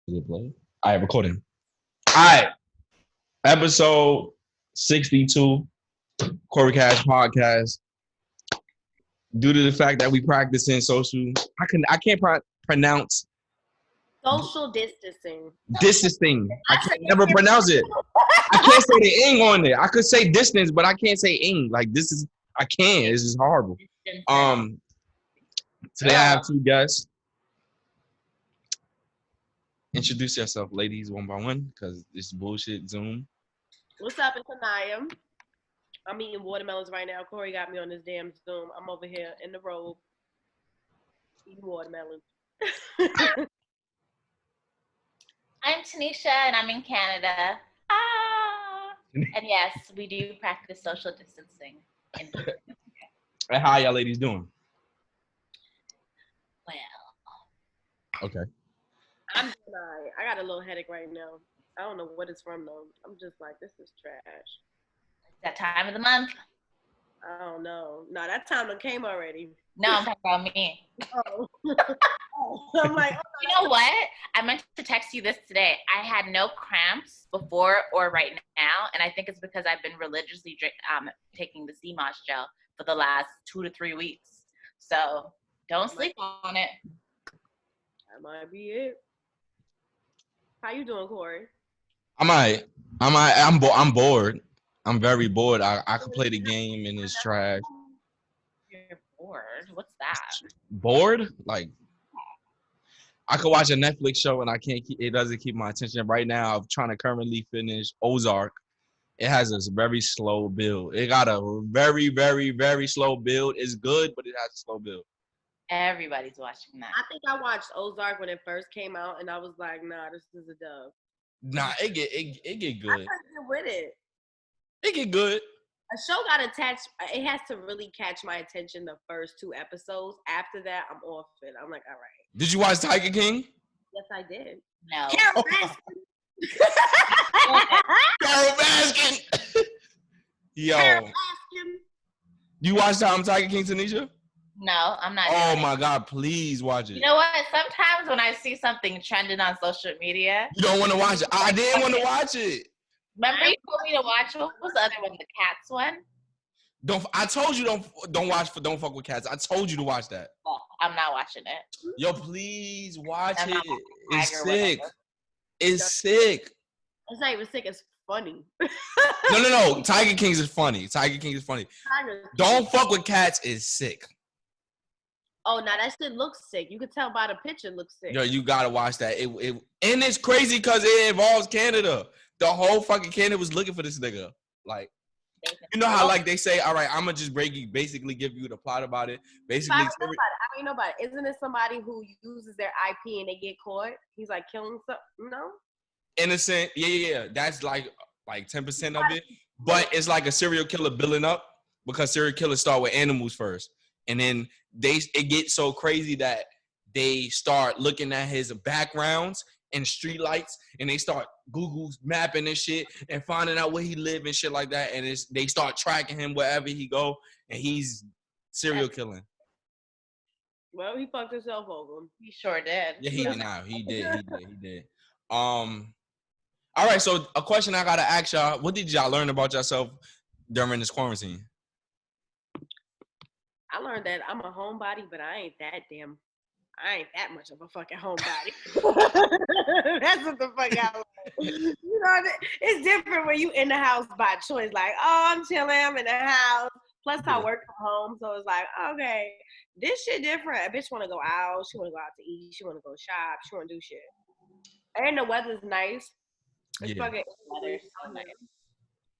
Is it play? All right, recording. All right, episode 62, Cory Cash podcast. Due to the fact that we practicing social, I can't pronounce social distancing. distancing. I can never pronounce it. I can't say the ing on it. I could say distance, but I can't say ing. Like this is I can't. This is horrible. Today I have two guests. Introduce yourself, ladies, one by one, because this bullshit Zoom. What's up, it's Anaya. I'm eating watermelons right now. Cory got me on this damn Zoom. I'm over here in the robe eating watermelons. I'm Tanisha, and I'm in Canada. And yes, we do practice social distancing. And how y'all ladies doing? Well. Okay. I'm doing all right. I got a little headache right now. I don't know what it's from, though. I'm just like, this is trash. It's that time of the month. I don't know. No, that time came already. No, I'm talking about me. Oh. I'm like, oh, you know what? I meant to text you this today. I had no cramps before or right now, and I think it's because I've been religiously taking the CMOS gel for the last 2 to 3 weeks. So don't sleep on it. That might be it. How you doing, Cory? I'm bored. I'm very bored. I could play the game and it's trash. You're bored? What's that? Bored? Like I could watch a Netflix show and it doesn't keep my attention. Right now, I'm trying to currently finish Ozark. It has a very slow build. It got a very, very, very slow build. It's good, but it has a slow build. Everybody's watching that. I think I watched Ozark when it first came out, and I was like, nah, this is a dub. Nah, it get good. I couldn't get with it. It get good. A show got attached. It has to really catch my attention the first 2 episodes. After that, I'm off it. I'm like, all right. Did you watch Tiger King? Yes, I did. No. Carol Baskin. Carol Baskin. Yo. Carol Baskin. You watched Tiger King, Tanisha? No, I'm not. Oh my God, please watch it. You know what? Sometimes when I see something trending on social media, you don't want to watch it. I didn't want to watch it. Remember you told me to watch what was the other one, the cats one? I told you don't fuck with cats. I told you to watch that. Well, I'm not watching it. Yo, please watch it. It's sick. It's sick. It's not even sick. It's funny. No. Tiger King is funny. Don't fuck with cats is sick. Oh, now that shit looks sick. You can tell by the picture it looks sick. Yo, you gotta watch that. And it's crazy because it involves Canada. The whole fucking Canada was looking for this nigga. Like, you know how like they say, all right, I'm gonna just basically give you the plot about it. Basically, nobody. Isn't it somebody who uses their IP and they get caught? He's like killing something, no? Innocent, yeah. That's like 10% of it. But it's like a serial killer building up because serial killers start with animals first. And then it gets so crazy that they start looking at his backgrounds and street lights, and they start Google mapping and shit and finding out where he live and shit like that. And they start tracking him wherever he go, and he's serial killing. Well, he fucked himself over. He sure did. Yeah, he did. All right, so a question I gotta ask y'all: what did y'all learn about yourself during this quarantine? I learned that I'm a homebody, but I ain't that much of a fucking homebody. That's what the fuck I learned. You know, it's different when you in the house by choice. Like, oh, I'm chilling, I'm in the house. Plus, I work from home, so it's like, okay, this shit different. A bitch want to go out. She want to go out to eat. She want to go shop. She want to do shit. And the weather's nice. It's fucking weather's so nice.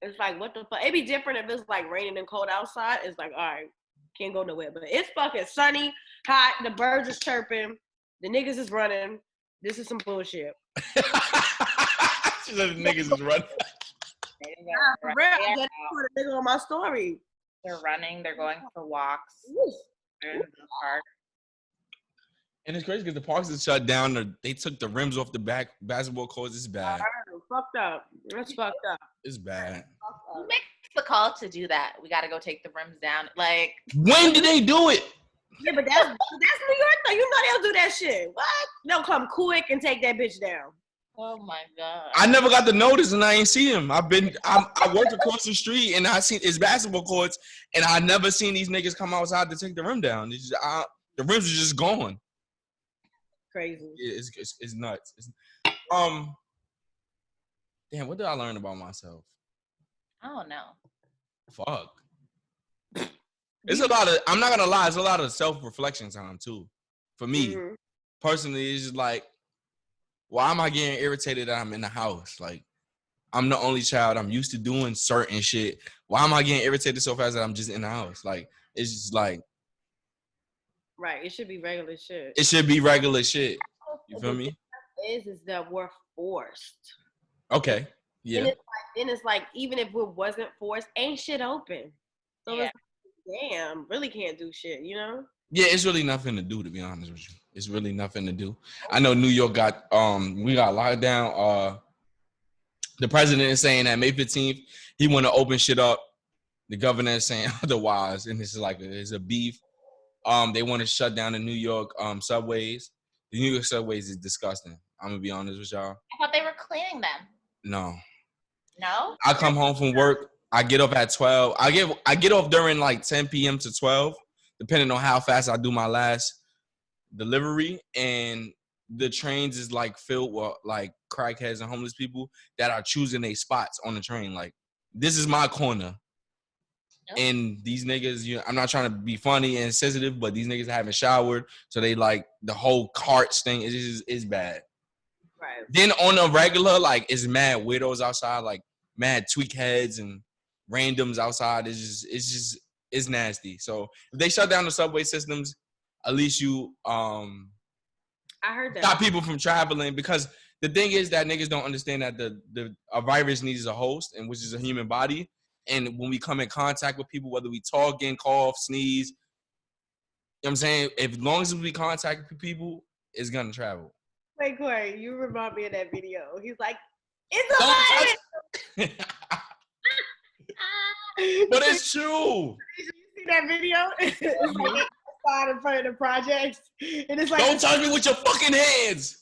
It's like, what the fuck? It'd be different if it's like raining and cold outside. It's like, all right. Can't go nowhere, but it's fucking sunny, hot. The birds is chirping. The niggas is running. This is some bullshit. She said the niggas is running. For real, I just put a nigga on my story. They're running. They're going for walks. They're in the park. And it's crazy because the parks is shut down. They took the rims off the back basketball courts. It's bad. Fucked up. That's fucked up. It's bad. Who makes the call to do that? We got to go take the rims down. Like, when did they do it? Yeah, but that's New York though. You know they'll do that shit. What? They'll come quick and take that bitch down. Oh my god! I never got the notice and I ain't see him. I worked across the street and I seen it's basketball courts and I never seen these niggas come outside to take the rim down. The rims are just gone. Crazy. Yeah, it's nuts. Damn, what did I learn about myself? I don't know. Fuck. It's a lot of. I'm not gonna lie. It's a lot of self-reflection time too. For me personally, it's just like, why am I getting irritated that I'm in the house? Like, I'm the only child. I'm used to doing certain shit. Why am I getting irritated so fast that I'm just in the house? Like, it's just like. Right. It should be regular shit. It should be regular shit. You feel me? Is that we're forced. Okay. Yeah. And it's like even if it wasn't forced, ain't shit open. So it's like, damn, really can't do shit, you know? Yeah, it's really nothing to do, to be honest with you. It's really nothing to do. I know New York got we got locked down. The president is saying that May 15th he want to open shit up. The governor is saying otherwise, and this is like it's a beef. They want to shut down the New York subways. The New York subways is disgusting. I'm gonna be honest with y'all. I thought they were cleaning them. No. No? I come home from work. I get up at 12. I get off during like 10 p.m. to 12, depending on how fast I do my last delivery. And the trains is like filled with like crackheads and homeless people that are choosing their spots on the train. Like, this is my corner. And these niggas, you know, I'm not trying to be funny and sensitive, but these niggas haven't showered, so they like the whole carts thing is bad. Right. Then on a regular, like, it's mad widows outside, like mad tweak heads and randoms outside. It's nasty. So if they shut down the subway systems, at least you I heard that. stop people from traveling, because the thing is that niggas don't understand that a virus needs a host, and which is a human body. And when we come in contact with people, whether we talk, cough, sneeze, you know what I'm saying? As long as we contact people, it's gonna travel. Wait, Cory, you remind me of that video. He's like, it's a virus! But it's true. You see that video? It's like outside in front of the projects. And it's like, don't touch me with your fucking hands.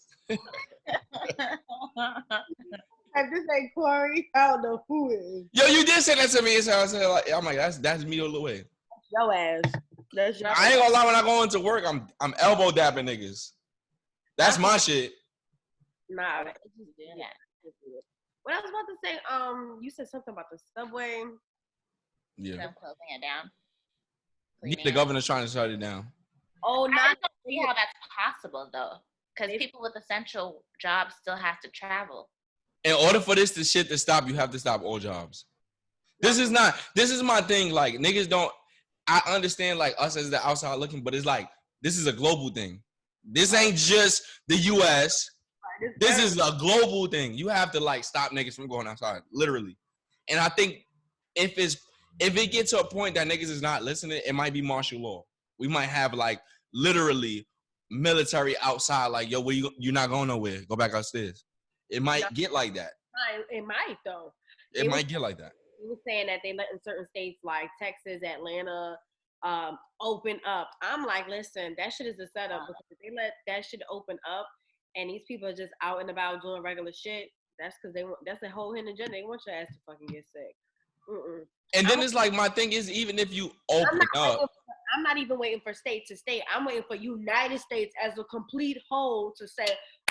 If this ain't Cory, I don't know who is. Yo, you did say that to me. So I said, like, I'm like, that's me all the way. Your ass. That's your I ain't gonna lie, when I go into work, I'm elbow dapping niggas. That's my shit. Nah, what I was about to say, you said something about the subway. Yeah. Them closing it down. Yeah, the governor's trying to shut it down. Oh, I not don't see how that's possible though, because people with essential jobs still have to travel. In order for this shit to stop, you have to stop all jobs. This is my thing. Like, niggas don't, I understand like us as the outside looking, but it's like, this is a global thing. This ain't just the US. This is a global thing. You have to like stop niggas from going outside, literally. And I think if it gets to a point that niggas is not listening, it might be martial law. We might have like literally military outside, like, yo, you're not going nowhere. Go back upstairs. It might get like that. It might though. It might get like that. He was saying that they let in certain states like Texas, Atlanta, open up. I'm like, listen, that shit is a setup, because if they let that shit open up and these people are just out and about doing regular shit, that's because that's a whole hidden agenda. They want your ass to fucking get sick. And then it's like, my thing is, even if you open up, I'm not even waiting for state to state. I'm waiting for United States as a complete whole to say,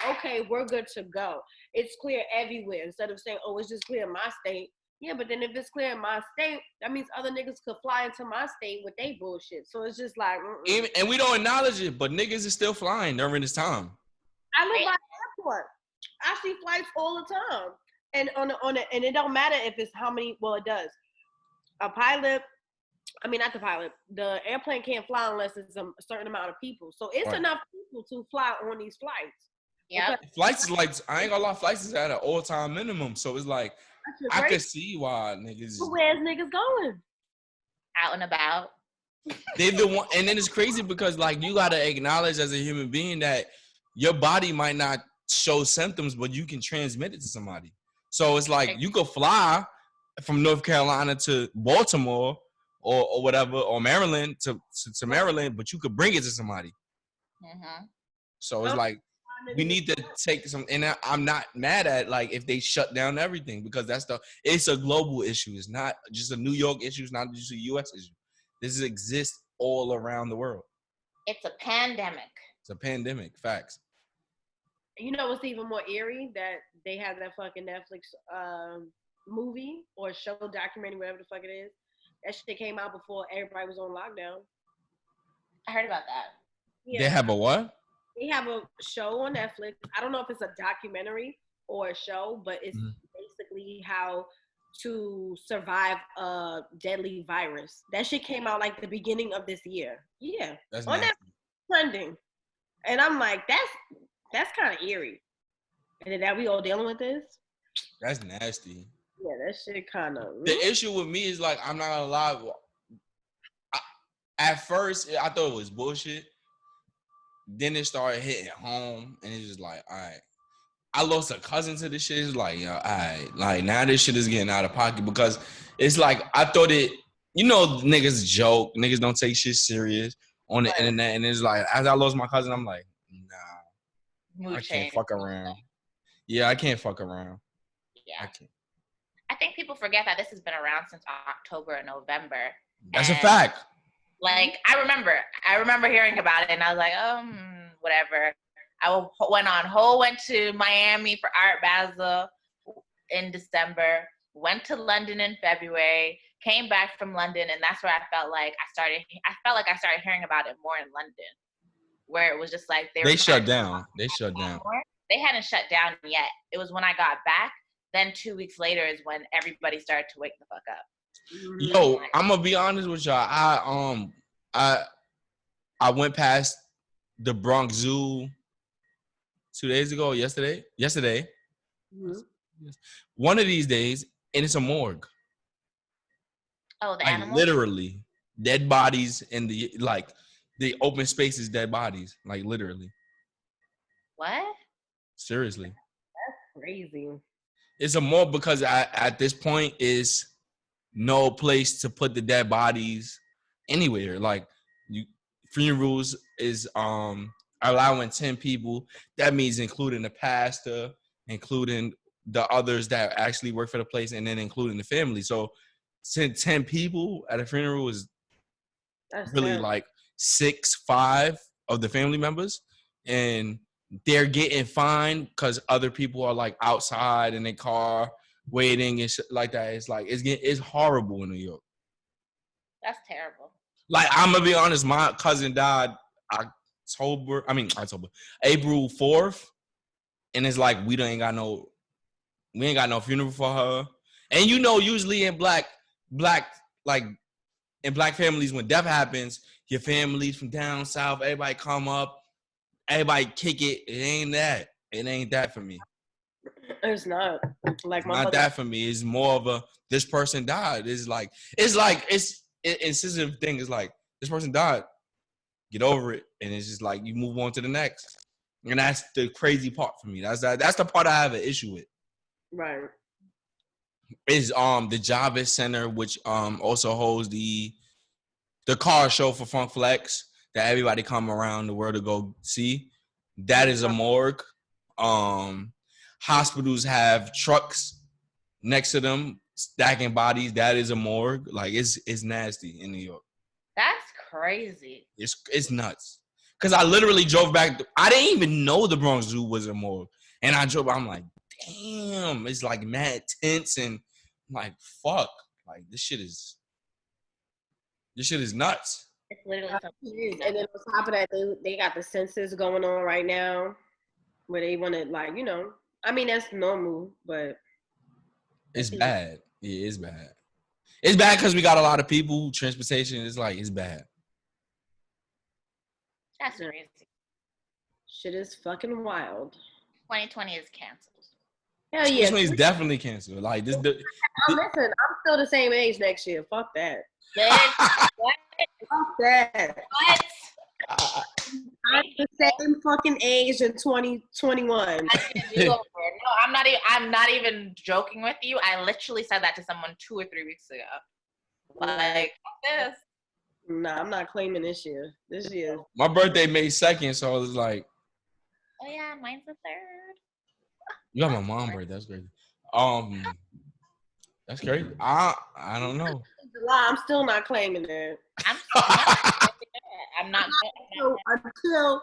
okay, we're good to go. It's clear everywhere. Instead of saying, oh, it's just clear in my state. Yeah, but then if it's clear in my state, that means other niggas could fly into my state with they bullshit. So it's just like, and we don't acknowledge it, but niggas is still flying during this time. I live by the airport. I see flights all the time. And and it don't matter if it's how many, well, it does. The airplane can't fly unless it's a certain amount of people. So it's enough people to fly on these flights. Yeah. Flights is like, I ain't gonna lie, flights is at an all-time minimum. So it's like, I could see why niggas. But where's niggas going? Out and about. They the one, and then it's crazy because like you gotta acknowledge as a human being that your body might not show symptoms, but you can transmit it to somebody. So it's like you could fly from North Carolina to Baltimore or whatever, or Maryland to Maryland, but you could bring it to somebody. Mm-hmm. So it's like we need to take some, and I'm not mad at like if they shut down everything because it's a global issue. It's not just a New York issue. It's not just a U.S. issue. This exists all around the world. It's a pandemic. It's a pandemic. Facts. You know what's even more eerie? That they have that fucking Netflix movie or show, documentary, whatever the fuck it is. That shit came out before everybody was on lockdown. I heard about that. Yeah. They have a what? They have a show on Netflix. I don't know if it's a documentary or a show, but it's basically how to survive a deadly virus. That shit came out like the beginning of this year. Yeah. That's on nasty. Netflix, trending. And I'm like, that's kind of eerie. And then that we all dealing with this? That's nasty. Yeah, that shit kind of. The issue with me is like, I'm not gonna lie. At first, I thought it was bullshit. Then it started hitting home, and it's just like, all right. I lost a cousin to this shit. It's like, yo, all right. Like, now this shit is getting out of pocket because it's like, I thought it, niggas joke. Niggas don't take shit serious on the internet. And it's like, as I lost my cousin, I'm like, nah, I can't fuck around. Yeah, I can't fuck around. Yeah. I can't. I think people forget that this has been around since October and November. That's a fact. Like, I remember hearing about it, and I was like, whatever. I went to Miami for Art Basel in December, went to London in February, came back from London, and that's where I felt like I started hearing about it more in London, where it was just like they shut down. They shut down. They hadn't shut down yet. It was when I got back. Then 2 weeks later is when everybody started to wake the fuck up. Yo, I'm gonna be honest with y'all. I went past the Bronx Zoo 2 days ago, yesterday. Mm-hmm. One of these days, and it's a morgue. Oh, the animals? Literally, dead bodies in the open spaces, dead bodies, like literally. What? Seriously. That's crazy. It's a morgue because at this point is no place to put the dead bodies anywhere. Like funerals is allowing 10 people. That means including the pastor, including the others that actually work for the place, and then including the family. So 10 people at a funeral is really terrible. Like 5 of the family members, and they're getting fined because other people are like outside in their car waiting and shit like that. It's like it's horrible in New York. That's terrible. Like, I'm gonna be honest, my cousin died April 4th, and it's like we ain't got no funeral for her. And usually in black families, when death happens, your families from down south, everybody come up, everybody kick it. It ain't that. It ain't that for me. It's not. Like it's not that for me. It's more of this person died. It's sensitive thing is like, this person died. Get over it. And it's just like you move on to the next. And that's the crazy part for me. That's the part I have an issue with. Right. Is the Javits Center, which also holds the car show for Funk Flex that everybody come around the world to go see. That is a morgue. Hospitals have trucks next to them stacking bodies. That is a morgue. Like, it's nasty in New York. That's crazy. It's nuts. Cause I literally drove back. I didn't even know the Bronx Zoo was a morgue, and I drove. I'm like, damn, it's like mad tense, and I'm like, fuck, like this shit is nuts. It's literally something. And then on top of that, they got the census going on right now, where they want to I mean, that's normal, but it's bad. Yeah, it's bad. It's bad because we got a lot of people. Transportation is like, it's bad. That's crazy. Shit is fucking wild. 2020 is canceled. Hell yeah. 2020 is definitely canceled. Like this. Listen, I'm still the same age next year. Fuck that. What? Fuck that. What? I'm the same fucking age in 2021. No, I'm not even joking with you. I literally said that to someone 2 or 3 weeks ago. Like this. Nah, I'm not claiming this year. This year. My birthday May 2nd, so I was like, Oh yeah, mine's the 3rd. you got my mom birthday. That's crazy. That's crazy. I don't know. I'm still not claiming it. I'm not. Until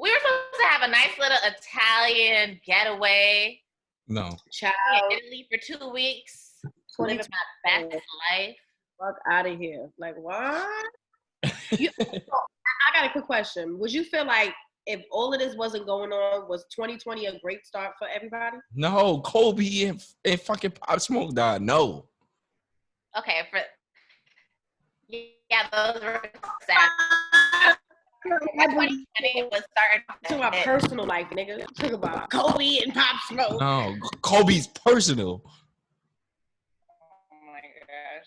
We were supposed to have a nice little Italian getaway. No. Child. In Italy for 2 weeks. Living my best life. Fuck out of here. Like, what? I got a quick question. Would you feel like if all of this wasn't going on, was 2020 a great start for everybody? No, Kobe and fucking Pop Smoke died. No. Okay, those were sad. 2020 was starting to my personal life, nigga. Talk about Cory and Pop Smoke. No, Kobe's personal. Oh my gosh.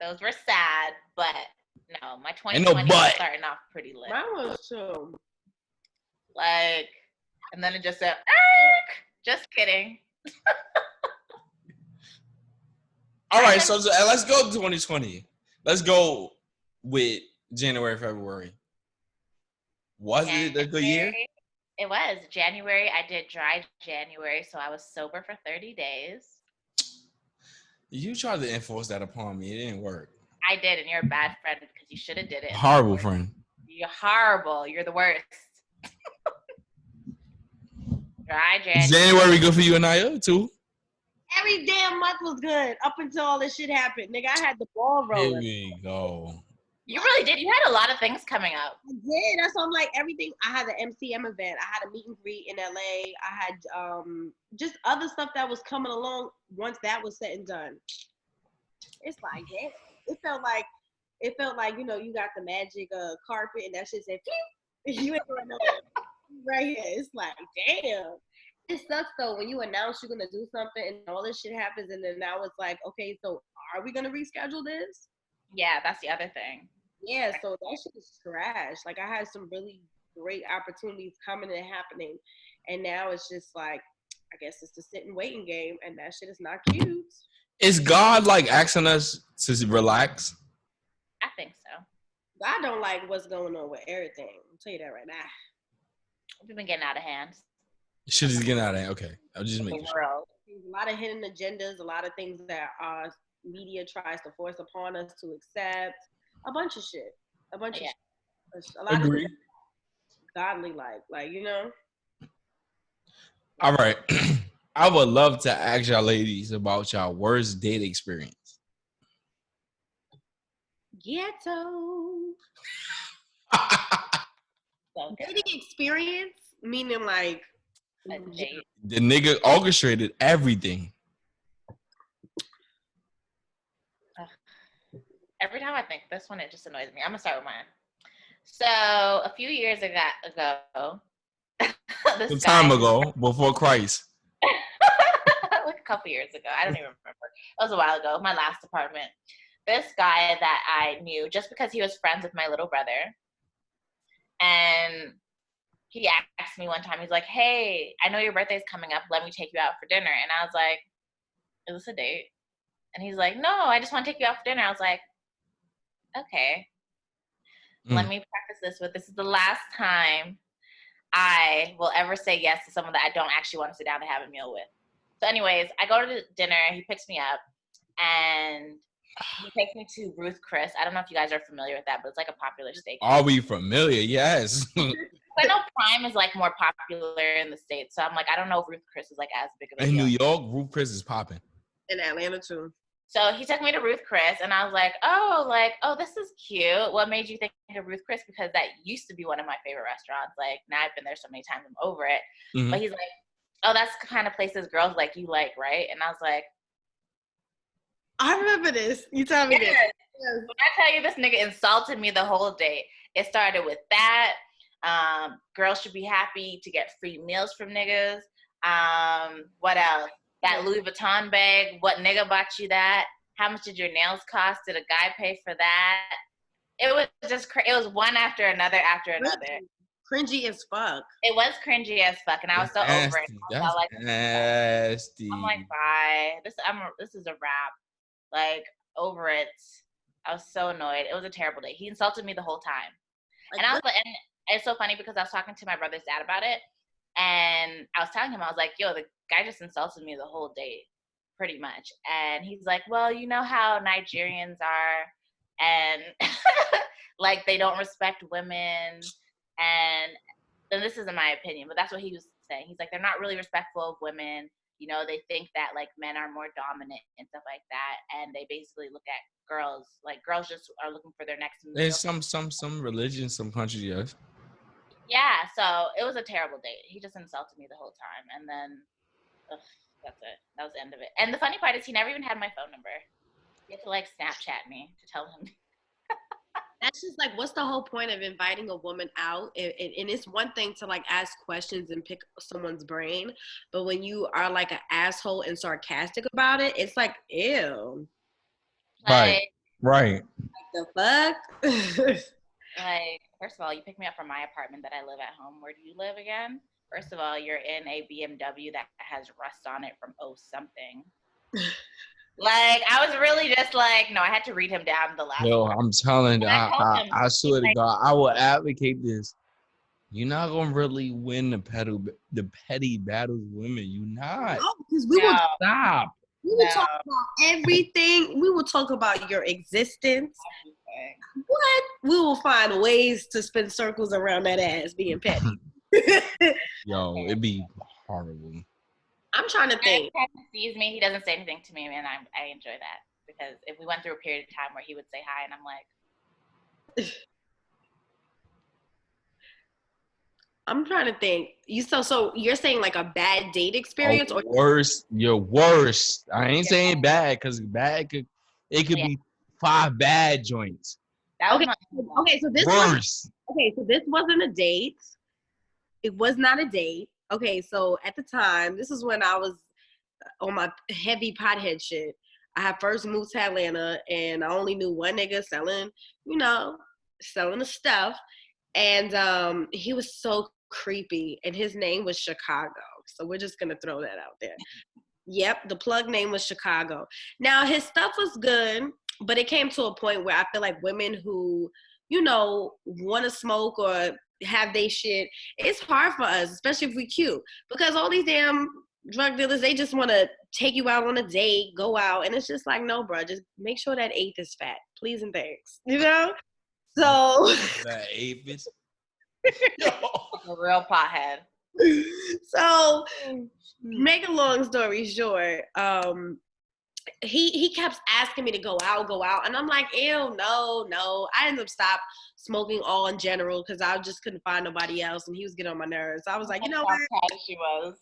Those were sad, but no, my 2020 was starting off pretty lit. Mine was too. Like, and then it just said, just kidding. All right, so let's go to 2020. Let's go with January, February. Was it a good year? It was. January, I did dry January, so I was sober for 30 days. You tried to enforce that upon me. It didn't work. I did, and you're a bad friend because you should have did it. Horrible friend. You're horrible. You're the worst. Dry January. January good for you, Anaya, too? Every damn month was good up until all this shit happened. Nigga, I had the ball rolling. Here we go. You really did. You had a lot of things coming up. I did. That's why I'm like, everything. I had the MCM event. I had a meet and greet in LA. I had just other stuff that was coming along once that was said and done. It's like, yeah. It felt like, you know, you got the magic carpet and that shit said, you ain't going nowhere. Right here. It's like, damn. It sucks though when you announce you're gonna do something and all this shit happens and then now it's like, okay, so are we gonna reschedule this? Yeah, that's the other thing. Yeah, so that shit is trash. Like I had some really great opportunities coming and happening, and now it's just like, I guess it's the sit and waiting game, and that shit is not cute. Is God like asking us to relax? I think so. God don't like what's going on with everything. I'll tell you that right now. We've been getting out of hand. Shit is getting out of hand. Okay, I'll just make sure. A lot of hidden agendas, a lot of things that our media tries to force upon us to accept. A bunch of shit. A bunch of shit. A lot Agree. of godly like, you know? All right. I would love to ask y'all ladies about y'all worst date experience. Ghetto. Dating experience? Meaning like the nigga orchestrated everything. Every time I think this one, it just annoys me. I'm gonna start with mine. So a few years ago, some time ago, before Christ. Like a couple years ago. I don't even remember. It was a while ago. My last apartment. This guy that I knew just because he was friends with my little brother. And he asked me one time, he's like, hey, I know your birthday's coming up. Let me take you out for dinner. And I was like, is this a date? And he's like, no, I just want to take you out for dinner. I was like, okay. Let me preface this with, this is the last time I will ever say yes to someone that I don't actually want to sit down and have a meal with. So anyways, I go to the dinner. He picks me up. And he takes me to Ruth Chris. I don't know if you guys are familiar with that, but it's like a popular steak. Are we familiar? Yes. I know Prime is like more popular in the States. So I'm like, I don't know if Ruth Chris is like as big of a deal. In New York, Ruth Chris is popping. In Atlanta too. So he took me to Ruth Chris and I was like, oh, this is cute. What made you think of Ruth Chris? Because that used to be one of my favorite restaurants. Like now I've been there so many times, I'm over it. Mm-hmm. But he's like, oh, that's the kind of places girls like you like, right? And I was like, I remember this. You tell me this. Yes. When I tell you this nigga insulted me the whole day. It started with that. Girls should be happy to get free meals from niggas. What else? That Louis Vuitton bag. What nigga bought you that? How much did your nails cost? Did a guy pay for that? It was just it was one after another after another. Cringy as fuck. It was cringy as fuck, and I was so over it. That's like, nasty. I'm like, bye. This is a wrap. Like, over it. I was so annoyed. It was a terrible day. He insulted me the whole time. And I was like, and it's so funny because I was talking to my brother's dad about it. And I was telling him, I was like, yo, the guy just insulted me the whole day, pretty much. And he's like, well, you know how Nigerians are, and like they don't respect women. And then this isn't my opinion, but that's what he was saying. He's like, they're not really respectful of women. You know, they think that like men are more dominant and stuff like that. And they basically look at girls, like girls just are looking for their next meal. There's some religions, some countries, yes. Yeah, so it was a terrible date. He just insulted me the whole time. And then that's it. That was the end of it. And the funny part is he never even had my phone number. He had to like Snapchat me to tell him. That's just like, what's the whole point of inviting a woman out? And it's one thing to like ask questions and pick someone's brain, but when you are like an asshole and sarcastic about it, it's like, ew. Like, Right. The fuck? like, first of all, you pick me up from my apartment that I live at home. Where do you live again? First of all, you're in a BMW that has rust on it from something. Like, I was really just like, no, I had to read him down the last Yo, part. I'm telling you, I I swear to God, I will advocate this. You're not gonna really win the petty battles with women. You're not. No, because we will Stop. We will talk about everything. We will talk about your existence. What? We will find ways to spin circles around that ass being petty. Yo, it'd be horrible. I'm trying to think. He sees me, he doesn't say anything to me, and I enjoy that. Because if we went through a period of time where he would say hi, and I'm like... I'm trying to think. So you're saying like a bad date experience, or worst? Your worst. I ain't saying bad, because bad could be 5 bad joints. Okay, so this worst. So this wasn't a date. It was not a date. Okay, so at the time, this is when I was on my heavy pothead shit. I had first moved to Atlanta, and I only knew one nigga selling the stuff. And he was so creepy, and his name was Chicago. So we're just gonna throw that out there. Yep, the plug name was Chicago. Now his stuff was good, but it came to a point where I feel like women who, want to smoke or have they shit, it's hard for us, especially if we cute, because all these damn drug dealers, they just want to take you out on a date, go out, and it's just like, no, bro, just make sure that eighth is fat, please and thanks, So that eighth is a real pothead. So, make a long story short, he kept asking me to go out, and I'm like, ew, no. I ended up stopped smoking all in general because I just couldn't find nobody else, and he was getting on my nerves. So I was like, you know what? She was.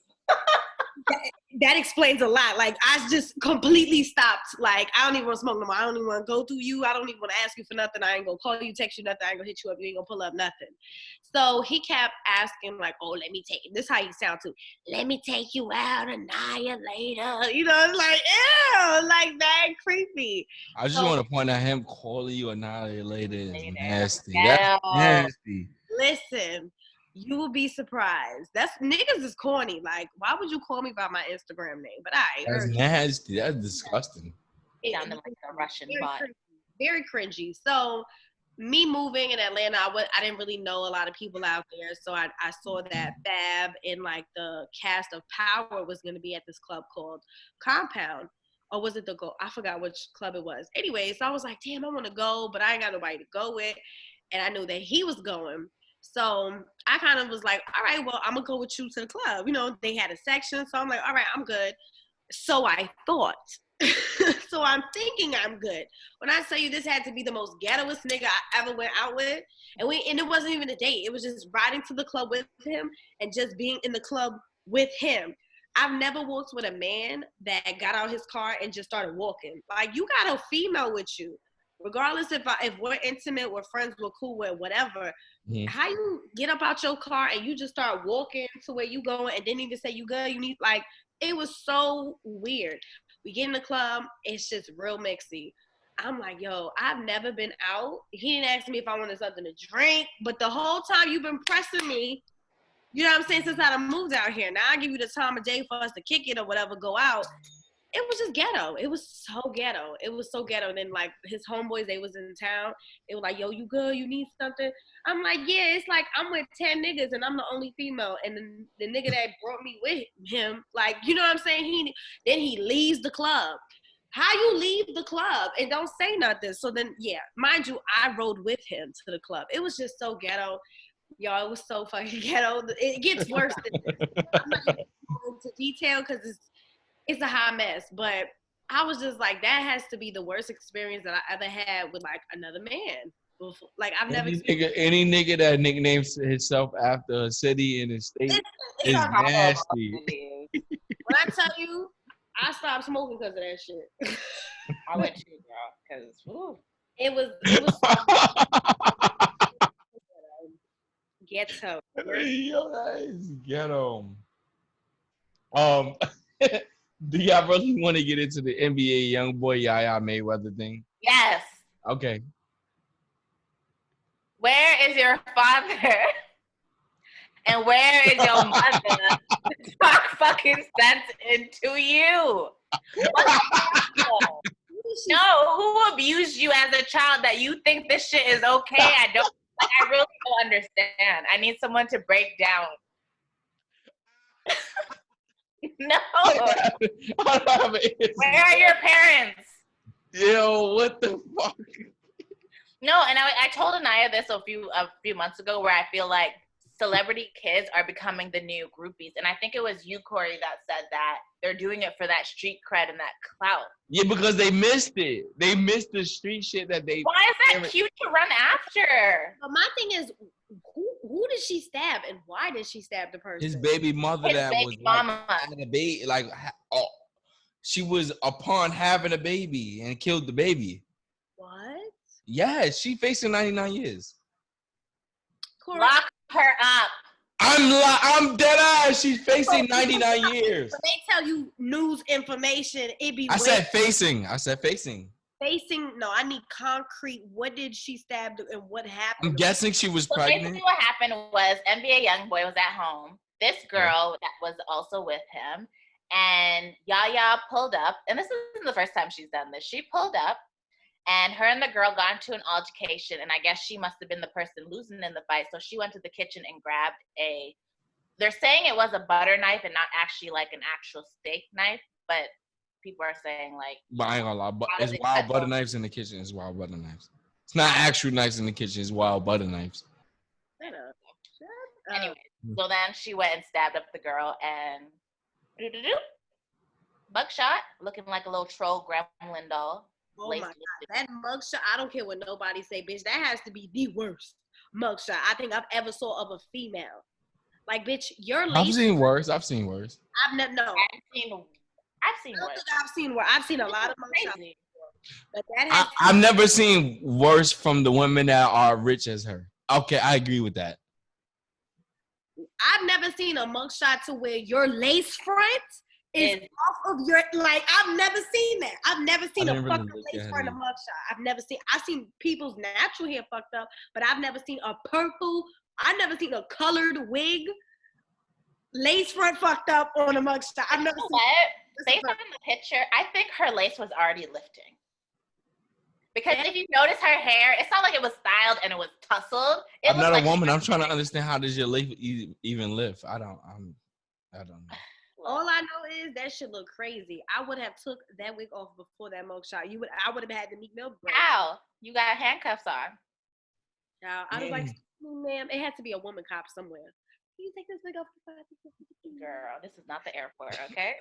That explains a lot. Like, I just completely stopped. Like, I don't even want to smoke no more. I don't even want to go through you. I don't even want to ask you for nothing. I ain't gonna call you, text you, nothing. I ain't gonna hit you up. You ain't gonna pull up nothing. So he kept asking, like, oh, let me take – this is how you sound too. Let me take you out, Anaya, later. It's like, ew, like that creepy. I just want to point out him calling you Anaya later is nasty. That's nasty. Listen. You will be surprised. Niggas is corny. Like, why would you call me by my Instagram name? But that's nasty. That's disgusting. It sounded like a Russian bot. Very cringy. So, me moving in Atlanta, I didn't really know a lot of people out there. So I saw that Fab and like the cast of Power was going to be at this club called Compound. Or was it I forgot which club it was. Anyway, so I was like, damn, I want to go, but I ain't got nobody to go with. And I knew that he was going. So I kind of was like, all right, well, I'm going to go with you to the club. They had a section. So I'm like, all right, I'm good. So I thought. So I'm thinking I'm good. When I tell you this had to be the most ghettoest nigga I ever went out with. And it wasn't even a date. It was just riding to the club with him and just being in the club with him. I've never walked with a man that got out his car and just started walking. Like, you got a female with you. Regardless if we're intimate, we're friends, we're cool, we're whatever. Mm-hmm. How you get up out your car and you just start walking to where you going and didn't even say you good, you need, like, it was so weird. We get in the club, it's just real mixy. I'm like, yo, I've never been out. He didn't ask me if I wanted something to drink, but the whole time you've been pressing me, you know what I'm saying, since I moved out here. Now I give you the time of day for us to kick it or whatever, go out. it was just ghetto. It was so ghetto. It was so ghetto. And then like his homeboys, they was in town. They were like, yo, you good? You need something? I'm like, yeah, it's like I'm with 10 niggas and I'm the only female. And then the nigga that brought me with him, like, you know what I'm saying? Then he leaves the club. How you leave the club and don't say nothing? So then, yeah, mind you, I rode with him to the club. It was just so ghetto. Y'all, it was so fucking ghetto. It gets worse than this. I'm not even going into detail because it's a hot mess. But I was just like, that has to be the worst experience that I ever had with like another man. Like I've never. Any nigga that nicknames himself after a city in a state is nasty. When I tell you, I stopped smoking because of that shit. I would too, girl, because it was ghetto. Yo, that is ghetto. Do y'all really want to get into the NBA young boy Yaya Mayweather thing? Yes. Okay. Where is your father? And where is your mother to talk fucking sense into you? No, who abused you as a child that you think this shit is okay? I really don't understand. I need someone to break down. No. Where are your parents? Yo, what the fuck? No, and I told Anaya this a few months ago where I feel like celebrity kids are becoming the new groupies. And I think it was you, Cory, that said that they're doing it for that street cred and that clout. Yeah, because they missed it. They missed the street shit that they... Why is that cute to run after? But my thing is, who did she stab and why did she stab the person? His baby mother His that baby was mama. like, having a baby, like, she was upon having a baby and killed the baby. What? Yeah, she facing 99 years. Cory, lock her up. I'm dead ass. She's facing 99 years. When they tell you news information, it be. I said facing. Facing. No, I need concrete. What did she stab and what happened? I'm guessing she was pregnant. Basically, what happened was NBA YoungBoy was at home. This girl that was also with him, and Yaya pulled up. And this isn't the first time she's done this. She pulled up. And her and the girl got into an altercation, and I guess she must have been the person losing in the fight. So she went to the kitchen and grabbed they're saying it was a butter knife and not actually like an actual steak knife, but people are saying like. But I ain't gonna lie, but it's wild butter knives in the kitchen. It's wild butter knives. It's not actual knives in the kitchen. It's wild butter knives. Anyway, so then she went and stabbed up the girl and mugshot, looking like a little troll gremlin doll. Oh my God, that mugshot, I don't care what nobody say, bitch. That has to be the worst mugshot I think I've ever saw of a female. Like, bitch, you're lazy. I've seen worse. I've seen worse. I've seen a lot of mugshots. But I've never seen worse from the women that are rich as her. Okay, I agree with that. I've never seen a mugshot to where your lace front is off of your, like, I've never seen that. I've never seen a fucking lace front of mugshot. I've seen people's natural hair fucked up, but I've never seen I've never seen a colored wig lace front fucked up on a mugshot. I've never seen based on the picture, I think her lace was already lifting. Because if you notice her hair, it's not like it was styled and it was tousled. I'm not a woman. I'm trying to understand how does your lace even lift. I don't know. All I know is that shit look crazy. I would have took that wig off before that mugshot. I would have had the Meek Mill break. Ow, you got handcuffs on. I was like, ma'am, it had to be a woman cop somewhere. Can you take this wig off? Girl, this is not the airport, okay?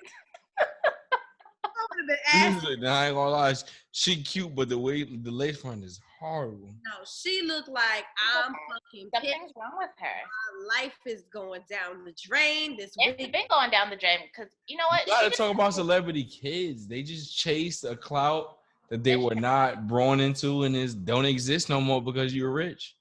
I would have been asking. I ain't gonna lie, she cute, but the lace front is horrible. No, she looked like I'm fucking pissed. Something's wrong with her. My life is going down the drain. It's been going down the drain because you know what? You gotta talk about celebrity kids. They just chased a clout that they were not born into and don't exist no more because you're rich.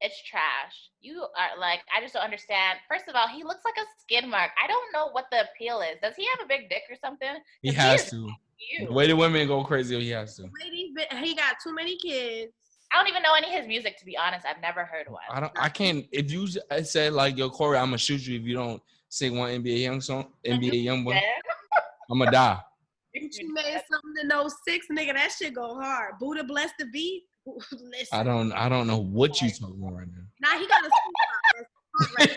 It's trash. You are like, I just don't understand. First of all, he looks like a skid mark. I don't know what the appeal is. Does he have a big dick or something? He has to. The way the women go crazy, he has to. He got too many kids. I don't even know any of his music, to be honest. I've never heard one. I can't. If you said like, yo, Cory, I'm gonna shoot you if you don't sing one NBA Young boy, I'm gonna die. She made something in 06, nigga. That shit go hard. Buddha bless the beat. Listen. I don't know what you talking about right Now he got a right.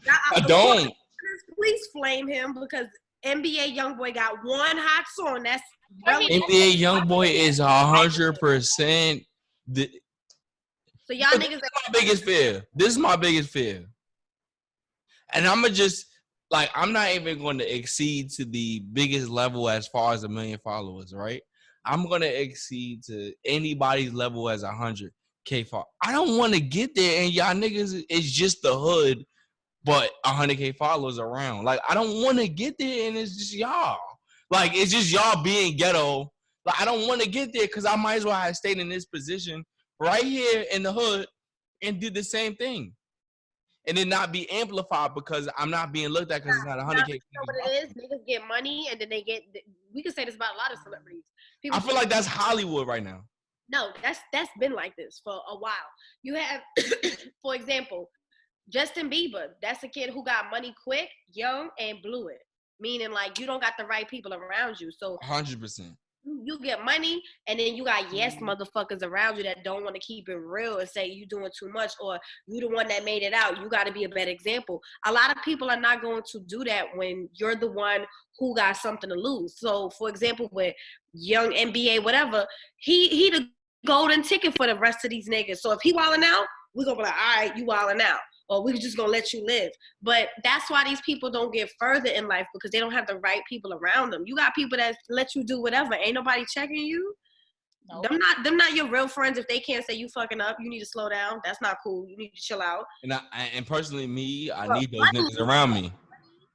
now. I don't. Please flame him because NBA YoungBoy got one hot song. That's NBA YoungBoy is 100%. So y'all niggas. This is my biggest fear. This is my biggest fear. And I'm going to just, like, I'm not even going to exceed to the biggest level as far as 1 million followers, right? I'm going to exceed to anybody's level as 100K followers. I don't want to get there and y'all niggas is just the hood, but 100K followers around. Like, I don't want to get there and it's just y'all. Like, it's just y'all being ghetto. Like, I don't want to get there because I might as well have stayed in this position right here in the hood and did the same thing. And then not be amplified because I'm not being looked at because it's not 100K. You know what it is? Niggas get money and then they get. We can say this about a lot of celebrities. I feel like that's Hollywood right now. No, that's been like this for a while. You have, for example, Justin Bieber. That's a kid who got money quick, young, and blew it. Meaning, like, you don't got the right people around you. So 100%. You get money, and then you got motherfuckers around you that don't want to keep it real and say you doing too much or you the one that made it out. You got to be a better example. A lot of people are not going to do that when you're the one who got something to lose. So, for example, with young NBA, whatever, he the golden ticket for the rest of these niggas. So if he wilding out, we're going to be like, all right, you wilding out. Or we're just going to let you live. But that's why these people don't get further in life because they don't have the right people around them. You got people that let you do whatever. Ain't nobody checking you. Nope. Them not your real friends. If they can't say you fucking up, you need to slow down. That's not cool. You need to chill out. And personally, I need those niggas around me.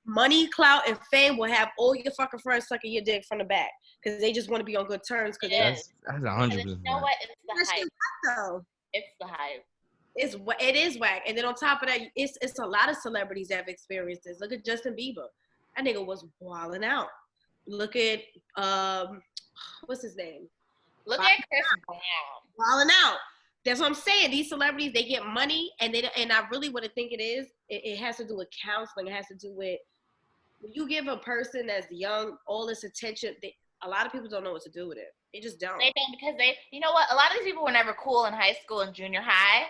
Money, clout, and fame will have all your fucking friends sucking your dick from the back because they just want to be on good terms. That's 100%. You know what? It's the hype. It's the hype. It is whack. And then on top of that, it's a lot of celebrities that have experienced this. Look at Justin Bieber. That nigga was wilding out. Look at what's his name? Look at Chris Brown. Wilding out. That's what I'm saying. These celebrities, they get money, and I really what I think it is. It has to do with counseling. It has to do with when you give a person that's young all this attention. A lot of people don't know what to do with it. They just don't. They don't because you know what? A lot of these people were never cool in high school and junior high.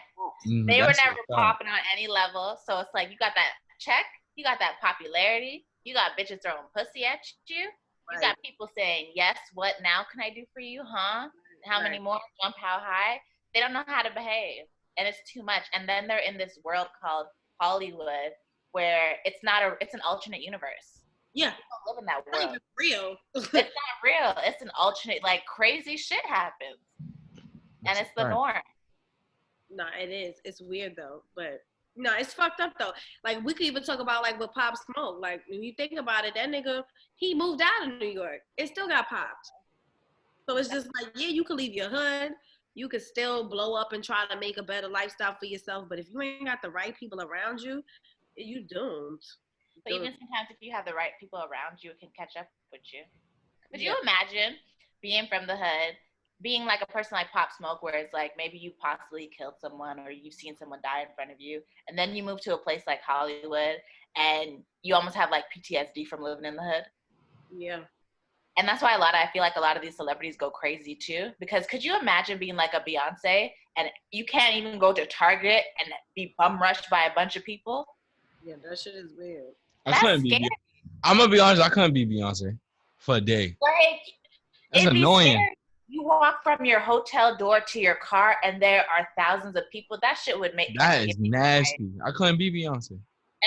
They were never popping on any level. So it's like you got that check, you got that popularity, you got bitches throwing pussy at you. Right. You got people saying, yes, what now can I do for you, huh? How many more? Jump how high? They don't know how to behave. And it's too much. And then they're in this world called Hollywood where it's an alternate universe. Yeah. You don't live in that world. It's not even real. It's not real. It's an alternate, like crazy shit happens. And it's the norm. No, it is. It's weird though. But no, it's fucked up though. Like we could even talk about like with Pop Smoke. Like when you think about it, that nigga, he moved out of New York. It still got popped. So it's just like, yeah, you could leave your hood. You could still blow up and try to make a better lifestyle for yourself. But if you ain't got the right people around you, you doomed. But even sometimes if you have the right people around you, it can catch up with you. Could you imagine being from the hood, being like a person like Pop Smoke, where it's like maybe you possibly killed someone or you've seen someone die in front of you, and then you move to a place like Hollywood and you almost have like PTSD from living in the hood? Yeah. And that's why I feel like a lot of these celebrities go crazy too. Because could you imagine being like a Beyonce and you can't even go to Target and be bum rushed by a bunch of people? Yeah, that shit is weird. I'm gonna be honest, I couldn't be Beyonce for a day. Like, that's annoying. You walk from your hotel door to your car and there are thousands of people. That shit would make that is nasty. I couldn't be Beyonce.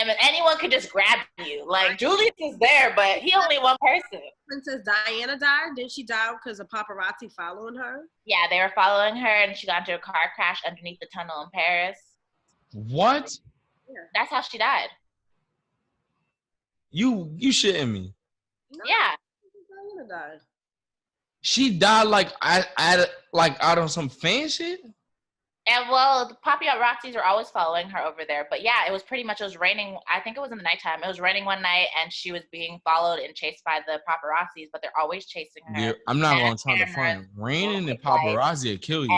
I mean, anyone could just grab you. Like, Julius is there, but he only one person. Princess Diana died. Didn't she die because of paparazzi following her? Yeah, they were following her and she got into a car crash underneath the tunnel in Paris. What? Yeah. That's how she died. You shitting me? No, yeah. Diana died. She died like out of some fan shit? And well, the paparazzis are always following her over there. But yeah, it was raining. I think it was in the nighttime. It was raining one night and she was being followed and chased by the paparazzis, but they're always chasing her. Yeah, I'm not going to try to find raining and paparazzi will kill you.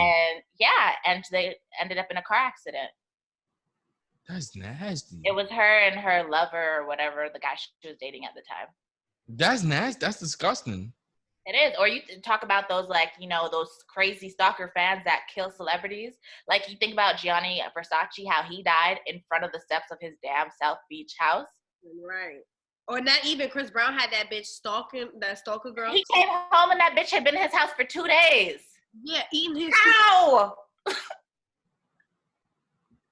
And they ended up in a car accident. That's nasty. It was her and her lover or whatever, the guy she was dating at the time. That's nasty. That's disgusting. It is. Or you talk about those, like, you know, those crazy stalker fans that kill celebrities. Like, you think about Gianni Versace, how he died in front of the steps of his damn South Beach house. Right. Or not even Chris Brown had that bitch stalking, that stalker girl. He came home and that bitch had been in his house for 2 days. Yeah, eating his How?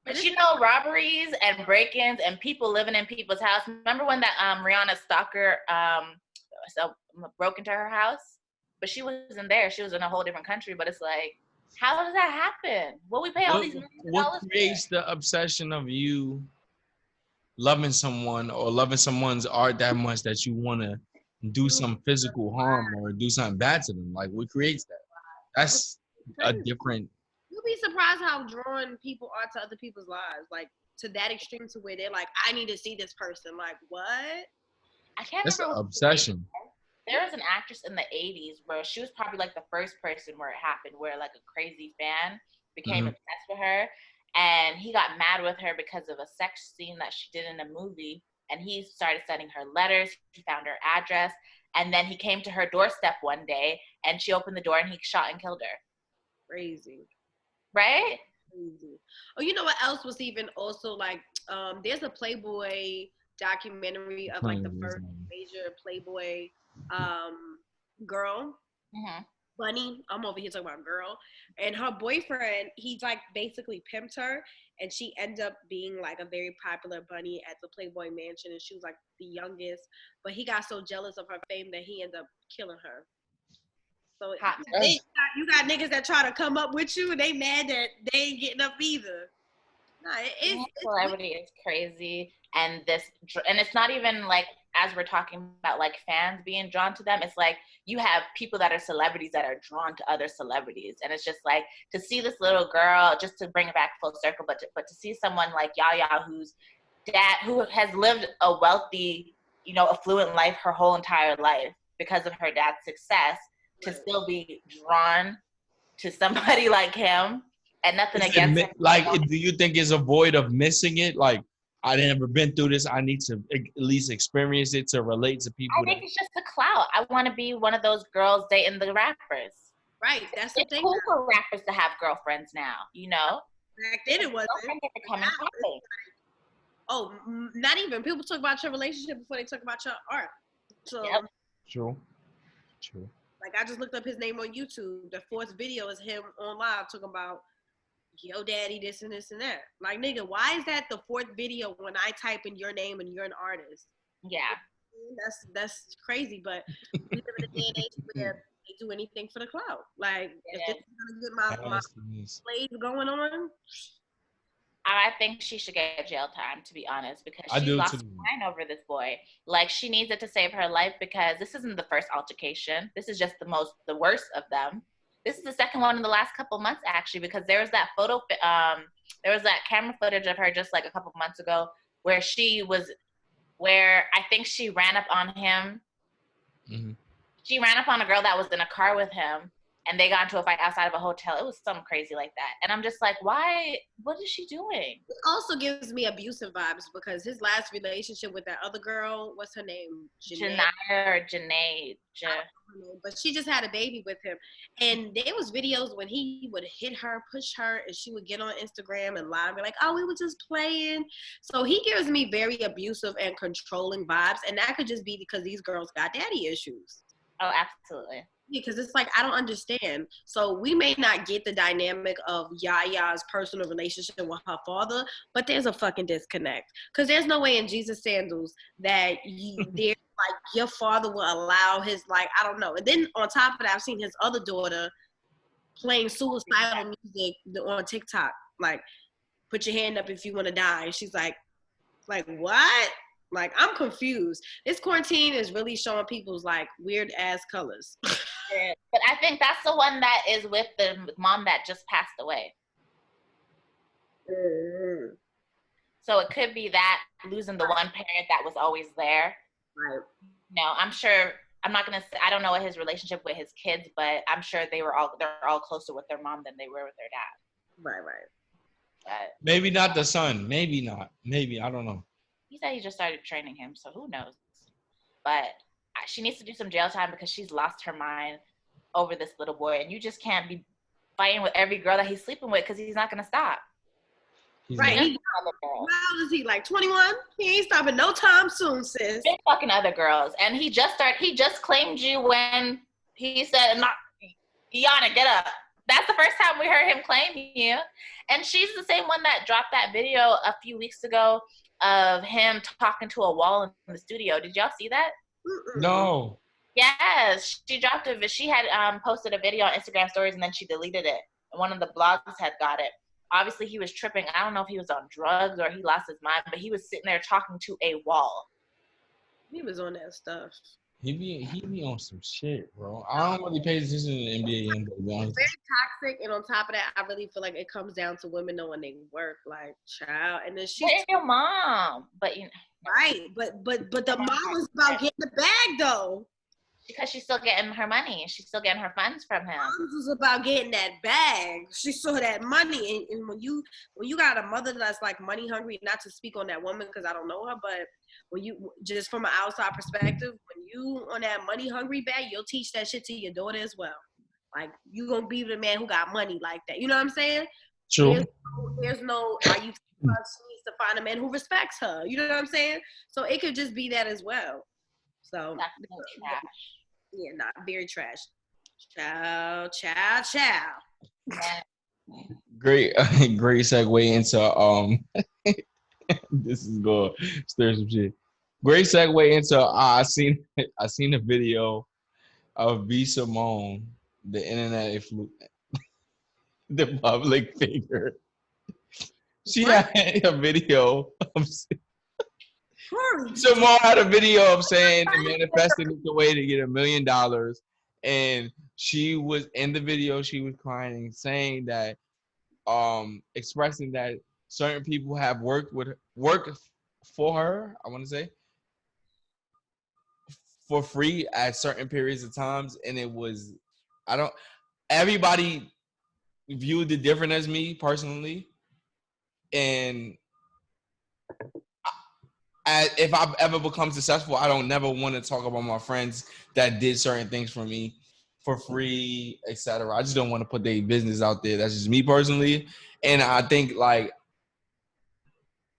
But you know, robberies and break-ins and people living in people's house. Remember when that Rihanna stalker broke into her house? But she wasn't there. She was in a whole different country. But it's like, how does that happen? What we pay all these millions of What dollars creates the obsession of you loving someone or loving someone's art that much that you want to do some physical harm or do something bad to them? Like, what creates that? That's a different. You'll be surprised how drawn people are to other people's lives, like to that extreme to where they're like, I need to see this person. Like, what? I can't That's an remember. obsession. There was an actress in the 80s where she was probably like the first person where it happened, where like a crazy fan became obsessed with her. And he got mad with her because of a sex scene that she did in a movie. And he started sending her letters. He found her address. And then he came to her doorstep one day and she opened the door and he shot and killed her. Crazy. Right? Crazy. Oh, you know what else was even also like, there's a Playboy documentary of like the first major Playboy girl. Mm-hmm. Bunny, I'm over here talking about girl, and her boyfriend, he's like basically pimped her, and she ended up being like a very popular bunny at the Playboy Mansion, and she was like the youngest, but he got so jealous of her fame that he ended up killing her. So you got niggas that try to come up with you, and they mad that they ain't getting up either. Nah, celebrity is crazy, and it's not even like, as we're talking about like fans being drawn to them, it's like you have people that are celebrities that are drawn to other celebrities, and it's just like to see this little girl, just to bring it back full circle, but to see someone like Yaya, who has lived a wealthy, you know, affluent life her whole entire life because of her dad's success, to still be drawn to somebody like him. And nothing against him. Like, do you think it's a void of missing it? Like, I never been through this. I need to at least experience it to relate to people. I think it's just the clout. I want to be one of those girls dating the rappers. Right, that's the thing. It's cool for rappers to have girlfriends now, you know? Back then it wasn't. Oh, not even. People talk about your relationship before they talk about your art. So True. Like, I just looked up his name on YouTube. The fourth video is him on live talking about yo daddy, this and this and that. Like, nigga, why is that the fourth video when I type in your name and you're an artist? Yeah. That's crazy, but we live in a day and age where they do anything for the clout. Like, if this is gonna get my slaves going on, I think she should get jail time, to be honest, because she lost her mind over this boy. Like, she needs it to save her life, because this isn't the first altercation. This is just the worst of them. This is the second one in the last couple months, actually, because there was that there was that camera footage of her just like a couple months ago where I think she ran up on him. Mm-hmm. She ran up on a girl that was in a car with him, and they got into a fight outside of a hotel. It was something crazy like that. And I'm just like, why? What is she doing? It also gives me abusive vibes, because his last relationship with that other girl, what's her name? Janae. But she just had a baby with him. And there was videos when he would hit her, push her, and she would get on Instagram and lie and be like, oh, we were just playing. So he gives me very abusive and controlling vibes. And that could just be because these girls got daddy issues. Oh, absolutely. Because it's like, I don't understand. So we may not get the dynamic of Yaya's personal relationship with her father, but there's a fucking disconnect. Because there's no way in Jesus' sandals that like your father will allow his, like, I don't know. And then on top of that, I've seen his other daughter playing suicidal music on TikTok. Like, put your hand up if you want to die. And she's like, what? Like, I'm confused. This quarantine is really showing people's, like, weird-ass colors. But I think that's the one that is with the mom that just passed away. Mm-hmm. So it could be that, losing the one parent that was always there. Right. No, I'm sure, I'm not going to say, I don't know what his relationship with his kids, but I'm sure they're all closer with their mom than they were with their dad. Right. But maybe not the son. Maybe not. Maybe. I don't know. He said he just started training him, so who knows? But she needs to do some jail time because she's lost her mind over this little boy, and you just can't be fighting with every girl that he's sleeping with because he's not gonna stop. Right. How old is he? Like 21? He ain't stopping no time soon, sis. Been fucking other girls, and he just claimed you when he said, "Yana, get up." That's the first time we heard him claim you. And she's the same one that dropped that video a few weeks ago of him talking to a wall in the studio. Did y'all see that? No. Yes, she dropped it. She had posted a video on Instagram stories and then she deleted it. And one of the blogs had got it. Obviously, he was tripping. I don't know if he was on drugs or he lost his mind, but he was sitting there talking to a wall. He was on that stuff. He be on some shit, bro. I don't really pay attention to the NBA, but very toxic, and on top of that, I really feel like it comes down to women knowing they work, like child, and then she's your mom, but you know, right, but the mom was about getting the bag though. Because she's still getting her money. She's still getting her funds from him. Mom's was about getting that bag. She saw that money, and when you got a mother that's like money hungry, not to speak on that woman because I don't know her, but when you just from an outside perspective, when you on that money hungry bag, you'll teach that shit to your daughter as well. Like you gonna be the man who got money like that. You know what I'm saying? True. There's no. Are you? She needs to find a man who respects her. You know what I'm saying? So it could just be that as well. So that's trash. Yeah, not very trash. Ciao. Great segue into this is going stir some shit. Great segue into I seen a video of B Simone, the internet influence, the public figure. She had a video of Simone had a video of saying and manifesting the way to get $1 million, and she was in the video. She was crying and saying that, expressing that certain people have worked for her. I want to say for free at certain periods of times, and it was everybody viewed it different as me personally, and if I ever become successful, I don't never want to talk about my friends that did certain things for me for free, etc. I just don't want to put their business out there. That's just me personally. And I think like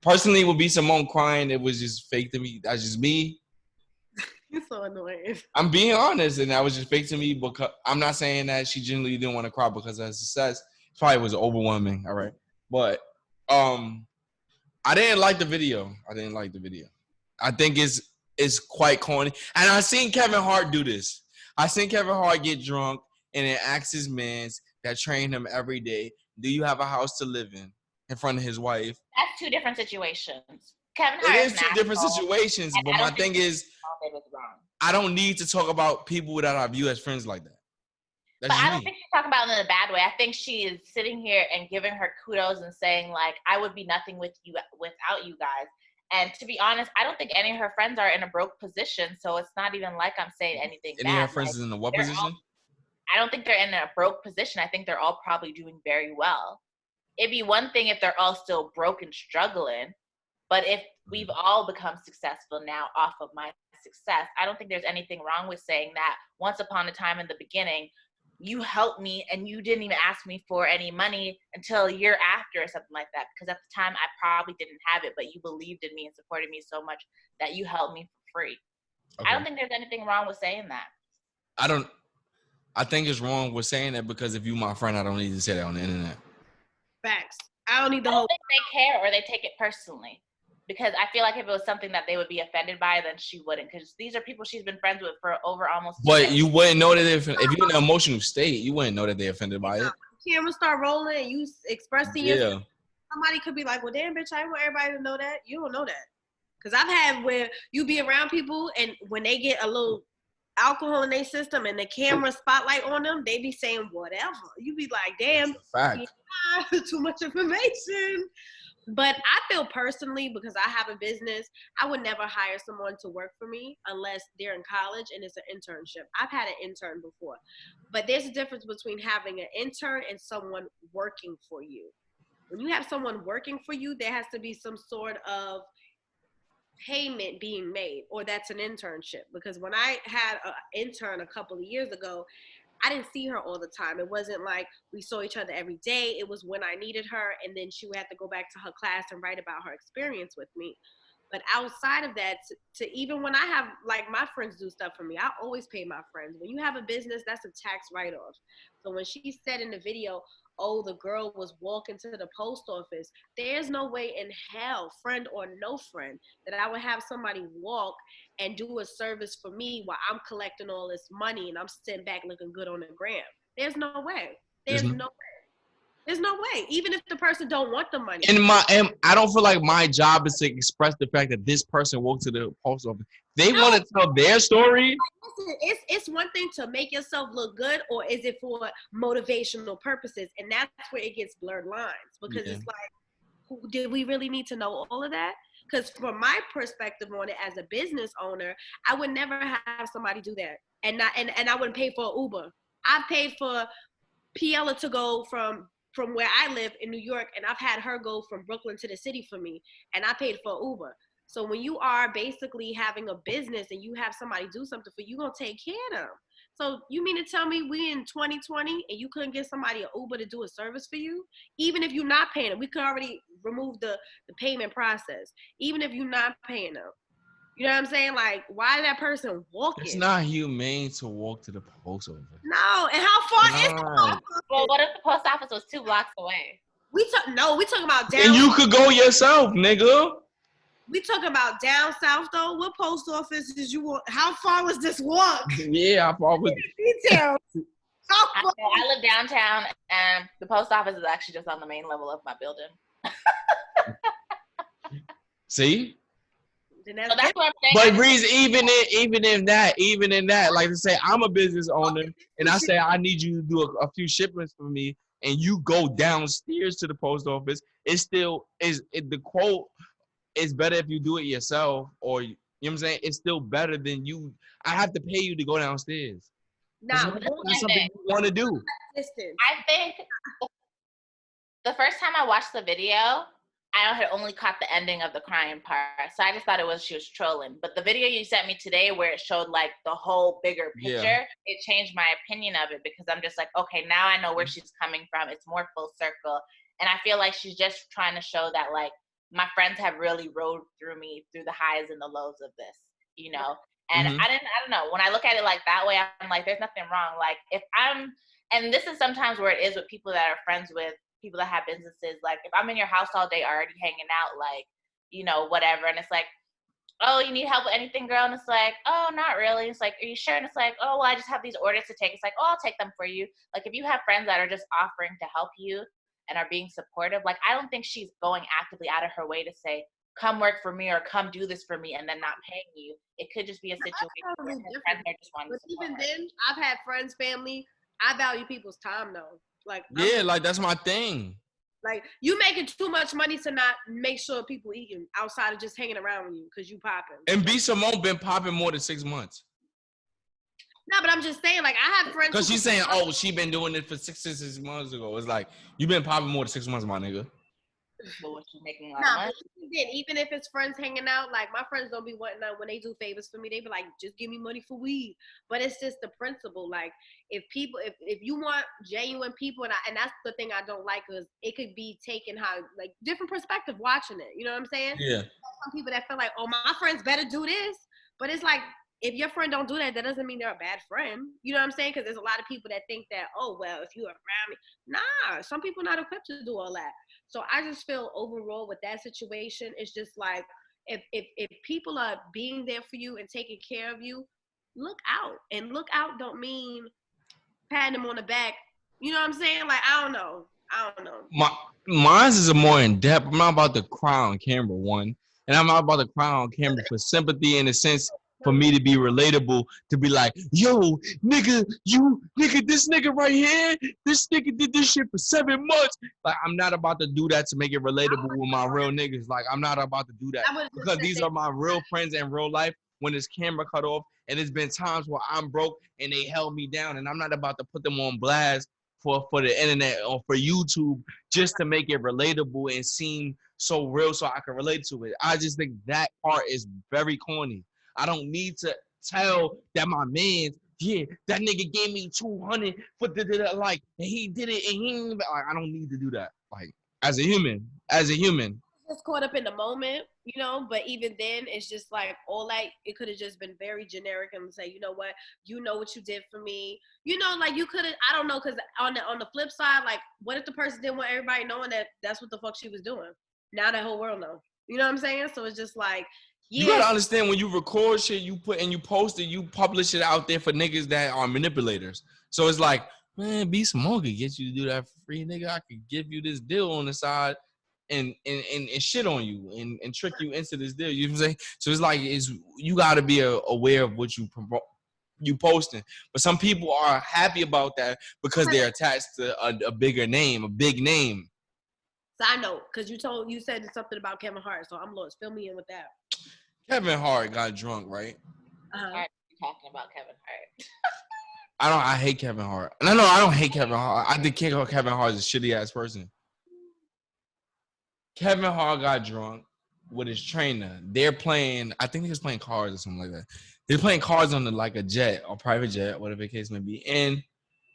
personally with B Simone crying, it was just fake to me. That's just me. You're so annoying. I'm being honest, and that was just fake to me because I'm not saying that she genuinely didn't want to cry because of her success. It probably was overwhelming, all right. But I didn't like the video. I think it's quite corny. And I seen Kevin Hart do this. I seen Kevin Hart get drunk and then ask his mans that train him every day, do you have a house to live in front of his wife? That's two different situations. Kevin Hart is two different situations, but my thing is, I don't need to talk about people that I view as friends like that. But I don't think she's talking about it in a bad way. I think she is sitting here and giving her kudos and saying, like, I would be nothing without you guys. And to be honest, I don't think any of her friends are in a broke position, so it's not even like I'm saying anything bad. Any of her friends is in a what position? I don't think they're in a broke position. I think they're all probably doing very well. It'd be one thing if they're all still broke and struggling, but if we've all become successful now off of my success, I don't think there's anything wrong with saying that once upon a time in the beginning, you helped me and you didn't even ask me for any money until a year after or something like that. Because at the time I probably didn't have it, but you believed in me and supported me so much that you helped me for free. Okay. I don't think there's anything wrong with saying that. I think it's wrong with saying that because if you my friend, I don't need to say that on the internet. Facts. I don't need the whole. I don't think they care or they take it personally. Because I feel like if it was something that they would be offended by, then she wouldn't. Because these are people she's been friends with for over almost 2 But you wouldn't know that if you're in an emotional state, you wouldn't know that they're offended by it. Camera start rolling and you expressing yourself. Somebody could be like, well, damn, bitch, I want everybody to know that. You don't know that. Because I've had where you be around people and when they get a little alcohol in their system and the camera spotlight on them, they be saying whatever. You be like, damn, too much information. But I feel personally, because I have a business, I would never hire someone to work for me unless they're in college and it's an internship. I've had an intern before. But there's a difference between having an intern and someone working for you. When you have someone working for you, there has to be some sort of payment being made, or that's an internship. Because when I had an intern a couple of years ago, I didn't see her all the time. It wasn't like we saw each other every day. It was when I needed her, and then she would have to go back to her class and write about her experience with me. But outside of that, to even when I have, like, my friends do stuff for me, I always pay my friends. When you have a business, that's a tax write-off. So when she said in the video, oh, the girl was walking to the post office, there's no way in hell, friend or no friend, that I would have somebody walk and do a service for me while I'm collecting all this money and I'm sitting back looking good on the gram. There's no way. There's no way. There's no way. Even if the person don't want the money. And I don't feel like my job is to express the fact that this person walked to the post office. They want to tell their story. Listen, it's one thing to make yourself look good, or is it for motivational purposes? And that's where it gets blurred lines, because it's like, did we really need to know all of that? Because from my perspective on it as a business owner, I would never have somebody do that, and I wouldn't pay for Uber. I paid for Piella to go from where I live in New York, and I've had her go from Brooklyn to the city for me, and I paid for Uber. So when you are basically having a business and you have somebody do something for you, you're going to take care of them. So you mean to tell me we in 2020 and you couldn't get somebody an Uber to do a service for you? Even if you're not paying them, we could already remove the payment process. Even if you're not paying them. You know what I'm saying? Like, why did that person walk in? It's not humane to walk to the post office. No, and how far is the post office? Well, what if the post office was 2 blocks away? We talking about down. And you could go yourself, nigga. We talking about down south though. What post office did you want? How far was this walk? Yeah, I probably. Details. I live downtown, and the post office is actually just on the main level of my building. See? So that's what I'm saying. But Reese, even in that, like to say, I'm a business owner, and I say I need you to do a few shipments for me, and you go downstairs to the post office. It still is. The quote is better if you do it yourself, or you know what I'm saying. It's still better than you. I have to pay you to go downstairs. Nah, that's something you want to do. I think the first time I watched the video, I had only caught the ending of the crying part. So I just thought she was trolling. But the video you sent me today where it showed like the whole bigger picture, it changed my opinion of it, because I'm just like, okay, now I know where she's coming from. It's more full circle. And I feel like she's just trying to show that, like, my friends have really rode through me through the highs and the lows of this, you know? And I don't know. When I look at it like that way, I'm like, there's nothing wrong. Like, and this is sometimes where it is with people that are friends with people that have businesses. Like, if I'm in your house all day already hanging out, like, you know, whatever. And it's like, oh, you need help with anything, girl? And it's like, oh, not really. It's like, are you sure? And it's like, oh, well, I just have these orders to take. It's like, oh, I'll take them for you. Like, if you have friends that are just offering to help you and are being supportive, like, I don't think she's going actively out of her way to say, come work for me or come do this for me, and then not paying you. It could just be a situation where friends are just wanting to support even her. then, I've had friends, family. I value people's time though. Like, like that's my thing. Like, you making too much money to not make sure people eating outside of just hanging around with you because you popping. And B Simone been popping more than 6 months. No, but I'm just saying, like, I have friends. Because she's saying, oh, she been doing it for 6 months ago. It's like, you been popping more than 6 months, my nigga. But what, she's making a lot of money? Even if it's friends hanging out, like, my friends don't be wanting that when they do favors for me. They be like, just give me money for weed. But it's just the principle. Like, if you want genuine people, and that's the thing I don't like, because it could be taken how, like, different perspective watching it. You know what I'm saying? Yeah. Some people that feel like, oh, my friends better do this. But it's like, if your friend don't do that, that doesn't mean they're a bad friend. You know what I'm saying? Because there's a lot of people that think that, oh, well, if you're around me. Nah, some people not equipped to do all that. So I just feel overall with that situation, it's just like, if people are being there for you and taking care of you, look out. And look out don't patting them on the back. You know what I'm saying? Like, I don't know. Mine's is a more in depth. I'm not about to cry on camera, one. And I'm not about to cry on camera for sympathy, in a sense, for me to be relatable, to be like, yo, nigga, this nigga right here, this nigga did this shit for 7 months. Like, I'm not about to do that to make it relatable with my real niggas. Like, I'm not about to do that. Because these are my real friends in real life when this camera cut off. And there's been times where I'm broke and they held me down. And I'm not about to put them on blast for the internet or for YouTube just to make it relatable and seem so real so I can relate to it. I just think that part is very corny. I don't need to tell that my man, yeah, that nigga gave me 200 for like, and he did it, and he like, I don't need to do that. Like, as a human. Just caught up in the moment, but even then it's just like all like it could have just been very generic and say, you know what you did for me, like you could have, I don't know, because on the flip side, like what if the person didn't want everybody knowing that that's what the fuck she was doing? Now that whole world knows, you know what I'm saying? So it's just like, yeah. You gotta understand, when you record shit, you put and you post it, you publish it out there for niggas that are manipulators. So it's like, man, Be Small could get you to do that for free, nigga. I could give you this deal on the side and shit on you and trick you into this deal. You know what I'm saying? So it's like, you gotta be aware of what you posting. But some people are happy about that because they're attached to a bigger name, a big name. Side note, because you said something about Kevin Hart, so I'm lost. Fill me in with that. Kevin Hart got drunk, right? Aren't you talking about Kevin Hart? I hate Kevin Hart. No, I don't hate Kevin Hart. I think Kevin Hart is a shitty ass person. Kevin Hart got drunk with his trainer. They're playing, I think he was playing cards or something like that. They're playing cards on like a jet or private jet, whatever the case may be. And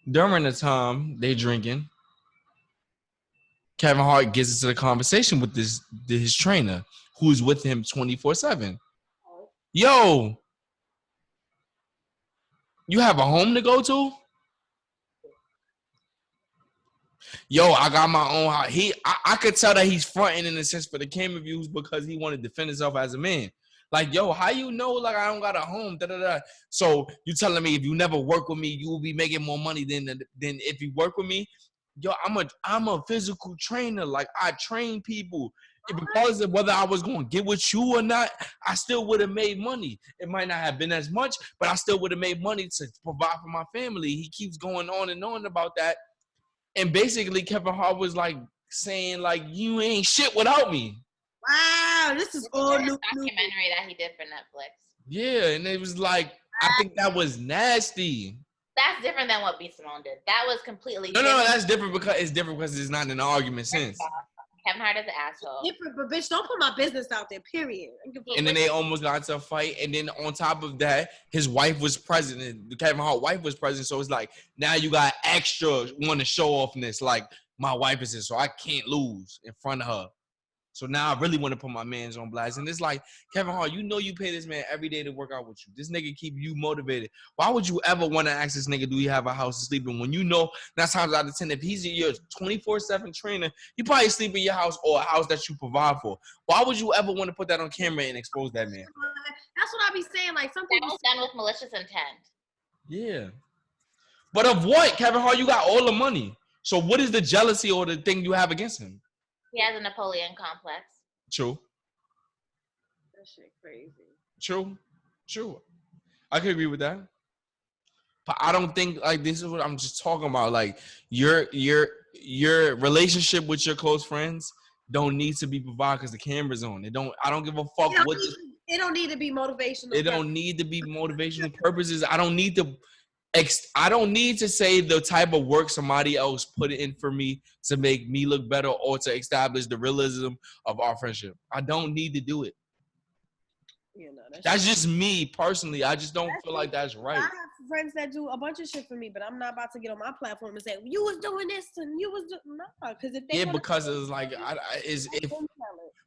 during the time they drinking, Kevin Hart gets into the conversation with his trainer, who's with him 24/7. Yo, you have a home to go to? Yo, I got my own house. I could tell that he's fronting in a sense for the camera views because he wanted to defend himself as a man. Like, yo, how you know, like, I don't got a home, da-da-da. So you telling me if you never work with me, you will be making more money than if you work with me? Yo, I'm a physical trainer. Like, I train people. Because of whether I was going to get with you or not, I still would have made money. It might not have been as much, but I still would have made money to provide for my family. He keeps going on and on about that. And basically, Kevin Hart was like saying, like, you ain't shit without me. Wow, this is all new. Documentary that he did for Netflix. Yeah, and it was like, I think that was nasty. That's different than what B. Simone did. That was completely different. No, that's different because it's not in an argument sense. Kevin Hart is an asshole. Different, but bitch, don't put my business out there, period. And then they almost got into a fight. And then on top of that, his wife was president. Kevin Hart's wife was president. So it's like, now you got extra want to show offness. Like, my wife is this, so I can't lose in front of her. So now I really want to put my mans on blast. And it's like, Kevin Hart, you know you pay this man every day to work out with you. This nigga keep you motivated. Why would you ever want to ask this nigga, do you have a house to sleep in? When you know 9 times out of 10, if he's your 24/7 trainer, he probably sleep in your house or a house that you provide for. Why would you ever want to put that on camera and expose that man? That's what I be saying. Like, some people was done with malicious intent. Yeah. But of what, Kevin Hart? You got all the money. So what is the jealousy or the thing you have against him? He has a Napoleon complex. True. That shit crazy. True. I can agree with that. But I don't think, like, this is what I'm just talking about. Like, your relationship with your close friends don't need to be provided because the camera's on. I don't give a fuck what. It don't need to be motivational. It don't need to be motivational purposes. I don't need to say the type of work somebody else put in for me to make me look better or to establish the realism of our friendship. I don't need to do it. Yeah, no, that's just me personally. I just don't feel like that's right. I have friends that do a bunch of shit for me, but I'm not about to get on my platform and say, you was doing this and you was doing no, because if they because it's like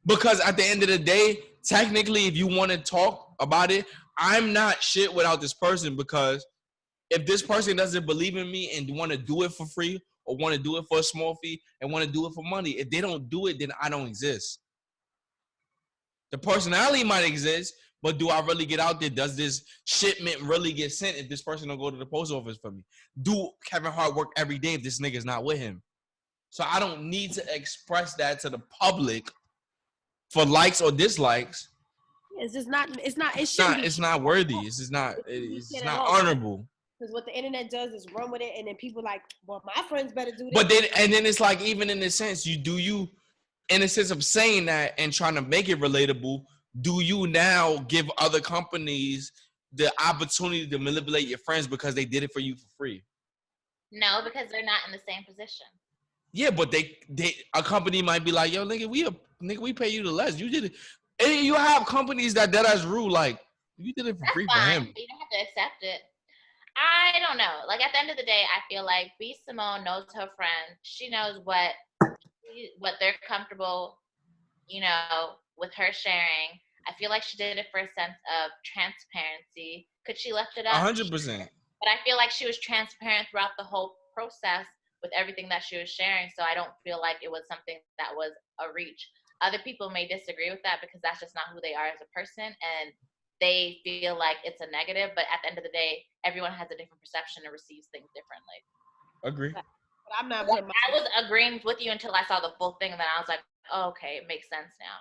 because at the end of the day, technically, if you want to talk about it, I'm not shit without this person, because if this person doesn't believe in me and want to do it for free or want to do it for a small fee and want to do it for money, if they don't do it, then I don't exist. The personality might exist, but do I really get out there? Does this shipment really get sent if this person don't go to the post office for me? Do Kevin Hart work every day if this nigga's not with him? So I don't need to express that to the public for likes or dislikes. It's just not. It's not. It's not worthy. It's not honorable. Because what the internet does is run with it, and then people like, well, my friends better do this. But then it's like, even in the sense, in a sense of saying that and trying to make it relatable, do you now give other companies the opportunity to manipulate your friends because they did it for you for free? No, because they're not in the same position. Yeah, but a company might be like, yo, nigga, we nigga, we pay you the less. You did it. And you have companies that as rule, like, you did it for free for him. You don't have to accept it. I don't know. Like, at the end of the day, I feel like B. Simone knows her friend. She knows what they're comfortable, with her sharing. I feel like she did it for a sense of transparency. Could she left it up? 100%. But I feel like she was transparent throughout the whole process with everything that she was sharing. So I don't feel like it was something that was a reach. Other people may disagree with that because that's just not who they are as a person. And they feel like it's a negative. But at the end of the day, everyone has a different perception and receives things differently. Agree. But I'm not. I was agreeing with you until I saw the full thing. And then I was like, oh, okay, it makes sense now.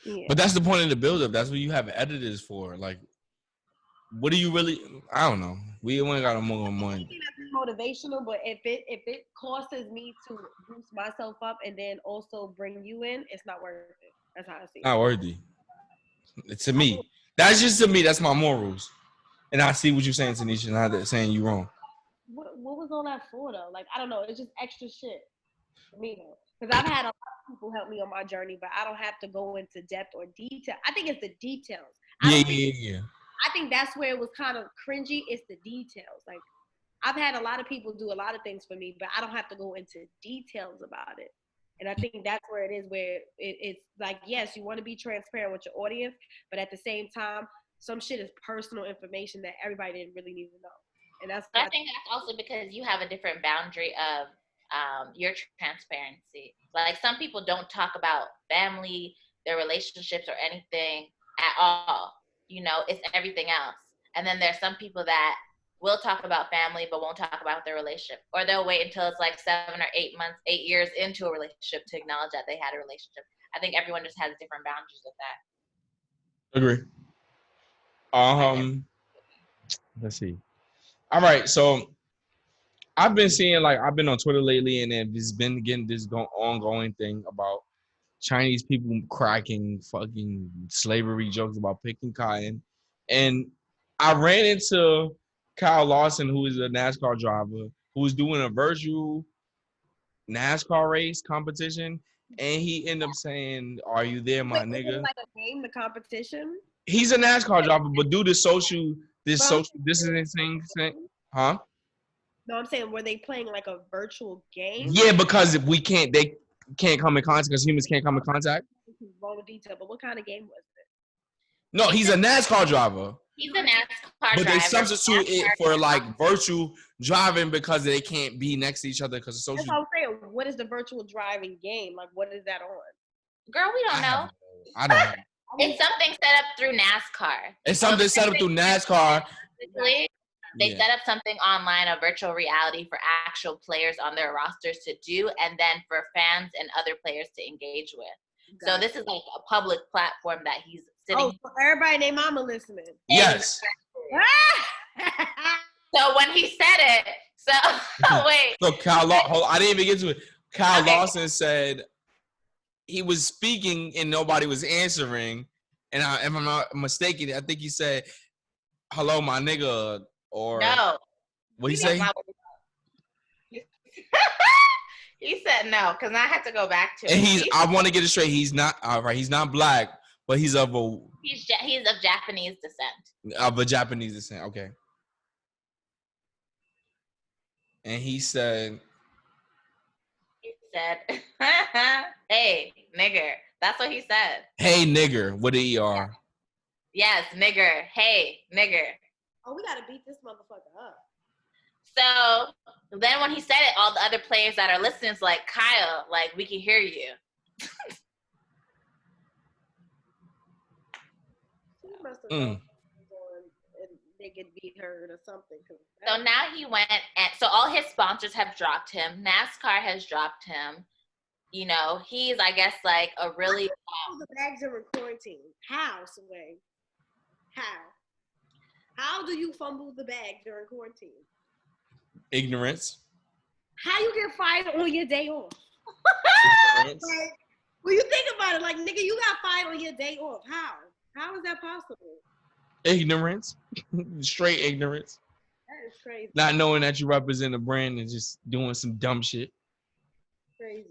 Yeah. But that's the point of the build-up. That's what you have editors for. Like, what do you really? I don't know. We only got a more. Motivational, but if it causes me to boost myself up and then also bring you in, it's not worth it. That's how I see it. Not worthy. To me, that's just to me. That's my morals. And I see what you're saying, Tanisha. Not that saying you wrong. What was all that for though? Like, I don't know. It's just extra shit for me though. Because I've had a lot of people help me on my journey, but I don't have to go into depth or detail. I think it's the details. Yeah. I think that's where it was kind of cringy. It's the details. Like, I've had a lot of people do a lot of things for me, but I don't have to go into details about it. And I think that's where it is, where it's like, yes, you want to be transparent with your audience, but at the same time, some shit is personal information that everybody didn't really need to know. And that's. I think that's also because you have a different boundary of your transparency. Like, some people don't talk about family, their relationships, or anything at all. It's everything else. And then there's some people that will talk about family but won't talk about their relationship, or they'll wait until it's like 7 or 8 months, 8 years into a relationship to acknowledge that they had a relationship. I think everyone just has different boundaries with that. Agree. Let's see. All right, so I've been on Twitter lately, and there's been getting this ongoing thing about Chinese people cracking fucking slavery jokes about picking cotton. And I ran into Kyle Larson, who is a NASCAR driver, who was doing a virtual NASCAR race competition. And he ended up saying, "Are you there, my nigga?" Like a game, the competition? He's a NASCAR driver, but due to social distancing thing, huh? No, I'm saying, were they playing like a virtual game? Yeah, because if they can't come in contact, because humans can't come in contact. Wrong detail, but what kind of game was it? No, he's a NASCAR driver. He's a NASCAR driver. But they substitute it for like virtual driving because they can't be next to each other because of social. That's what I'm saying. What is the virtual driving game? Like, what is that on? Girl, we don't know. I don't know. It's something set up through NASCAR. It's something set up through NASCAR. They set up something online, a virtual reality for actual players on their rosters to do, and then for fans and other players to engage with. So this is like a public platform that he's sitting. Oh, so everybody named Mama listening. Yes. So when he said it, wait. So I didn't even get to it. Kyle Larson said he was speaking and nobody was answering. And if I'm not mistaken, I think he said, "Hello, my nigga," or no. What he say? He said no, because I had to go back to and it. I want to get it straight. He's not He's not black, but he's of he's of Japanese descent. Of a Japanese descent. Okay. And he said, "Hey, nigger." That's what he said. Hey, nigger, with an ER. Yes, nigger. Hey, nigger. Oh, we gotta beat this motherfucker up. So then when he said it, all the other players that are listening is like, Kyle, like, we can hear you. She must have and they could be heard or something. So now he went, and so all his sponsors have dropped him. NASCAR has dropped him. He's, I guess, like a really... The bags are in quarantine. How, Sway? How do you fumble the bag during quarantine? Ignorance. How you get fired on your day off? Like, when you think about it, like, nigga, you got fired on your day off. How is that possible? Ignorance. Straight ignorance. That is crazy. Not knowing that you represent a brand and just doing some dumb shit. Crazy.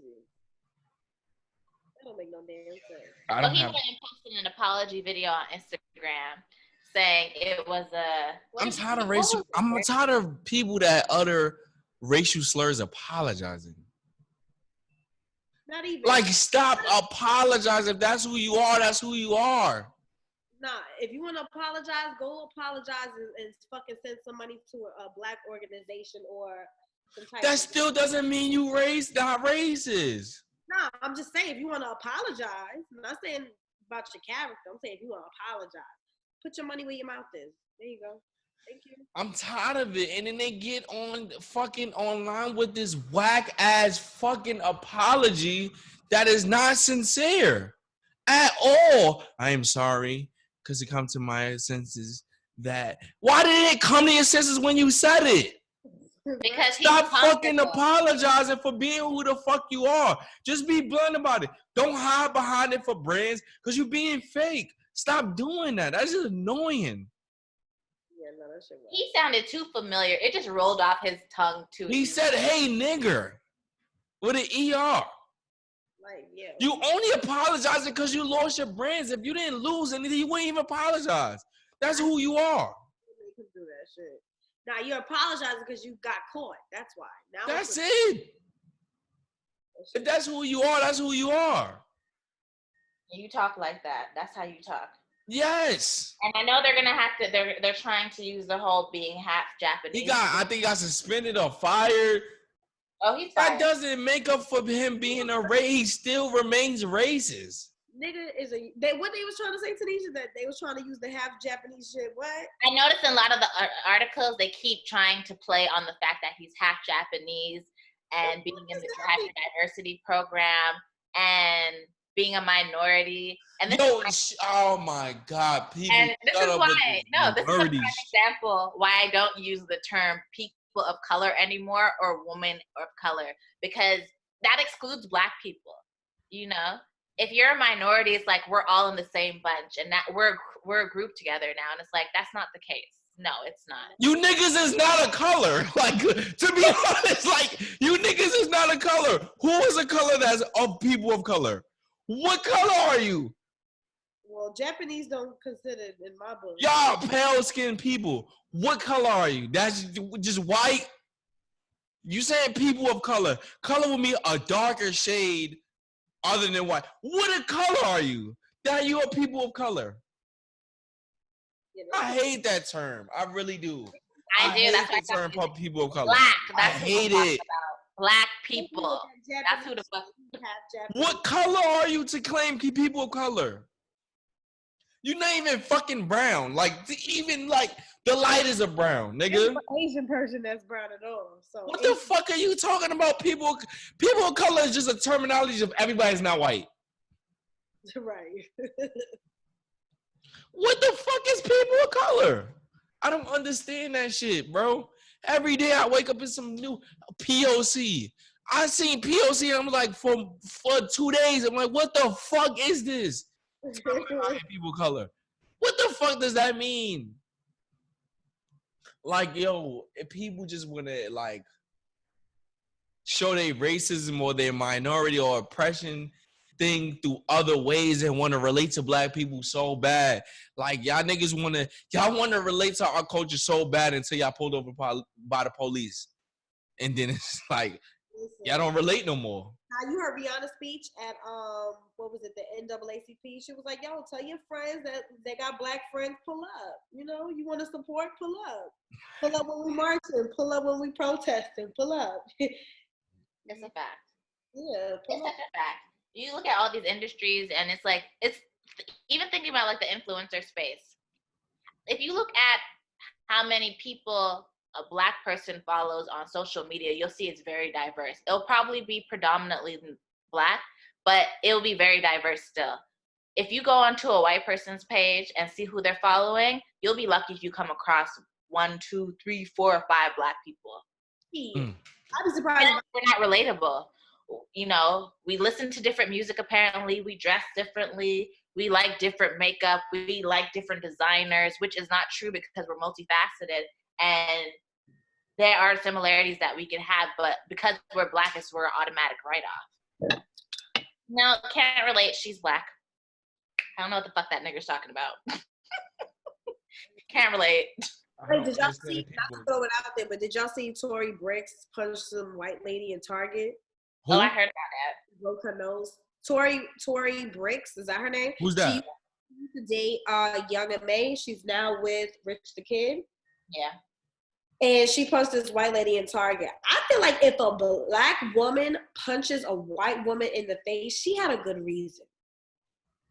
That don't make make no damn sense. Well, he went and posted an apology video on Instagram saying it was a. I'm tired of people that utter racial slurs apologizing. Not even. Like, stop apologizing. If that's who you are, that's who you are. Nah, if you want to apologize, go apologize and fucking send some money to a black organization or some type. That still doesn't mean you not racist. Nah, I'm just saying if you want to apologize. I'm not saying about your character. I'm saying if you want to apologize, put your money where your mouth is. There you go. Thank you. I'm tired of it. And then they get on fucking online with this whack ass fucking apology that is not sincere at all. I am sorry, because it come to my senses that. Why did it come to your senses when you said it? Because stop fucking apologizing for being who the fuck you are. Just be blunt about it. Don't hide behind it for brands because you're being fake. Stop doing that. That's just annoying. Yeah, no, that shit was. He sounded too familiar. It just rolled off his tongue too. He said, "Hey, nigger," with an ER. Like, yeah. You only apologizing because you lost your brands. If you didn't lose anything, you wouldn't even apologize. That's who you are. They can do that shit. Now you're apologizing because you got caught. That's why. Now that's it. If that's who you are, that's who you are. You talk like that. That's how you talk. Yes. And I know they're gonna have to. They're trying to use the whole being half Japanese. I think he got suspended or fired. Oh, he's fired. That doesn't make up for him being a race. He still remains racist. Nigga is what they was trying to say, Tanisha, that they was trying to use the half Japanese shit. What? I noticed in a lot of the articles they keep trying to play on the fact that he's half Japanese and being in the diversity program and being a minority. And this oh my God, people! And this is why this is a prime example why I don't use the term people of color anymore or woman of color, because that excludes Black people. You know, if you're a minority, it's like we're all in the same bunch, and that we're a group together now, and it's like that's not the case. No, it's not. You niggas is not a color. Like, to be honest, like you niggas is not a color. Who is a color that's of people of color? What color are you? Well, Japanese don't consider it in my book. Y'all pale-skinned people. What color are you? That's just white? You saying people of color. Color will be a darker shade other than white. What a color are you? That you are people of color. Yeah, I hate that term. I really do. I do. Hate that's the term people of color. Black. That's I hate it. Black people. That's who the fuck. What color are you to claim people of color? You're not even fucking brown. Like, even like the light is a brown, nigga. An Asian person that's brown at all. So what the fuck are you talking about? People of color is just a terminology of everybody's not white. Right. What the fuck is people of color? I don't understand that shit, bro. Every day I wake up in some new POC. I seen POC and I'm like, for 2 days, I'm like, what the fuck is this? People of color. What the fuck does that mean? Like, yo, if people just want to, like, show their racism or their minority or oppression thing through other ways and want to relate to Black people so bad. Like, y'all niggas want to relate to our culture so bad until y'all pulled over by the police. And then it's like, y'all don't relate no more. Now, you heard Rihanna's speech at, what was it, the NAACP? She was like, yo, tell your friends that they got Black friends, pull up. You know, you want to support, pull up. Pull up when we marching, pull up when we protesting, pull up. It's a fact. Yeah. It's such a fact. You look at all these industries and it's like, it's even thinking about like the influencer space. If you look at how many people a Black person follows on social media, you'll see it's very diverse. It'll probably be predominantly Black, but it'll be very diverse still. If you go onto a white person's page and see who they're following, you'll be lucky if you come across 1, 2, 3, 4, or 5 Black people. I'd be surprised. We're not relatable. You know, we listen to different music apparently, we dress differently, we like different makeup, we like different designers, which is not true because we're multifaceted, and there are similarities that we can have, but because we're Black, it's we're automatic write-off. No, can't relate. She's black. I don't know what the fuck that nigger's talking about. Can't relate. Wait, did y'all see? Not to throw it out there, but did y'all see Tory Bricks punch some white lady in Target? Who? Oh, I heard about that. Broke her nose. Tory Bricks, is that her name? Who's that? She used to date Young and May. She's now with Rich the Kid. Yeah. And she punched this white lady in Target. I feel like if a black woman punches a white woman in the face, she had a good reason.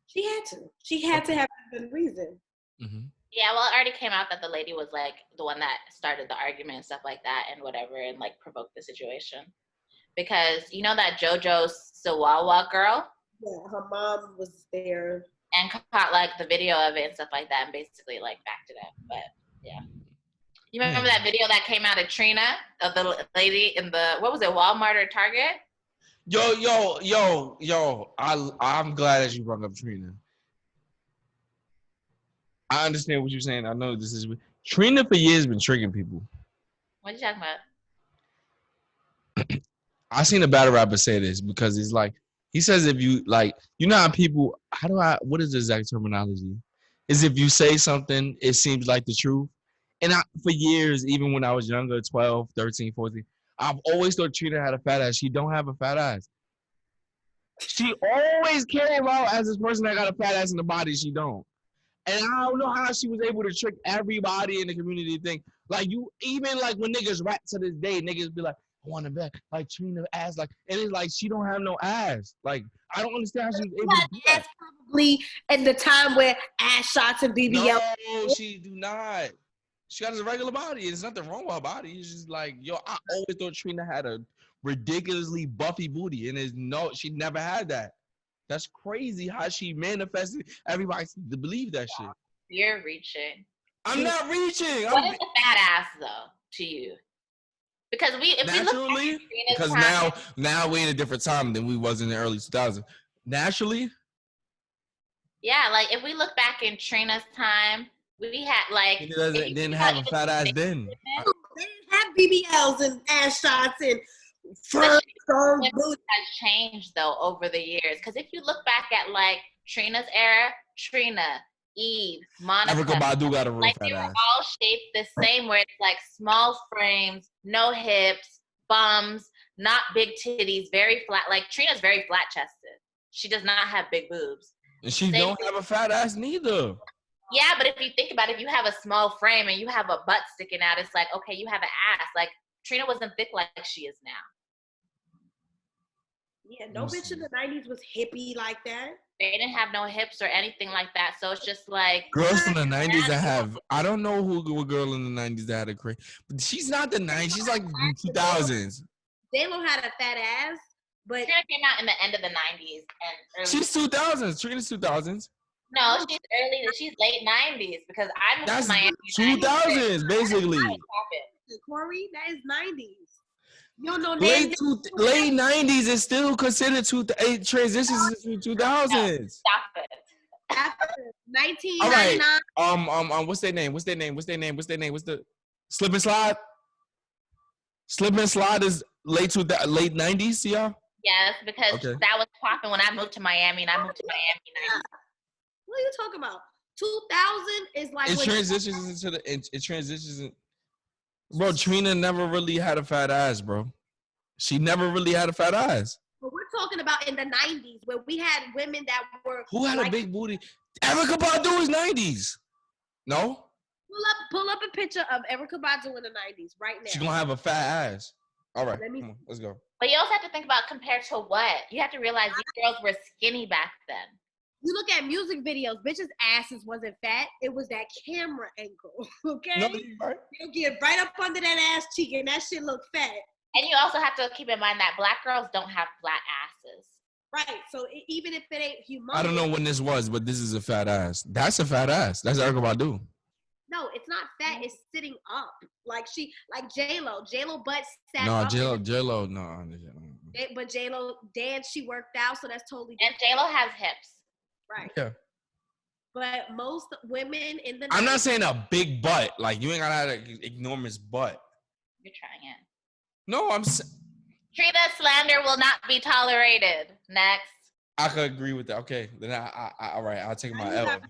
She had to. She had to have a good reason. Mm-hmm. Yeah, well, it already came out that the lady was like the one that started the argument and stuff like that and whatever and like provoked the situation. Because you know that JoJo Siwawa girl? Yeah, her mom was there. And caught like the video of it and stuff like that and basically like backed it up. But yeah. You remember that video that came out of Trina, of the lady in the, what was it, Walmart or Target? I'm glad that you brought up Trina. I understand what you're saying. I know this is Trina for years been tricking people. What are you talking about? I seen a battle rapper say this because it's like he says if you like, you know how people, what is the exact terminology? Is if you say something, it seems like the truth. And for years, even when I was younger, 12, 13, 14, I've always thought Trina had a fat ass. She don't have a fat ass. She always came out as this person that got a fat ass in the body. She don't. And I don't know how she was able to trick everybody in the community to think, like, you, even like when niggas rap to this day, niggas be like, I want to bet, like, Trina ass, like, and it's like, she don't have no ass. Like, I don't understand how she was able to do that. Probably at the time where ass shots and BBL. No, she do not. She got a regular body. There's nothing wrong with her body. It's just like, yo, I always thought Trina had a ridiculously buffy booty, and she never had that. That's crazy how she manifested everybody to believe that shit. You're reaching. I'm not reaching. What is a fat ass though to you? Because naturally, because now we're in a different time than we was in the early 2000s. Naturally. Yeah, like if we look back in Trina's time, we had like didn't have a fat ass then. They didn't have BBLs and ass shots and fur boots. Has changed though over the years. Because if you look back at like Trina's era, Trina, Eve, Monica, Erykah Badu got a real like fat they were ass. all shaped the same, where it's like small frames, no hips, bums, not big titties, very flat. Like Trina's very flat chested. She does not have big boobs. And she don't have a fat ass neither. Yeah, but if you think about it, if you have a small frame and you have a butt sticking out, it's like, okay, you have an ass. Like Trina wasn't thick like she is now. Yeah, no bitch in the 90s was hippie like that. They didn't have no hips or anything like that. So it's just like girls from the 90s that have, I don't know who a girl in the 90s that had a crazy, but she's not the 90s. She's like 2000s. J-Lo had a fat ass, but Trina came out in the end of the 90s and early. She's 2000s. Trina's 2000s. No, she's late 90s because I moved to Miami. 2000s, basically. Cory, that is 90s. You don't know late 90s is still considered transitions to 2000s. No, stop it. After 1999. All right. What's their name? What's the Slip and Slide? Slip and Slide is late 90s, y'all? Yes, because that was popping when I moved to Miami, and I moved to Miami 90s. What are you talking about? 2000 is like it transitions in. Bro, Trina never really had a fat ass, bro. She never really had a fat ass. But we're talking about in the 90s where we had women that were who had a big booty. Erykah Badu is 90s. No? Pull up a picture of Erykah Badu in the 90s right now. She's gonna have a fat ass. All right, come on, let's go. But you also have to think about compared to what? You have to realize these girls were skinny back then. You look at music videos, bitches' asses wasn't fat. It was that camera angle, okay? No, right. They'll get right up under that ass cheek and that shit look fat. And you also have to keep in mind that black girls don't have flat asses. Right, so even if it ain't humongous. I don't know when this was, but this is a fat ass. That's a fat ass. That's Erykah Badu. No, it's not fat. It's sitting up. Like J-Lo. J-Lo butt sat up. No, J-Lo, no. But J-Lo danced, she worked out, so that's totally different. And J-Lo has hips. Right. Yeah. But most women in the I'm not saying a big butt. Like, you ain't got to have an enormous butt. You're trying it. No, Trina slander will not be tolerated. Next. I could agree with that. Okay, then all right. I'll take my L. got a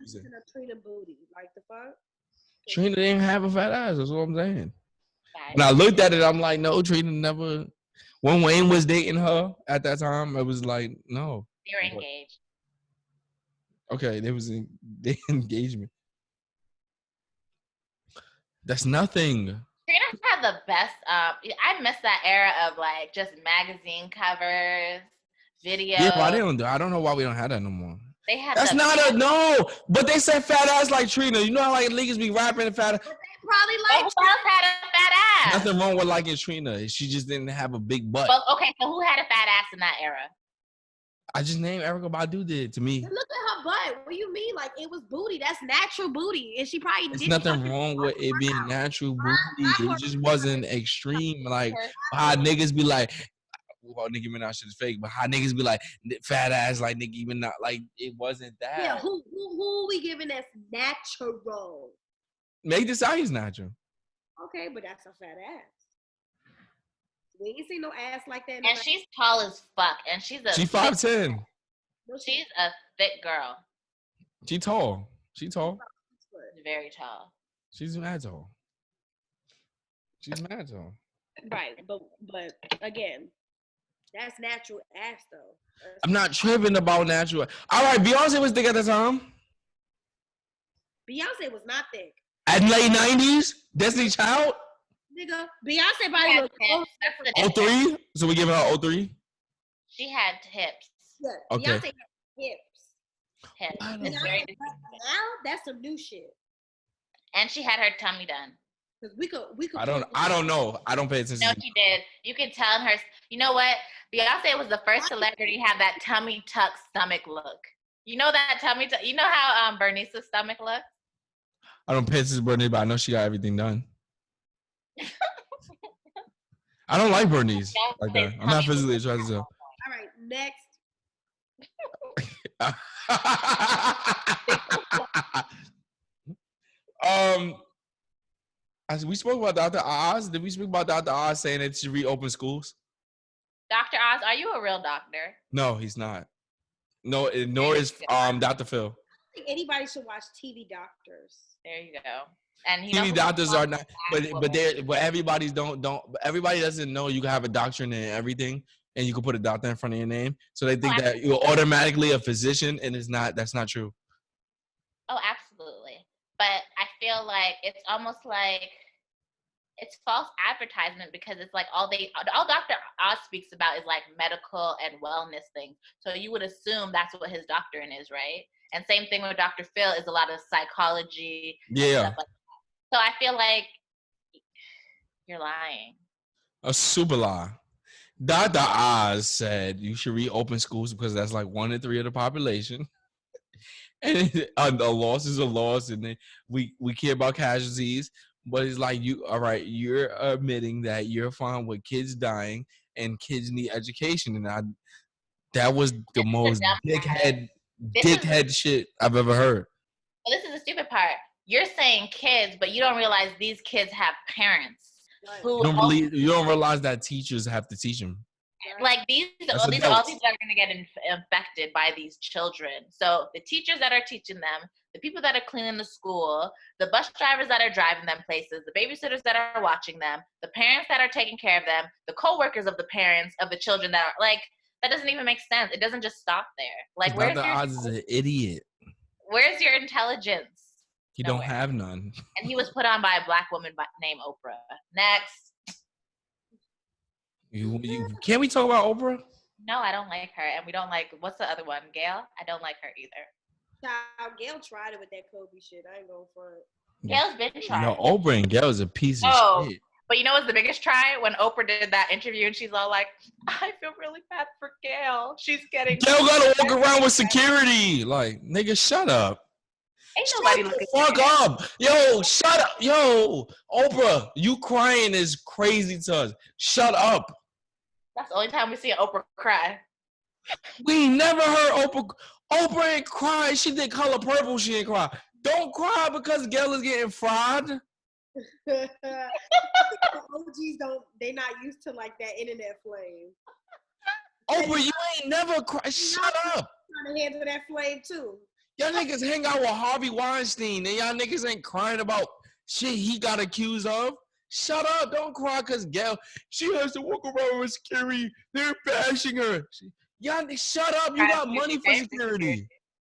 Trina booty. Like the fuck? Trina didn't have a fat ass. That's what I'm saying. Guys, When I looked at it, I'm like, no, Trina never. When Wayne was dating her at that time, it was like, no. they were engaged. Okay, there was the engagement. That's nothing. Trina had the best. I miss that era of like just magazine covers, videos. Yeah, but I don't know why we don't have that no more. They had. That's not a no. But they said fat ass like Trina. You know how like niggas be rapping and fat. But they probably like. Who else had a fat ass? Nothing wrong with liking Trina. She just didn't have a big butt. Well, okay, so who had a fat ass in that era? I just named Erykah Badu did to me. Look at her butt. What do you mean? Like it was booty. That's natural booty, and she probably. There's nothing wrong with it being natural booty. It just wasn't extreme. Like how niggas be like, well, Nicki Minaj shit is fake, but how niggas be like fat ass like Nicki Minaj. Like it wasn't that. Yeah, who are we giving that's natural? Meg Thee Stallion's natural. Okay, but that's a fat ass. We ain't seen no ass like that. And she's tall as fuck, and she's 5'10". She's a thick girl. She tall. She tall. Very tall. She's mad tall. She's mad tall. Right, but again, that's natural ass though. I'm not tripping about natural. All right, Beyonce was thick at the time. Beyonce was not thick. At late 90s? Destiny Child? Nigga, Beyonce body look 03? So we giving her 03? She had hips. Yeah, okay. Beyonce had hips. It's very now that's some new shit. And she had her tummy done. Cause we could. I don't know. I don't pay attention. No, she did. You could tell in her. You know what? Beyonce was the first celebrity to have that tummy tuck stomach look. You know that tummy tuck. You know how Bernice's stomach looks. I don't pay attention to Bernice, but I know she got everything done. I don't like Bernice like that. I'm not physically attracted to her. All right, next. We spoke about Dr. Oz. Did we speak about Dr. Oz saying that she reopen schools? Dr. Oz, are you a real doctor? No, he's not. No, nor is Dr. Phil. I think anybody should watch TV doctors. There you go. And TV doctors are not, but everybody doesn't know you can have a doctorate in everything, and you can put a doctor in front of your name. So they think that you're automatically a physician, and it's not. That's not true. Oh, absolutely. But I feel like it's almost like it's false advertisement because it's like all Dr. Oz speaks about is like medical and wellness things. So you would assume that's what his doctorate is, right? And same thing with Dr. Phil is a lot of psychology. Yeah. Stuff like that. So I feel like you're lying. A super lie. Dr. Oz said you should reopen schools because that's like 1 in 3 of the population. And a loss is a loss, and we care about casualties. But it's like you're admitting that you're fine with kids dying and kids need education, and that was the most dickhead shit I've ever heard. Well, this is the stupid part. You're saying kids, but you don't realize these kids have parents. You don't realize that teachers have to teach them. Like all these are going to get infected by these children. So the teachers that are teaching them, the people that are cleaning the school, the bus drivers that are driving them places, the babysitters that are watching them, the parents that are taking care of them, the co-workers of the parents of the children that are like, that doesn't even make sense. It doesn't just stop there. Like, Dr. Oz is an idiot. Where's your intelligence? He don't have none. And he was put on by a black woman named Oprah. Next. Can't we talk about Oprah? No, I don't like her. And we don't like, what's the other one? Gail? I don't like her either. Child, Gail tried it with that Kobe shit. I ain't going for it. Gail's been trying. No, Oprah and Gail is a piece of shit. But you know what's the biggest try? When Oprah did that interview and she's all like, I feel really bad for Gail. She's getting... Gail gotta walk around with security. Like, nigga, shut up. Ain't nobody looking fuck up. Yo, shut up. Yo, Oprah, you crying is crazy to us. Shut up. That's the only time we see Oprah cry. We never heard Oprah. Oprah ain't cry. She did Color Purple. She ain't cry. Don't cry because Gail is getting fried. The OGs they're not used to like that internet flame. Oprah, you ain't never cried. Shut up. Trying to handle that flame too. Y'all niggas hang out with Harvey Weinstein and y'all niggas ain't crying about shit he got accused of. Shut up. Don't cry because Gail, she has to walk around with security. They're bashing her. Y'all, shut up. You got money for security.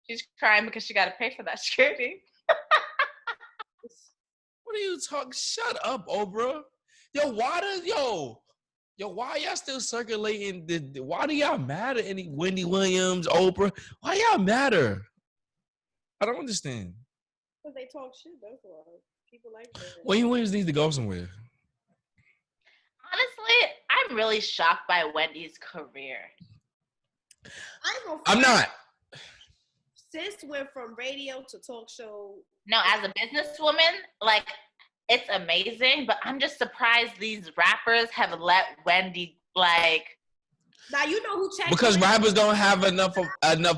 She's crying because she got to pay for that security. What are you talking? Shut up, Oprah. Yo, why y'all still circulating? Why do y'all matter? Any Wendy Williams, Oprah? Why y'all matter? I don't understand. Because they talk shit, that's why. People like that. Wendy Williams needs to go somewhere. Honestly, I'm really shocked by Wendy's career. I'm not. Sis went from radio to talk show. No, as a businesswoman, like, it's amazing, but I'm just surprised these rappers have let Wendy, like... Now, you know who checked Because Wendy? rappers don't have enough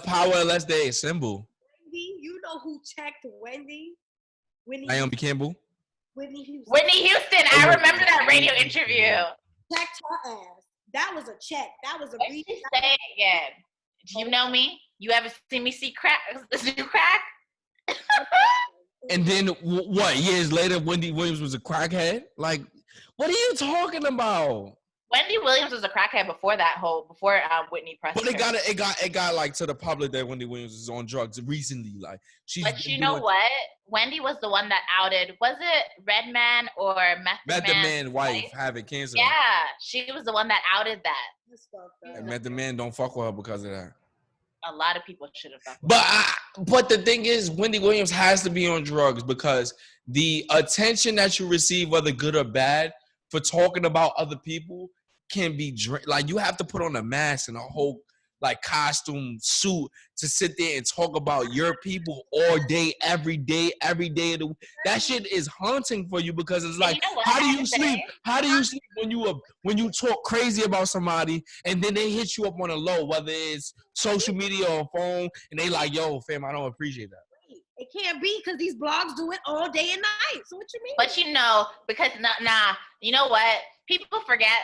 power unless they assemble. Wendy, you know who checked Wendy? Naomi Campbell? Whitney Houston. Whitney Houston, I remember that radio interview. Checked her ass. That was a check. That was a Let's just say it again. Do you know me? You ever see me see crack? Do crack? And then what? Years later, Wendy Williams was a crackhead. Like, what are you talking about? Wendy Williams was a crackhead before Whitney pressed But her. it got like to the public that Wendy Williams was on drugs recently. Like, she's. But you know what? Wendy was the one that outed. Was it Redman or Method Man's wife having cancer? Yeah, she was the one that outed that. And Method Man don't fuck with her because of that. A lot of people should have fucked with her. But the thing is, Wendy Williams has to be on drugs because the attention that you receive, whether good or bad, for talking about other people can be like you have to put on a mask and a whole like costume suit to sit there and talk about your people all day, every day of the week. That shit is haunting for you because it's like, you know, how do you sleep? How do you sleep when you talk crazy about somebody and then they hit you up on a low, whether it's social media or phone, and they like, yo, fam, I don't appreciate that. It can't be because these blogs do it all day and night. So what you mean? But you know, because you know what? People forget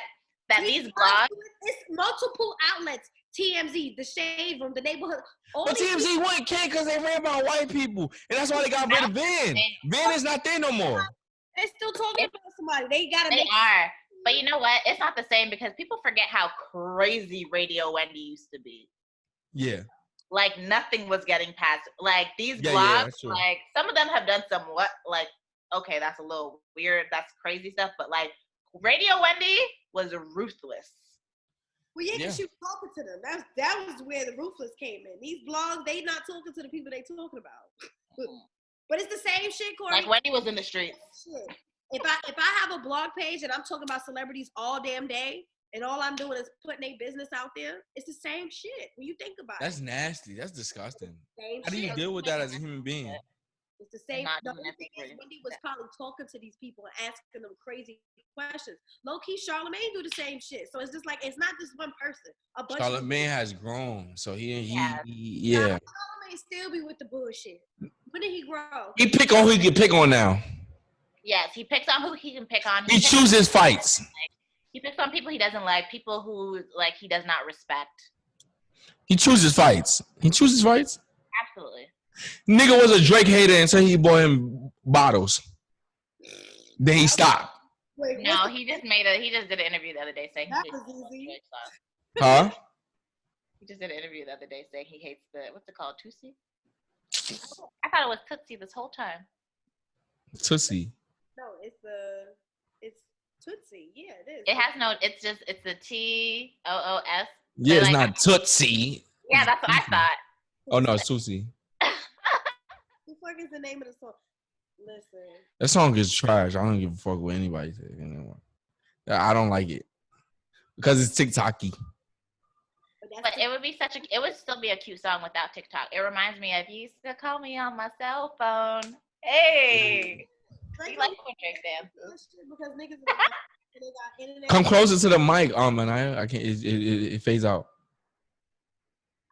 that these blogs. It's multiple outlets. TMZ, the Shade Room, the Neighborhood. But TMZ wouldn't care because they ran by white people, and that's why they got rid of Van. Van is not there no more. They're still talking about somebody. They are. But you know what? It's not the same because people forget how crazy Radio Wendy used to be. Yeah. Like nothing was getting past. Like these blogs, like some of them have done some okay, that's a little weird. That's crazy stuff. But like Radio Wendy was ruthless. Well, yeah, because she was talking to them. That was where the ruthless came in. These blogs, they not talking to the people they talking about. But it's the same shit, Cory. Like Wendy was in the streets. Shit. If I have a blog page and I'm talking about celebrities all damn day, and all I'm doing is putting their business out there, it's the same shit when you think about it. That's nasty. That's disgusting. How do shit. you deal with that as a human being? It's the same. The only thing is Wendy was probably talking to these people and asking them crazy questions. Low key, Charlamagne do the same shit. So it's just like it's not just one person. A bunch. Charlamagne has grown, so he. Charlamagne still be with the bullshit. When did he grow? He pick on who he can pick on now. Yes, he picks on who he can pick on. He chooses fights. He picks on people he doesn't like, people who like he does not respect. He chooses fights. Absolutely. Nigga was a Drake hater until he bought him bottles. Then he stopped. Wait, no, he just did an interview the other day saying that was easy. Huh? He just did an interview the other day saying he hates what's it called, Tootsie? I thought it was Tootsie this whole time. Tootsie. No, it's Tootsie. Yeah, it is. It has no. It's the TOOS. Yeah, it's not Tootsie. Yeah, that's what I thought. Oh no, it's Tootsie. What the fuck is the name of the song? Listen. That song is trash. I don't give a fuck what anybody says. I don't like it because it's TikTok-y. But it would still be a cute song without TikTok. It reminds me of you used to call me on my cell phone. Hey. You like when Drake dance? Because niggas got internet. Come closer to the mic, man. I can't. It fades out.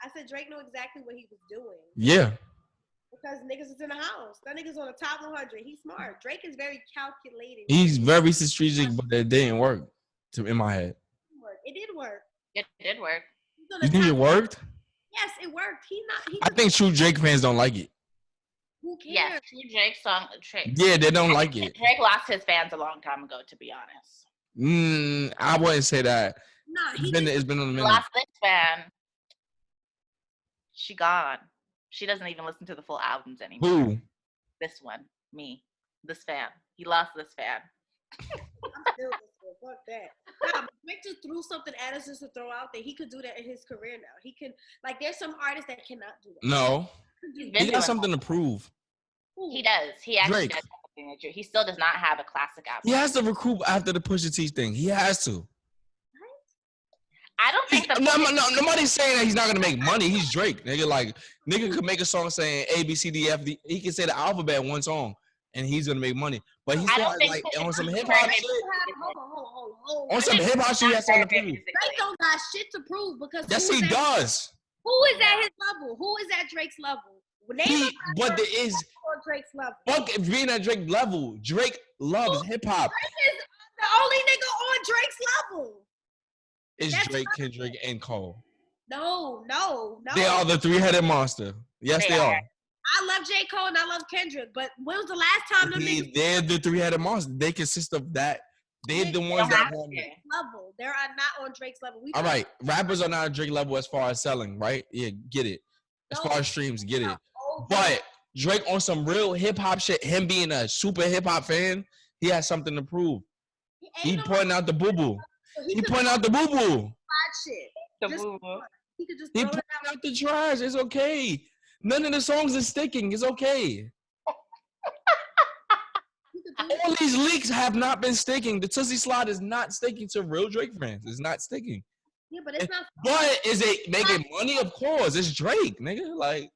I said Drake knew exactly what he was doing. Yeah. Because niggas is in the house. That nigga's on the top 100. He's smart. Drake is very calculated. He's very strategic, but that didn't work in my head. It did work. It did work. You think it worked? Yes, it worked. I think true Drake fans don't like it. Who cares? Yes, true Drake song. Yeah, they don't like it. Drake lost his fans a long time ago, to be honest. I wouldn't say that. No, it's been on a minute. Lost this fan. She gone. She doesn't even listen to the full albums anymore. Who? This one. Me. This fan. He lost this fan. I'm still listening. Fuck that. Nah, Drake just threw something at us just to throw out there. He could do that in his career now. He can, like, there's some artists that cannot do that. No. He got something to prove. He does. He actually Drake. does have something to do. He still does not have a classic album. He has to recoup after the Pusha T thing. He has to. I don't think nobody's saying that he's not gonna make money. He's Drake. Nigga could make a song saying A, B, C, D, F, D. He can say the alphabet in one song, and he's gonna make money. But he's still like on some hip hop shit. Hold. On some hip hop shit, he has something to prove. Drake don't got shit to prove because Yes, he does. Who is at his level? Who is at Drake's level? But there is on Drake's level. Fuck being at Drake level. Drake loves hip hop. Drake is the only nigga on Drake's level. It's Drake, Kendrick, and Cole. No. They are the three-headed monster. Yes, they are. I love J. Cole and I love Kendrick, but when was the last time them niggas? They're the three-headed monster. They consist of that. They're the ones that on Drake's level. They are not on Drake's level. All right, rappers are not on Drake level as far as selling, right? Yeah, get it. As far as streams, get it. But Drake on some real hip-hop shit, him being a super hip-hop fan, he has something to prove. He pointing out the boo-boo. He pointing out the boo-boo. Shit. The boo-boo. He pointing out the trash. It's okay. None of the songs are sticking. It's okay. All these leaks have not been sticking. The Tootsie Slide is not sticking to real Drake fans. It's not sticking. Yeah, but it's not. But is it making money? Of course. It's Drake, nigga. Like.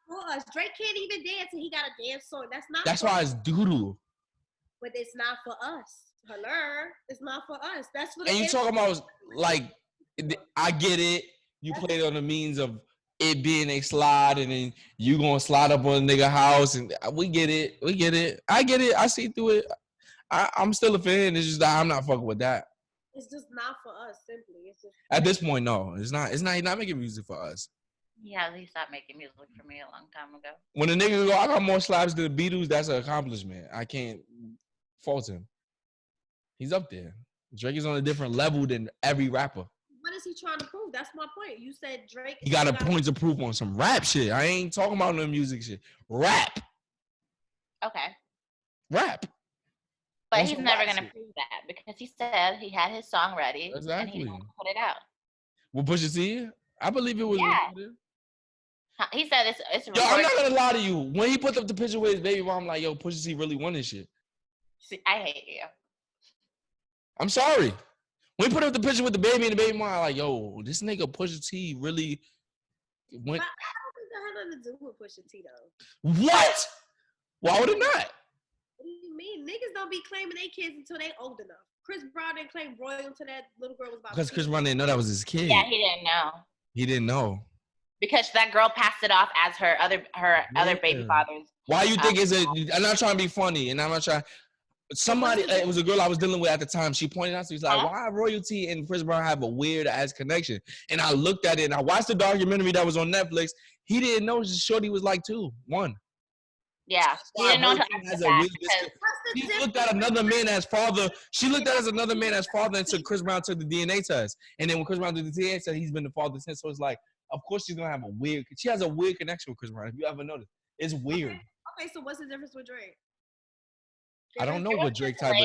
For us. Drake can't even dance and he got a dance song. That's why it's doodle. But it's not for us. Hello, it's not for us. That's for the. And you talking about like, I get it. You played on the means of it being a slide, and then you gonna slide up on a nigga house, and we get it. I get it. I see through it. I'm still a fan. It's just that I'm not fucking with that. It's just not for us. Simply, it's just. At this point, no, it's not. It's not. He's not making music for us. Yeah, he stopped making music for me a long time ago. When a nigga go, I got more slaps than the Beatles. That's an accomplishment. I can't fault him. He's up there. Drake is on a different level than every rapper. What is he trying to prove? That's my point. You said Drake. He got a point to prove on some rap shit. I ain't talking about no music shit. Rap. Okay. Rap. But he's never going to prove that because he said he had his song ready. Exactly. And he put it out. Well, Pusha T? I believe it was. Yeah. He said it's yo, I'm not going to lie to you. When he put up the picture with his baby mom, I'm like, yo, Pusha T really won this shit. See, I hate you. I'm sorry. When he put up the picture with the baby and the baby mom, I'm like, yo, this nigga Pusha T really went. But I don't think that had nothing to do with Pusha T though. What? Why would it not? What do you mean? Niggas don't be claiming their kids until they old enough. Chris Brown didn't claim royal until that little girl was about. Because Chris Brown didn't know that was his kid. Yeah, he didn't know. He didn't know. Because that girl passed it off as her other baby father's. Why you think it's a? I'm not trying to be funny, and I'm not trying. Somebody, it was a girl I was dealing with at the time. She pointed out to me, she's like, why royalty and Chris Brown have a weird ass connection? And I looked at it and I watched the documentary that was on Netflix. He didn't know Shorty was like 1. Yeah. He didn't know She looked at another man as father. She looked at as another man as father until Chris Brown took the DNA test. And then when Chris Brown took the DNA test, he's been the father since. So it's like, of course she's gonna have she has a weird connection with Chris Brown. If you ever noticed, it's weird. Okay, so what's the difference with Drake? I don't know what Drake type of.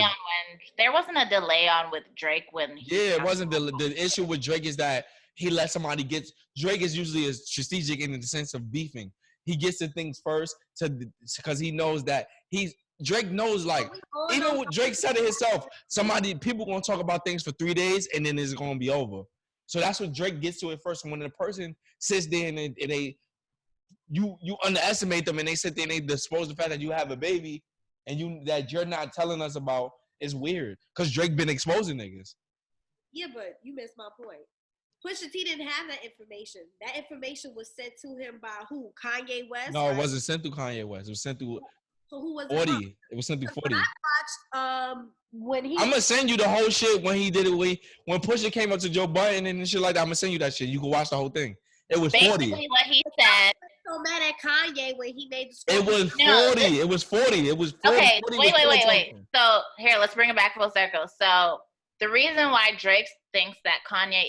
There wasn't a delay on with Drake when. Yeah, it wasn't the issue with Drake is that he let somebody get. Drake is usually as strategic in the sense of beefing. He gets the things first because he knows that Drake knows like even what Drake said it himself. People gonna talk about things for 3 days and then it's gonna be over. So that's what Drake gets to it first. And when the person sits there and you underestimate them and they sit there and they dispose the fact that you have a baby. And that you're not telling us about is weird. Because Drake been exposing niggas. Yeah, but you missed my point. Pusha T didn't have that information. That information was sent to him by who? Kanye West? No, it wasn't sent through Kanye West. It was sent through so who was 40. It was sent through 40. When I watched when he I'm gonna send you the whole shit when he did it. When Pusha came up to Joe Budden and shit like that, I'm gonna send you that shit. You can watch the whole thing. It was 40. Basically, what he said. so mad at Kanye when he made the It Scorpion. was 40. It was 40. It was 40. Okay, 40 wait. was Wait. So here, let's bring it back full circle. So the reason why Drake thinks that Kanye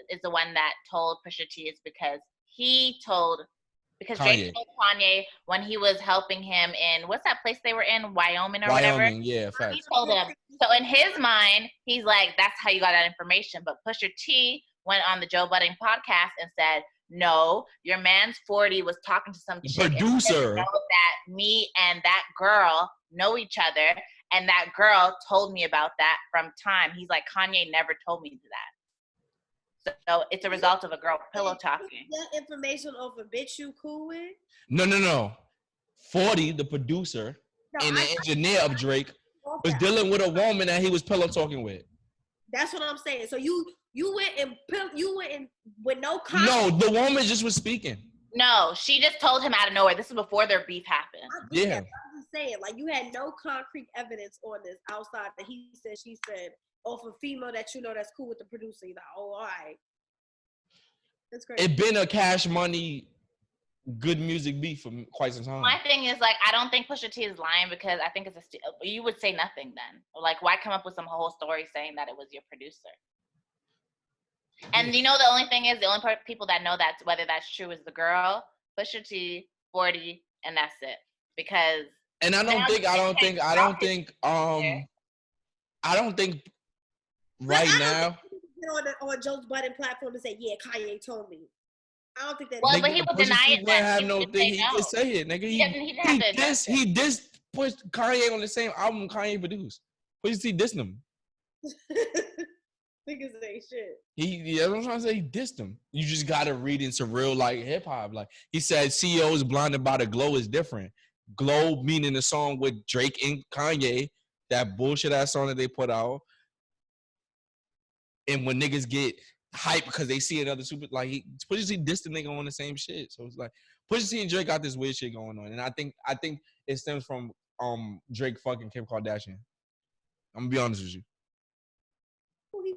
is the one that told Pusha T is because Drake told Kanye when he was helping him in what's that place they were in, Wyoming or whatever. Yeah, facts. He told him. So in his mind, he's like, that's how you got that information. But Pusha T went on the Joe Budden podcast and said, no, your man's 40 was talking to some chick producer. Know that me and that girl know each other, and that girl told me about that from time. He's like, Kanye never told me that. So it's a result of a girl pillow talking. That information off a bitch you cool with? No. 40, the producer and the engineer of Drake, was dealing with a woman that he was pillow talking with. That's what I'm saying. So you went in with no context. No, the woman just was speaking. No, she just told him out of nowhere. This is before their beef happened. Yeah. I'm just saying, like, you had no concrete evidence on this outside that he said, she said, off a female that you know that's cool with the producer. You're like, oh, all right. That's crazy. It been a Cash Money, good music beef for quite some time. My thing is, like, I don't think Pusha T is lying because I think you would say nothing then. Like, why come up with some whole story saying that it was your producer? And you know, the only thing is, the only people that know that whether that's true is the girl, Pusha T, 40, and that's it. Because and I don't think right now on Joe Budden platform and say, yeah, Kanye told me. I don't think that. Well, but he would deny it. He could say it, nigga. He dissed pushed Kanye on the same album Kanye produced. Pusha T dissed him. Niggas say shit. That's what I'm trying to say. He dissed him. You just gotta read into real like hip hop. Like he said, CEOs blinded by the glow is different. Glow meaning the song with Drake and Kanye, that bullshit ass song that they put out. And when niggas get hype because they see another super like Pusha T dissed the nigga on the same shit. So it's like Pusha T and Drake got this weird shit going on. And I think it stems from Drake fucking Kim Kardashian. I'm gonna be honest with you.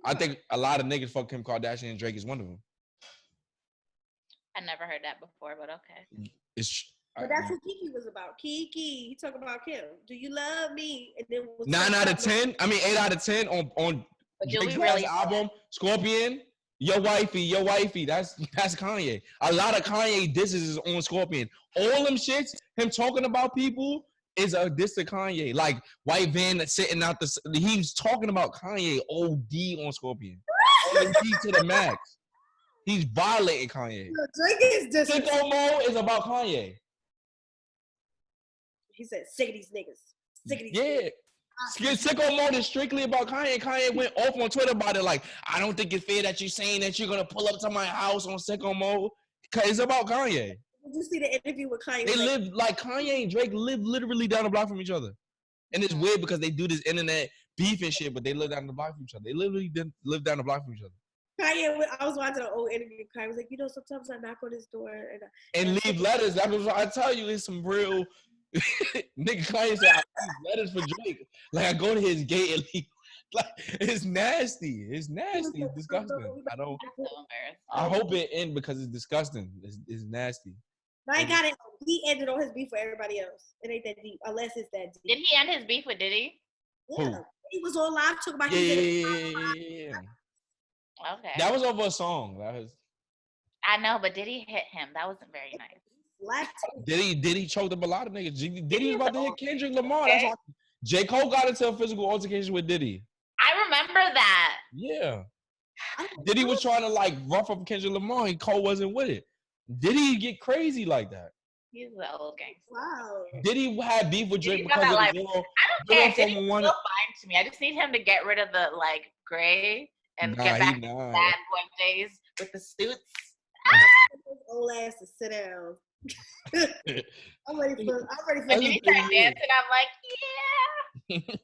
I think a lot of niggas fuck Kim Kardashian and Drake is one of them. I never heard that before, but okay. But that's what Kiki was about. Kiki, he talking about Kim. Do you love me? And then 9 out of 10. I mean 8 out of 10 on Drake's last album. Scorpion. Your wifey. That's Kanye. A lot of Kanye disses is on Scorpion. All them shits, him talking about people, is a diss to Kanye. Like White Van that's sitting out he's talking about Kanye OD on Scorpion. OD to the max. He's violating Kanye. Drake is just Sicko Mode is about Kanye. He said, sick of these niggas. Sick of these niggas. Sicko Mode is strictly about Kanye. Kanye went off on Twitter about it. Like, I don't think it's fair that you're saying that you're gonna pull up to my house on Sicko Mode. It's about Kanye. Did you see the interview with Kanye? They live like Kanye and Drake live literally down the block from each other. And it's weird because they do this internet beef and shit, but they live down the block from each other. They literally live down the block from each other. Kanye, I was watching an old interview. Kanye was like, you know, sometimes I knock on his door and leave letters. That's what I tell you. It's some real nigga. Kanye said I leave letters for Drake. Like I go to his gate and leave. Like it's nasty. It's nasty. It's disgusting. I hope it ends because it's disgusting. It's nasty. I got it. He ended on his beef with everybody else. It ain't that deep, unless it's that deep. Did he end his beef with Diddy? Yeah. Who? He was on live talking about yeah. Okay. That was over a song. I know, but Diddy hit him. That wasn't very nice. Diddy choked up a lot of niggas. Diddy was about to hit Kendrick Lamar. That's why J. Cole got into a physical altercation with Diddy. I remember that. Yeah. Diddy was trying to like rough up Kendrick Lamar and Cole wasn't with it. Diddy get crazy like that? He's the old gangster. Wow. Diddy had beef with Drake because of the girl. I don't care. Diddy's still fine to me. I just need him to get rid of the like gray and get back to bad boy days with the suits. Old ass to sit down. I'm ready for. When he started dancing, I'm like, yeah.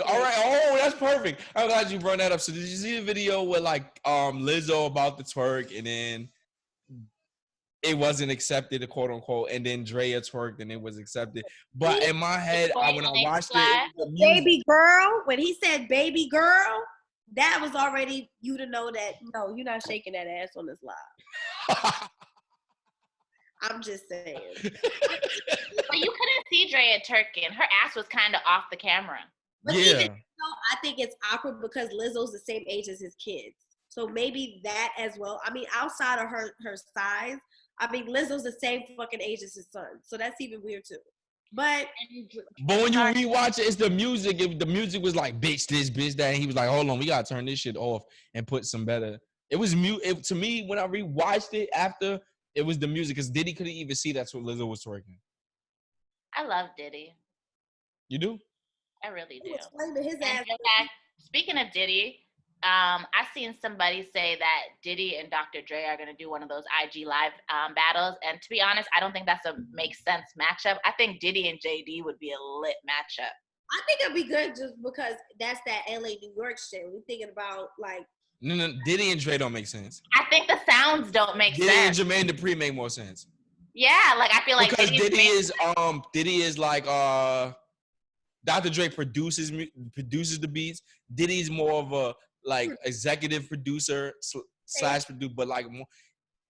All right. Oh, that's perfect. I'm glad you brought that up. So did you see the video with like Lizzo about the twerk and then it wasn't accepted, quote unquote, and then Drea twerked and it was accepted. But in my head, when I watched it, was the music. Baby girl, when he said baby girl, that was already you to know that no, you're not shaking that ass on this live. I'm just saying. But you couldn't see Drea twerking. Her ass was kind of off the camera. But Yeah. even though, I think it's awkward because Lizzo's the same age as his kids. So maybe that as well. I mean, outside of her size, I mean, Lizzo's the same fucking age as his son. So that's even weird too. But when you rewatch it, it's the music. The music was like, bitch this, bitch that. And he was like, hold on, we got to turn this shit off and put some better. It was mute. To me, when I rewatched it after, it was the music. Because Diddy couldn't even see that's what Lizzo was twerking. I love Diddy. You do? I really do. His ass. Speaking of Diddy, I seen somebody say that Diddy and Dr. Dre are gonna do one of those IG live battles, and to be honest, I don't think that's a make sense matchup. I think Diddy and JD would be a lit matchup. I think it'd be good just because that's that LA New York shit. We're thinking about like. No, Diddy and Dre don't make sense. I think the sounds don't make sense. Diddy and Jermaine Dupri make more sense. Yeah, like I feel like because Diddy is like Dr. Dre produces the beats. Diddy's more of a like executive producer slash producer, but like more,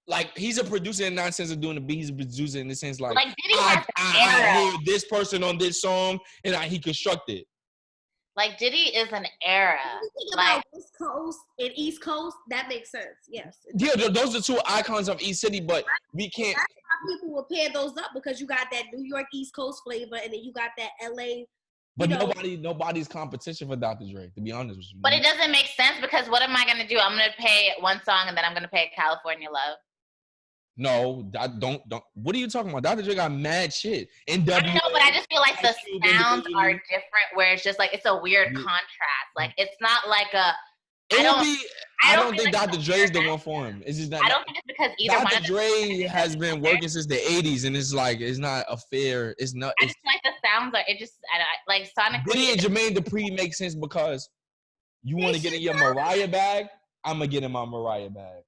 like he's a producer in the sense of doing the beat. He's a producer in the sense like Diddy I hear this person on this song and he constructed. Like Diddy is an era. When you think about West Coast and East Coast, that makes sense. Yes. Yeah, those are two icons of East City, but we can't. That's how people will pair those up because you got that New York East Coast flavor, and then you got that LA. But nobody's competition for Dr. Dre, to be honest with you. But it doesn't make sense because what am I gonna do? I'm gonna pay one song and then I'm gonna pay California Love. No, don't. What are you talking about? Dr. Dre got mad shit. I know, but I just feel like the sounds are different. Where it's just like it's a weird contrast. Like it's not like a. I don't think Dr. Dre's the one for him. It's just not. I don't think it's because either Dr. one. Dre has been working since the '80s, and it's like it's not a fair. It's not. I just like the sounds are. It just like sonically. Diddy and Jermaine Dupri make sense because you want to get in your Mariah bag. I'm gonna get in my Mariah bag.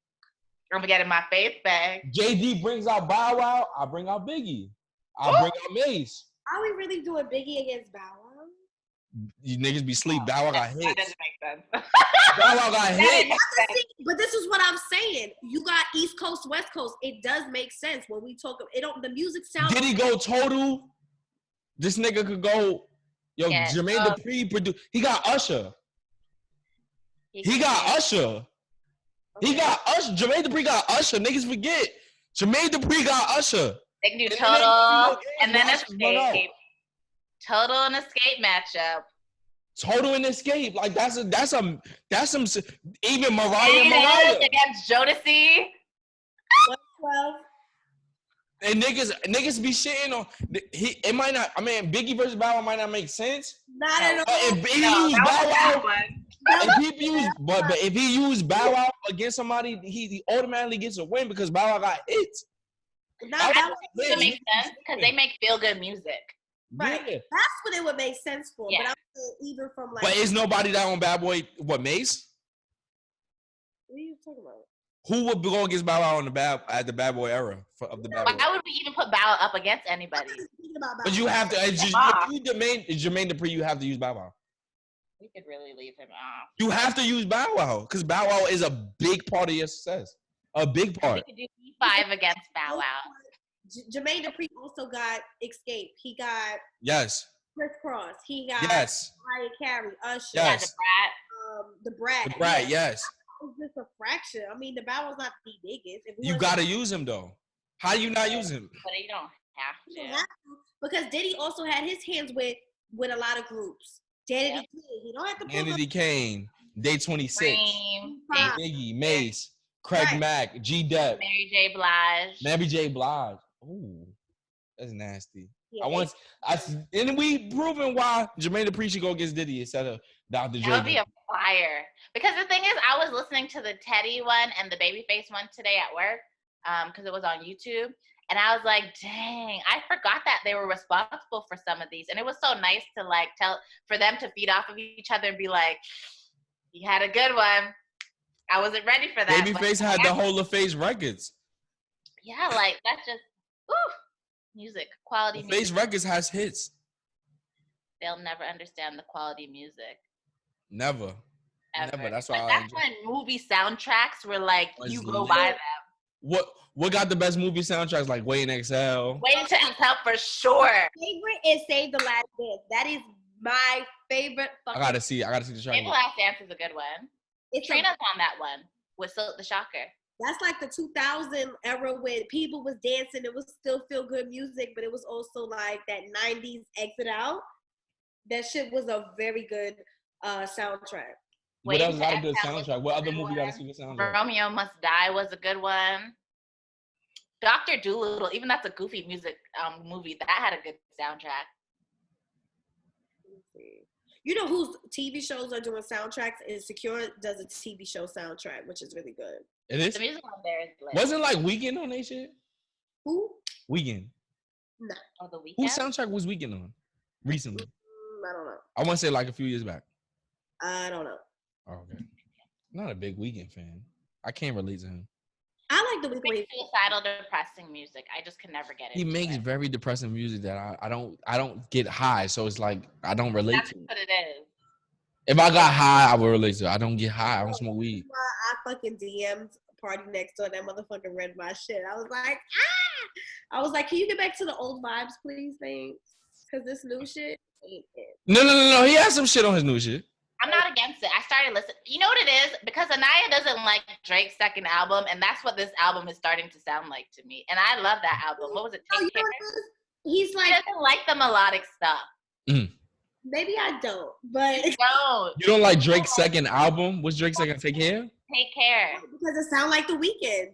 I'm gonna get in my faith bag. JD brings out Bow Wow. I bring out Biggie. I bring out Mace. Are we really doing Biggie against Bow Wow? You niggas be sleep. Bow Wow got hits. That doesn't make sense. Bow Wow got hits. But this is what I'm saying. You got East Coast, West Coast. It does make sense when we talk. It don't. The music sounds. Did he go total? This nigga could go. Yo, yeah, Jermaine Dupri produced. He got Usher. He got Usher. He got Usher. Jermaine Dupri got Usher. Niggas forget. Jermaine Dupri got Usher. They can do Total and then Escape. Total and Escape matchup. Total and Escape. Like that's some even Mariah against Jodeci. 12. And niggas be shitting on it might not. I mean, Biggie versus Bow Wow might not make sense. Not at all. If he used Bow Wow, if he used Bow Wow against somebody, he automatically gets a win because Bow Wow got hits. That would make sense because they make feel good music. Right. Yeah. That's what it would make sense for. Yeah. But I'm saying even from like. But is nobody that on Bad Boy? What, Mace? What are you talking about? Who would go against Bow Wow at the Bad Boy era of the Bad Boy? Why would we even put Bow Wow up against anybody? But you have to. If you Jermaine Dupri, you have to use Bow Wow. We could really leave him off. You have to use Bow Wow because Bow Wow is a big part of your success. A big part. We could do E5 against Bow Wow. Jermaine Dupri also got Escape. He got Chris Cross. He got Mariah Carey, Usher. Yes. The Brat. The Brat. Yes. It's just a fraction. I mean, the Bow Wow's not the biggest. You gotta use him though. How do you not use him? But you don't have to. You don't have to because Diddy also had his hands with a lot of groups. Danity Kane. He don't have to. Danity Kane. Day 26. Biggie, Mace, Craig Mack, G-Dep, Mary J. Blige. Ooh, that's nasty. Yeah, and we proven why Jermaine Dupri should go against Diddy instead of Dr. Dre. That would be a fire. Because the thing is, I was listening to the Teddy one and the Babyface one today at work because it was on YouTube. And I was like, dang, I forgot that they were responsible for some of these. And it was so nice to like for them to feed off of each other and be like, you had a good one. I wasn't ready for that. Babyface had the Hall of Face records. Yeah, like that's just whew, music, quality But Face music. Records has hits. They'll never understand the quality music Never. ever. That's But why I that's enjoy. when movie soundtracks were like you Was go buy lit. them. What got the best movie soundtracks like Waiting Exhale? Waiting to Exhale for sure. Favorite is Save the Last Dance. That is my favorite I fucking. gotta see the track. Maybe Last Dance is a good one. Trina's on that one with Silk the Shocker. That's like the 2000 era when people was dancing. It was still feel good music, but it was also like that 90s exit out. That shit was a very good soundtrack. What else Waiting got to a good Exhale soundtrack? was What a other good movie got a one. good soundtrack? Romeo Must Die was a good one. Dr. Dolittle, even that's a goofy music movie, that had a good soundtrack. You know whose TV shows are doing soundtracks? Insecure does a TV show soundtrack, which is really good. It is. The music on there is lit. Wasn't like Weekend on that shit? Who? Weekend. No. Oh, The Weeknd? Whose soundtrack was Weekend on recently? I don't know. I want to say like a few years back. I don't know. Oh, okay. I'm not a big Weekend fan. I can't relate to him. I like The Weeknd. Suicidal, depressing music. I just can never get it. He makes very depressing music that I don't get high, so it's like I don't relate That's to it. what it is. If I got high, I would relate to it. I don't get high. I don't smoke weed. I fucking DM'd Party Next Door. That motherfucker read my shit. I was like, I was like, can you get back to the old vibes, please, thanks? Because this new shit ain't it. No. He has some shit on his new shit. I'm not against it. I started listening. You know what it is? Because Anaya doesn't like Drake's second album, and that's what this album is starting to sound like to me. And I love that album. What was it? Take Care? He's like, he doesn't like the melodic stuff. Mm. Maybe I don't, but You don't like Drake's second album? What's Drake's second? Take Care? Take Care. Because it sounds like The Weeknd.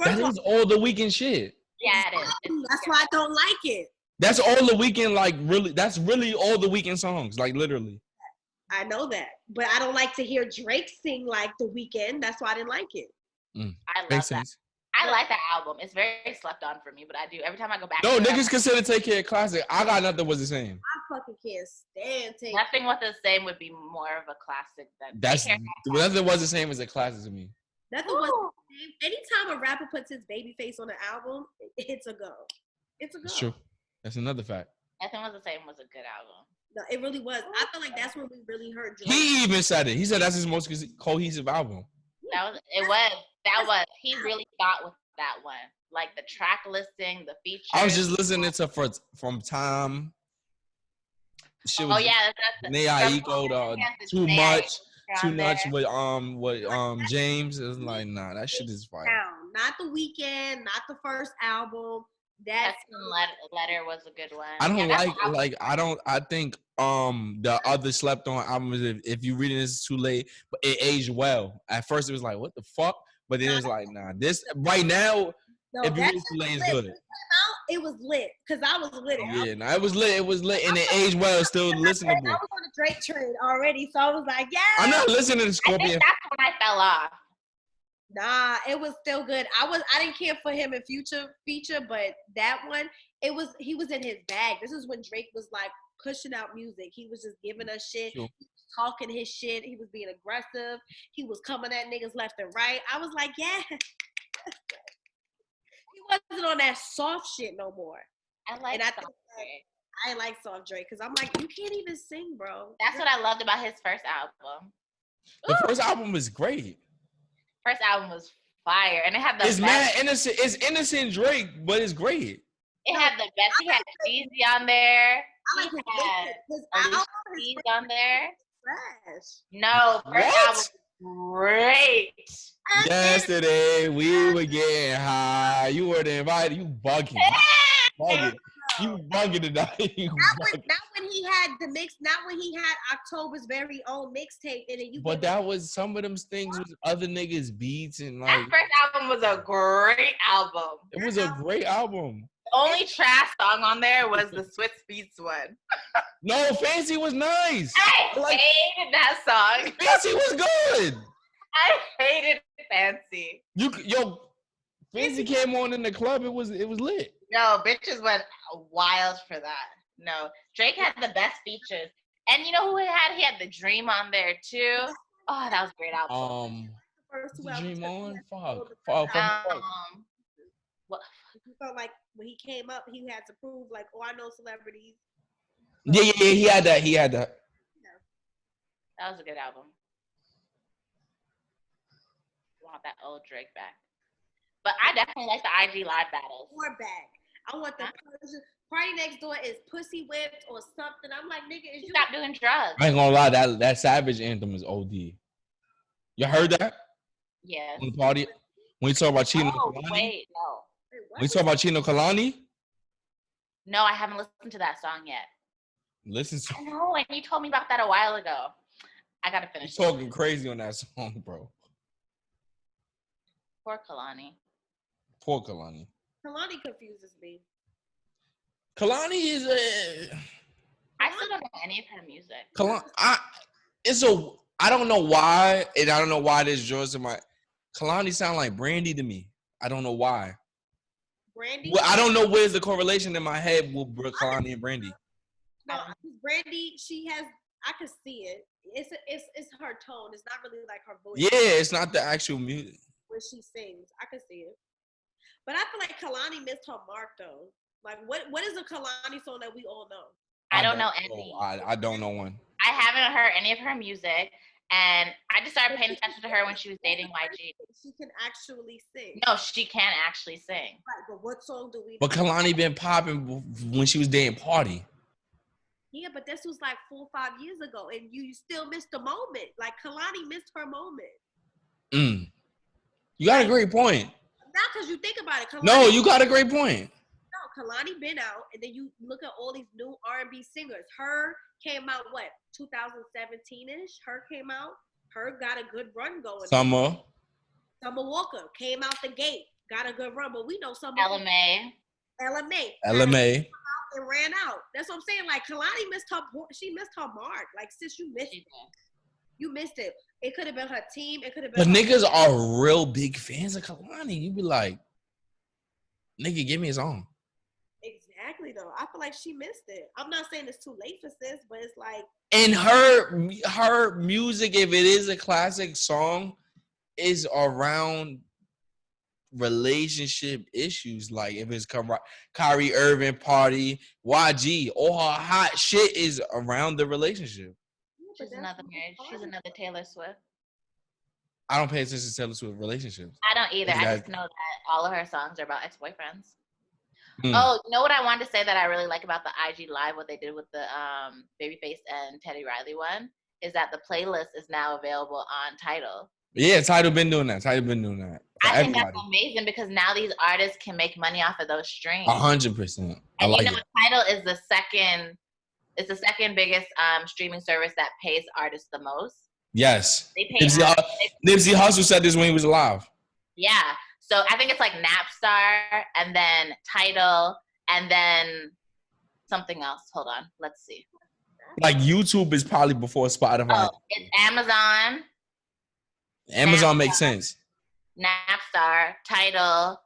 That is all The Weeknd shit. Yeah, it is. That's why I don't like it. That's all The Weeknd, like really. That's really all The Weeknd songs, like literally. I know that, but I don't like to hear Drake sing like The Weeknd. That's why I didn't like it. I love Makes that. sense. I like that album. It's very slept on for me, but I do every time I go back. No, to niggas it, consider Take Care a classic. I Got Nothing was the same. I fucking can't stand Take Nothing Was the Same would be more of a classic than That's Take Care. Nothing was the same as a classic to me. Nothing was the same. Anytime a rapper puts his baby face on an album, it's a go. It's a go. It's true. That's another fact. Nothing Was the Same was a good album. No, it really was. I feel like that's when we really heard Drake. He even said it. He said that's his most cohesive album. He really thought with that one. Like the track listing, the features. I was just listening to From Time. Shit was that's Aiko, Too Much with James. It was like, nah, that shit is fire. Not The Weeknd, not the first album. That Letter was a good one. I don't I think the other slept on albums, if you reading this too late, but it aged well. At first it was like, what the fuck? But then it's like, nah, this right now, if you read it too late, it's good. It was lit because I was lit. Yeah, it was lit, and it aged well. It's still listenable. I was on the Drake train already, so I was like, yeah. I'm not listening to Scorpion. I think that's when I fell off. Nah, it was still good. I didn't care for him in Future feature, but that one, he was in his bag. This is when Drake was like pushing out music. He was just giving us shit. Sure. He was talking his shit. He was being aggressive. He was coming at niggas left and right. I was like, yeah. He wasn't on that soft shit no more. I like soft Drake. I like soft Drake because I'm like, you can't even sing, bro. That's what I loved about his first album. The first album was great. First album was fire, and it had the It's mad innocent. It's innocent Drake, but it's great. It had the best. He had Jeezy on there. I like his album. He's on there. Trash. No, first album was great. Yesterday we were getting high. You weren't invited. You bugging. You bugging tonight. Not when he had the mix. Not when he had October's very own mixtape in it. But that was some of them things with other niggas beats and like. That first album was a great album. It was a great album. The only trash song on there was the Swiss Beats one. No, Fancy was nice. I hated that song. Fancy was good. I hated Fancy. Fancy came on in the club. It was lit. No, bitches went wild for that. No, Drake had the best features. And you know who he had? He had The Dream on there too. Oh, that was a great album. Dream on? Fuck. What? He felt like when he came up, he had to prove like, oh, I know celebrities. Yeah. He had that. He had that. That was a good album. I want that old Drake back. But I definitely like the IG live battles. Or back. I want the Party Next Door is Pussy Whipped or something. I'm like, nigga, is you Stop doing drugs? I ain't gonna lie. That Savage anthem is OD. You heard that? Yes. On the party. When you talk about Chino Oh, Kalani. wait, no. When you talk about Chino Kalani. No, I haven't listened to that song yet. Listen to. I know, and you told me about that a while ago. I gotta finish. You're talking crazy on that song, bro. Poor Kalani. Poor Kalani. Kalani confuses me. Kalani is a. I still don't know any of her music. Kalani, I don't know why, and I don't know why this draws to my. Kalani sound like Brandy to me. I don't know why. Brandy? Well, I don't know where's the correlation in my head with Kalani and Brandy. No, Brandy, she has. I can see it. It's her tone. It's not really like her voice. Yeah, it's not the actual music. When she sings, I can see it. But I feel like Kalani missed her mark though. Like, what is a Kalani song that we all know? I don't know any. I don't know one. I haven't heard any of her music, and I just started paying attention to her when she was dating YG. She can actually sing. No, she can actually sing. Right, but what song do we know? But Kalani been popping when she was dating Party. Yeah, but this was like 4 or 5 years ago, and you still missed the moment. Like, Kalani missed her moment. You got a great point. Not because you think about it. Kalani, No, you got a great point. No, Kalani been out, and then you look at all these new R&B singers. Her came out, 2017-ish? Her came out. Her got a good run going. Summer Walker came out the gate, got a good run, but we know Summer. LMA. LMA. And ran out. That's what I'm saying. Like, Kalani missed her mark. Like, sis, you missed it. You missed it. It could have been her team. It could have been. But niggas are real big fans of Kalani. You be like, nigga, give me a song. Exactly though. I feel like she missed it. I'm not saying it's too late for sis, but it's like. And her music, if it is a classic song, is around relationship issues. Like if it's Kyrie Irving, Party, YG, all her hot shit is around the relationship. She's another Taylor Swift. I don't pay attention to Taylor Swift relationships. I don't either. I just know that all of her songs are about ex-boyfriends. Oh, you know what I wanted to say that I really like about the IG Live, what they did with the Babyface and Teddy Riley one, is that the playlist is now available on Tidal. Yeah, Tidal been doing that. I think that's amazing because now these artists can make money off of those streams. 100%. And you know, Tidal is the second biggest streaming service that pays artists the most. Yes. They pay Nipsey Hussle said this when he was alive. Yeah. So I think it's like Napstar and then Tidal and then something else. Hold on. Let's see. Like YouTube is probably before Spotify. Oh, it's Amazon. Amazon makes sense. Napstar, Tidal,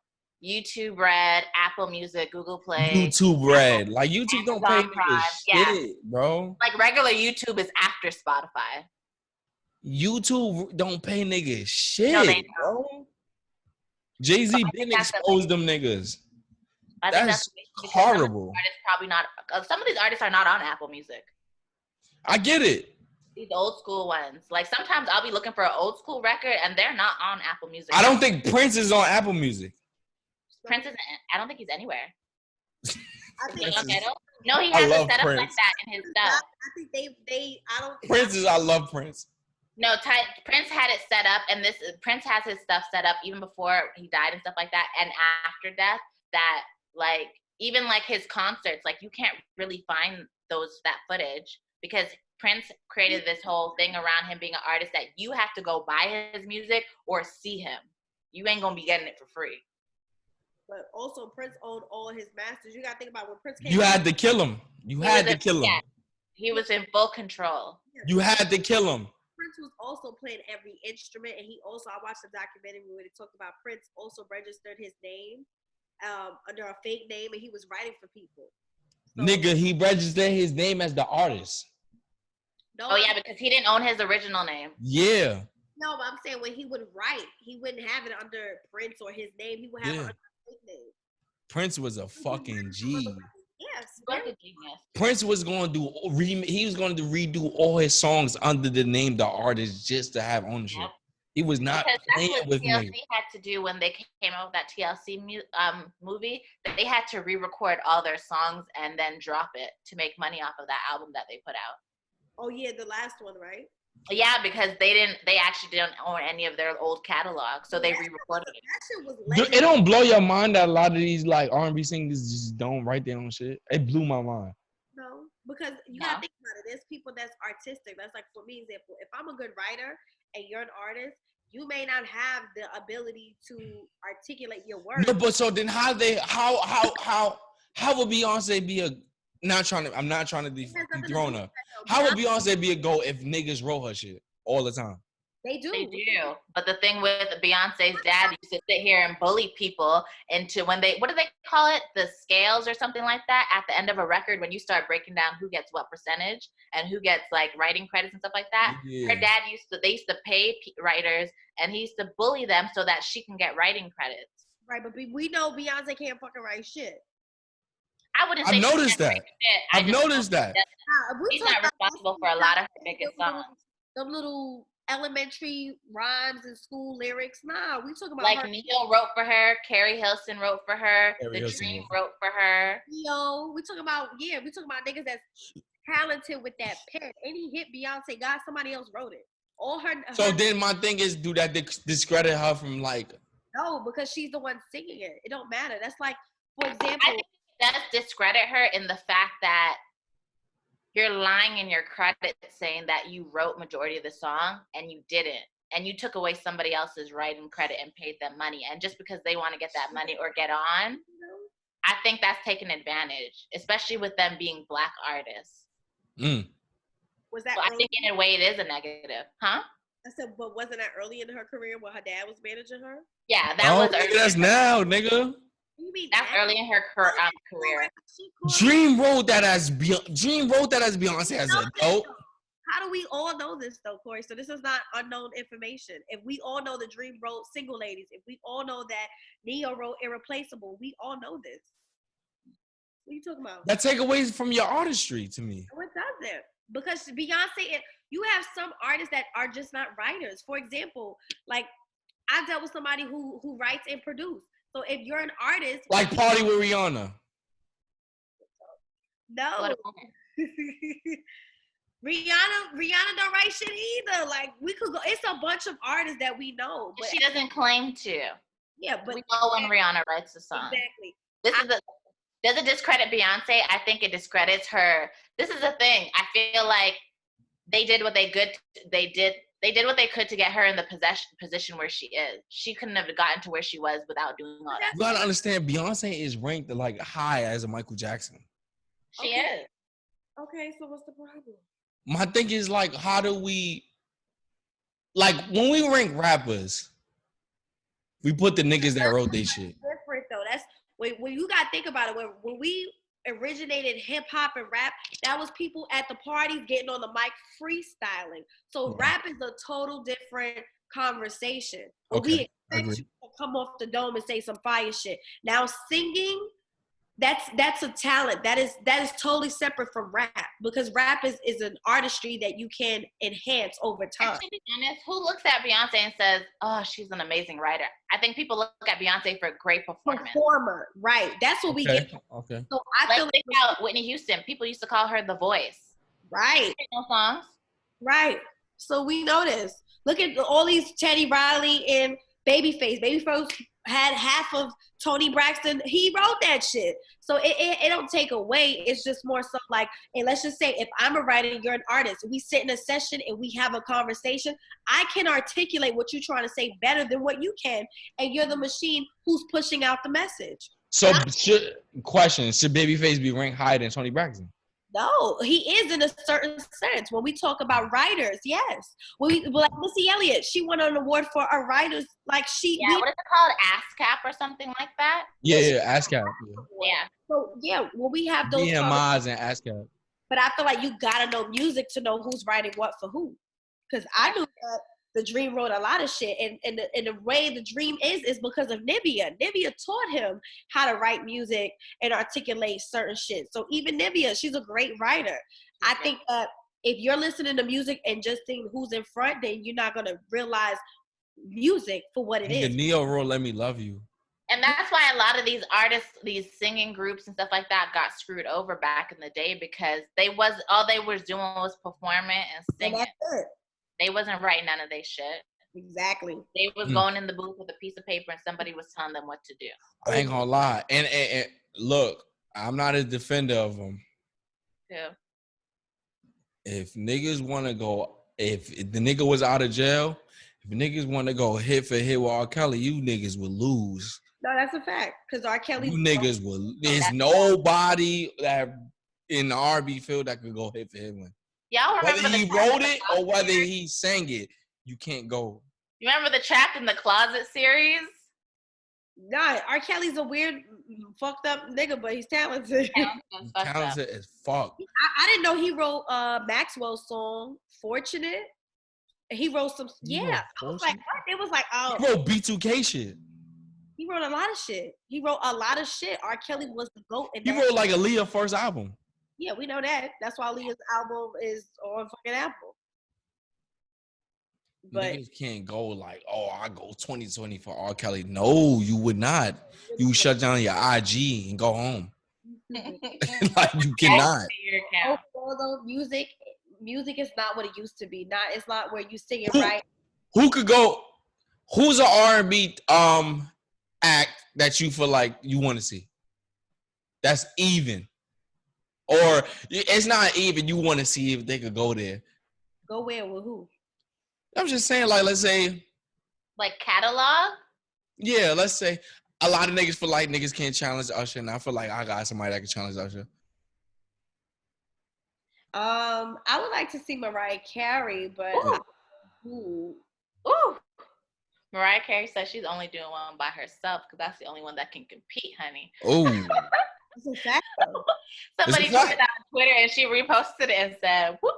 YouTube Red, Apple Music, Google Play. YouTube Red. Like YouTube don't pay me shit, bro. Like regular YouTube is after Spotify. YouTube don't pay niggas shit, no, they bro. Jay-Z been exposed them niggas. I think that's horrible. Probably not. Some of these artists are not on Apple Music. I get it. These old school ones. Like sometimes I'll be looking for an old school record and they're not on Apple Music. I don't think Prince is on Apple Music. Prince isn't. I don't think he's anywhere. I think no, he has it set up like that in his stuff. I think they. I don't. Prince is. I love Prince. No, Prince had it set up, and Prince has his stuff set up even before he died and stuff like that, and after death. That like even like his concerts, like you can't really find that footage because Prince created this whole thing around him being an artist that you have to go buy his music or see him. You ain't gonna be getting it for free. But also, Prince owned all his masters. You gotta think about when Prince came. You had to kill him. You had to kill him. Yeah, he was in full control. You had to kill him. Prince was also playing every instrument, and I watched the documentary where they talked about Prince also registered his name under a fake name, and he was writing for people. So, nigga, he registered his name as the artist. No, oh yeah, because he didn't own his original name. Yeah. No, but I'm saying when he would write, he wouldn't have it under Prince or his name. He would have it under a Prince was a fucking G. Yes, Like a genius. Prince was going to do he was going to redo all his songs under the name the artist just to have ownership. Yep. He was not Because playing that's what with TLC niggas. had to do when they came out with that TLC movie. They had to re-record all their songs and then drop it to make money off of that album that they put out. Oh yeah, the last one, right? Yeah, because they actually didn't own any of their old catalog, so they re-recorded it. That shit was It legendary. don't blow your mind that a lot of these like R&B singers just don't write their own shit. It blew my mind. No, because you gotta think about it. There's people that's artistic. That's like, for me, example, if I'm a good writer and you're an artist, you may not have the ability to articulate your words. No, but so then how would Beyonce be a I'm not trying to dethrone her. How would Beyonce be a GOAT if niggas wrote her shit all the time? They do. They do. But the thing with Beyonce's dad used to sit here and bully people into when what do they call it? The scales or something like that at the end of a record when you start breaking down who gets what percentage and who gets like writing credits and stuff like that. Yeah. Her dad they used to pay writers and he used to bully them so that she can get writing credits. Right, but we know Beyonce can't fucking write shit. I wouldn't say I've noticed that. I've noticed that. She's not responsible for a lot of her biggest songs. Them little elementary rhymes and school lyrics. Nah, we talking about like her. Neo wrote for her, Carrie Hilson wrote for her, The Dream wrote for her. Neo, we talking about niggas that's talented with that pen. Any hit Beyonce got, somebody else wrote it. All her. So then my thing is, do that discredit her from like? No, because she's the one singing it. It don't matter. That's like, for example, I think it does discredit her in the fact that you're lying in your credit saying that you wrote majority of the song and you didn't. And you took away somebody else's writing credit and paid them money. And just because they want to get that money or get on, I think that's taking advantage, especially with them being Black artists. Was that? So I think in a way it is a negative, huh? I said, but wasn't that early in her career when her dad was managing her? Yeah, that was early. That's now, nigga. That's early in her career. Dream wrote that as Beyonce as an adult. How do we all know this though, Cory? So this is not unknown information. If we all know the Dream wrote Single Ladies, if we all know that Neo wrote Irreplaceable, we all know this. What are you talking about? That take away from your artistry to me. What does it? Because Beyonce, you have some artists that are just not writers. For example, like I dealt with somebody who writes and produces. So if you're an artist, like Party with Rihanna. No. Rihanna don't write shit either. Like we could go. It's a bunch of artists that we know, but she doesn't claim to. Yeah, but we know when Rihanna writes a song. Exactly. Does it discredit Beyonce? I think it discredits her. This is the thing. I feel like they did what they could. They did what they could to get her in the position where she is. She couldn't have gotten to where she was without doing all that. You gotta understand, Beyonce is ranked like high as a Michael Jackson. She is. Okay, so what's the problem? My thing is like, how do we, like when we rank rappers, we put the niggas that wrote their shit. Different though. That's when you gotta think about it. When we originated hip hop and rap, that was people at the parties getting on the mic freestyling. So rap is a total different conversation. We expect you to come off the dome and say some fire shit. Now singing, that's a talent. That is totally separate from rap, because rap is an artistry that you can enhance over time. And to be honest, who looks at Beyonce and says, "Oh, she's an amazing writer"? I think people look at Beyonce for a great performance. Performer, right? That's what we get. Okay. So I feel think about Whitney Houston. People used to call her the voice. Right. No songs. Right. So we know this. Look at all these Teddy Riley and Babyface. Babyface had half of Tony Braxton. He wrote that shit. So it don't take away. It's just more so like, and let's just say if I'm a writer and you're an artist, we sit in a session and we have a conversation, I can articulate what you're trying to say better than what you can. And you're the machine who's pushing out the message. So should Babyface be ranked higher than Tony Braxton? No, he is in a certain sense. When we talk about writers, yes. Like Missy Elliott, she won an award for a writer's, like what is it called? ASCAP or something like that? Yeah, ASCAP. Yeah. So well, we have those BMIs and ASCAP. But I feel like you gotta know music to know who's writing what for who. Because I knew that The Dream wrote a lot of shit, and the way the Dream is because of Nivea. Nivea taught him how to write music and articulate certain shit. So even Nivea, she's a great writer. I think that if you're listening to music and just think who's in front, then you're not gonna realize music for what it is. Neo wrote "Let Me Love You." And that's why a lot of these artists, these singing groups and stuff like that got screwed over back in the day because all they was doing was performing and singing. And that's it. They wasn't writing none of their shit. Exactly. They was going in the booth with a piece of paper and somebody was telling them what to do. I ain't gonna lie. And look, I'm not a defender of them. Yeah. If niggas want to go, if the nigga was out of jail, if niggas want to go hit for hit with R. Kelly, you niggas would lose. No, that's a fact. Because R. Kelly. You niggas will. There's nobody that in the R&B field that could go hit for hit with. Y'all remember whether he wrote it or whether he sang it, you can't go. You remember the Trapped in the Closet series? Nah, R. Kelly's a weird, fucked up nigga, but he's talented. Talented as fuck. I didn't know he wrote Maxwell's song, Fortunate. He wrote some, I was like, what? It was like, oh. He wrote B2K shit. He wrote a lot of shit. R. Kelly was the GOAT. He wrote like Aaliyah's first album. Yeah, we know that. That's why Aaliyah's album is on fucking Apple. But niggas can't go like, oh, I go 2020 for R. Kelly. No, you would not. You would shut down your IG and go home. Like you cannot. Although music is not what it used to be. It's not where you sing it right. Who could go? Who's an R&B act that you feel like you want to see? That's even. Or it's not even. You want to see if they could go there. Go where with who? I'm just saying, like, let's say. Like catalog? Yeah, let's say a lot of niggas feel like niggas can't challenge Usher, and I feel like I got somebody that can challenge Usher. I would like to see Mariah Carey, but Ooh. Mariah Carey says she's only doing one by herself because that's the only one that can compete, honey. Oh. It's a fact, though. Somebody put it on Twitter and she reposted it and said, whoop.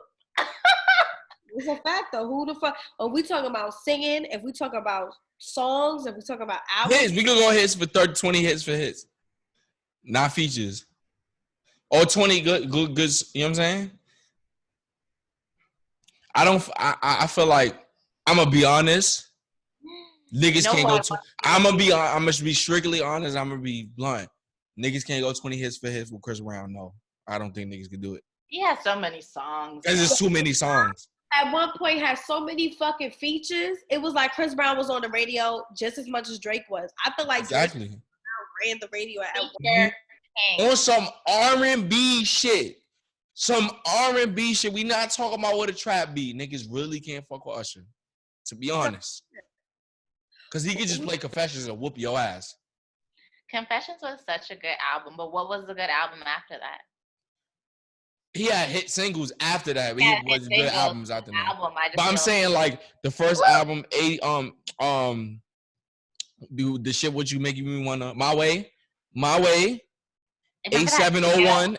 It's a fact, though. Who the fuck? Are we talking about singing? If we talk about songs, if we talk about albums? Hits. We could go hits for 30, 20 hits for hits. Not features. Or 20 good, you know what I'm saying? I feel like, I'm going to be honest. Niggas can't go, I'm going to be strictly honest. I'm going to be blunt. Niggas can't go 20 hits for hits with Chris Brown. No, I don't think niggas can do it. He has so many songs. Because there's too many songs. At one point, had so many fucking features. It was like Chris Brown was on the radio just as much as Drake was. I feel like exactly. Drake ran the radio at on some R&B shit. Some R&B shit. We not talking about what a trap beat. Niggas really can't fuck with Usher. To be honest. Because he could just play Confessions and whoop your ass. Confessions was such a good album, but what was the good album after that? He had hit singles after that, but he was good albums after that. But I'm saying like the first album, the shit what you making me wanna My Way, A701,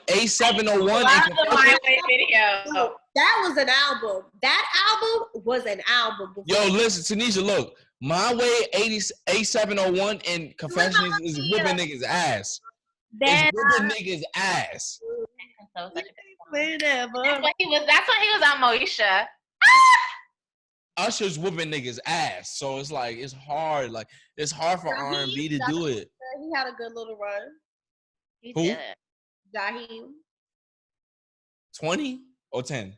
A701. My Way video. That was an album. That album was an album. Yo, listen, Tanisha, look. My Way, A701 and Confessions is whooping niggas' ass. It's whooping niggas' ass. That's when he was on Moesha. Usher's whooping niggas' ass. So it's like, it's hard. Like, it's hard for R&B to do it. He had a good little run. He did. Jaheim. 20 or 10?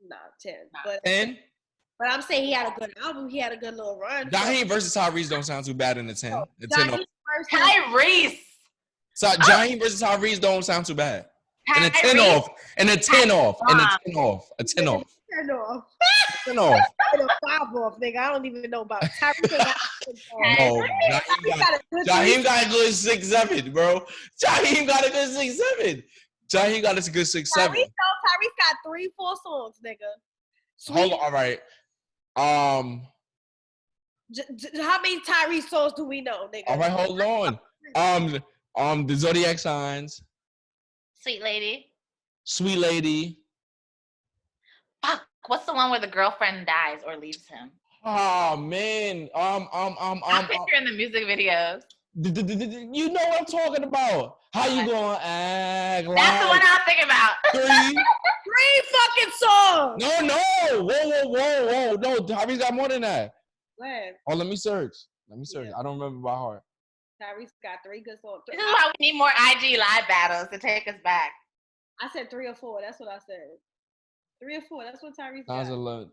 No, 10. But 10? But I'm saying he had a good album. He had a good little run. Jaheim versus Tyrese don't sound too bad in the 10. Tyrese. So Jaheim versus Tyrese don't sound too bad. And a 10 off. And a 10 off. And a 10 off. A 10 off. 10 off. 10 off. And a 5 off, nigga. I don't even know about Tyrese. No, Jaheim got a good 6'7", bro. Jaheim got a good 6'7". Jaheim got a good 6'7". Tyrese got 3-4 songs, nigga. Hold on, all right. How many Tyrese songs do we know, nigga? All right, hold on. The Zodiac Signs. Sweet Lady. Sweet Lady. Fuck. What's the one where the girlfriend dies or leaves him? Oh man. I'm picturing the music videos. You know what I'm talking about. How you gonna act like That's the one I was thinking about. three? 3 fucking songs. No. Whoa. No, Tyrese got more than that. When? Oh, let me search. Yeah. I don't remember by heart. Tyrese got 3 good songs. This is why we need more IG live battles to take us back. I said 3 or 4. That's what I said. 3 or 4. That's what Tyrese That was got. 11.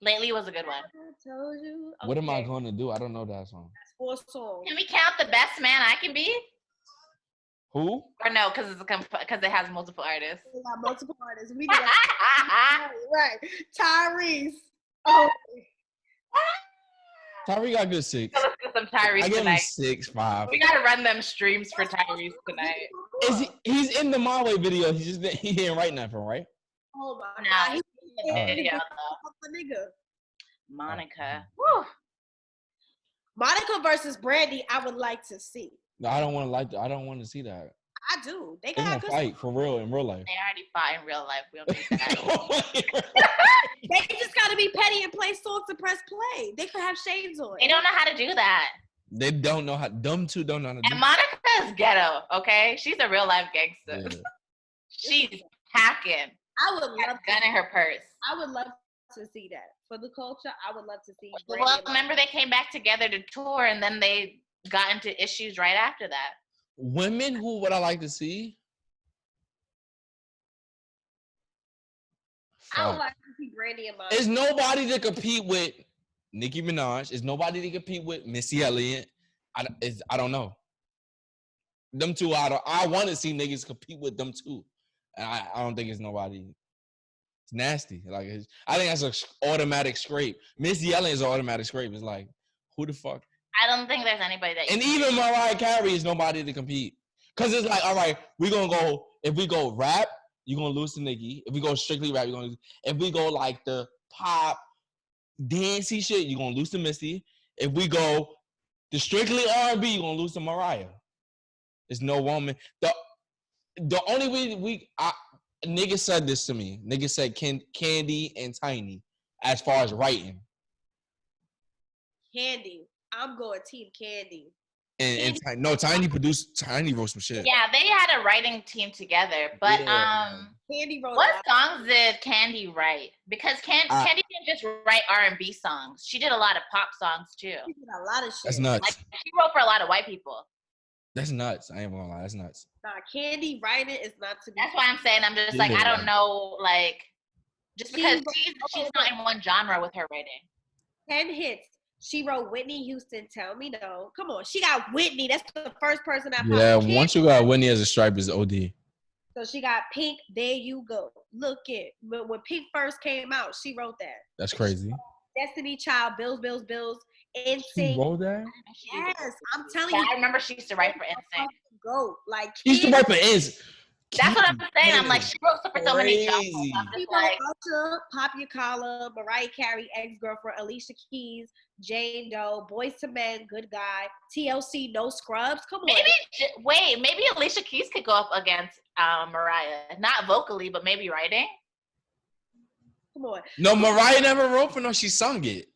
Lately, Was a good one. I told you. what am I going to do? I don't know that song. That's 4 songs. Can we count the best man I can be? Who? Or no, because it has multiple artists. We got multiple artists. We got right. Tyrese. Oh. Tyrese got good 6. Let's get some Tyrese I give him tonight. 6, 5. We gotta run them streams for Tyrese tonight. He's in the My Way video. He didn't write nothing, right? Oh my No, God. he's in the video though. Nigga. Monica. Woo. Monica versus Brandy, I would like to see. No, I don't want to see that. I do. They They're gonna got good fight for real in real life. They already fought in real life. We don't need that. They just gotta be petty and play songs to press play. They could have shades on. They don't know how to do that. They don't know how. Them two don't know how to do. And Monica is ghetto, okay? She's a real life gangster. Yeah. She's packing. I would Got love a gun in her purse. I would love to see that. For the culture, I would love to see Well, Brandy and remember they came back together to tour, and then they got into issues right after that. Women who would I like to see? I would Fuck. like to see Brandy and Monica. There's nobody to compete with Nicki Minaj. There's nobody to compete with Missy Elliott. I don't know. Them two, I want to see niggas compete with them two. And I don't think it's nobody. It's nasty. Like I think that's an automatic scrape. Missy Elliott is an automatic scrape. It's like, who the fuck? I don't think there's anybody that. And even Mariah Carey is nobody to compete. Cause it's like, all right, if we go rap, you're gonna lose to Nicki. If we go strictly rap, you're gonna lose. If we go like the pop, dancey shit, you're gonna lose to Missy. If we go the strictly R&B, you're gonna lose to Mariah. There's no woman. The only way nigga said this to me. Nigga said Candy and Tiny as far as writing. Candy. I'm going Team Candy. And Tiny wrote some shit. Yeah, they had a writing team together. But Candy wrote what songs did Candy write? Because Candy didn't just write R&B songs. She did a lot of pop songs too. She did a lot of shit. That's nuts. Like she wrote for a lot of white people. That's nuts. I ain't gonna lie. That's nuts. Nah, Candy writing is not to be. That's why I'm saying I'm just like I don't know, like just because she's not in one genre with her writing. 10 hits. She wrote Whitney Houston, Tell Me No. Come on, she got Whitney. That's the first person I Yeah, once you got Whitney as a stripe is OD. So she got Pink, There You Go. Look it. But when Pink first came out, she wrote that. That's crazy. Destiny Child, Bills. NSYNC. She wrote that? Yes, I'm telling Yeah, you. I remember she used to write for NSYNC. Go. Like She used to write for NSYNC. That's what I'm saying. I'm like, she wrote stuff for so many genres. I'm She just wrote like, Usher, Pop Your Collar, Mariah Carey, Ex-Girlfriend, Alicia Keys, Jane Doe, Boyz II Men, Good Guy, TLC, No Scrubs. Come on. maybe Alicia Keys could go up against Mariah. Not vocally, but maybe writing. Come on. No, Mariah never wrote for no. She sung it.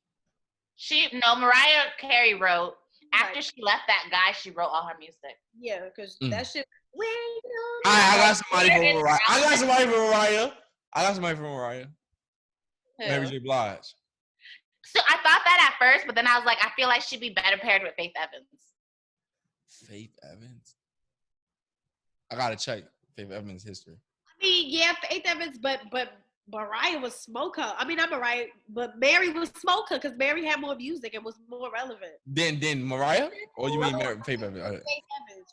Mariah Carey wrote. After she left that guy, she wrote all her music. Yeah, because that shit. I got somebody for Mariah. I got somebody for Mariah. Who? Mary J. Blige. So I thought that at first, but then I was like, I feel like she'd be better paired with Faith Evans. Faith Evans? I gotta check Faith Evans' history. I mean, yeah, Faith Evans, but Mariah was smoker. I mean, not Mariah, but Mary was smoker because Mary had more music and was more relevant. Then Mariah? Or you mean Faith Evans?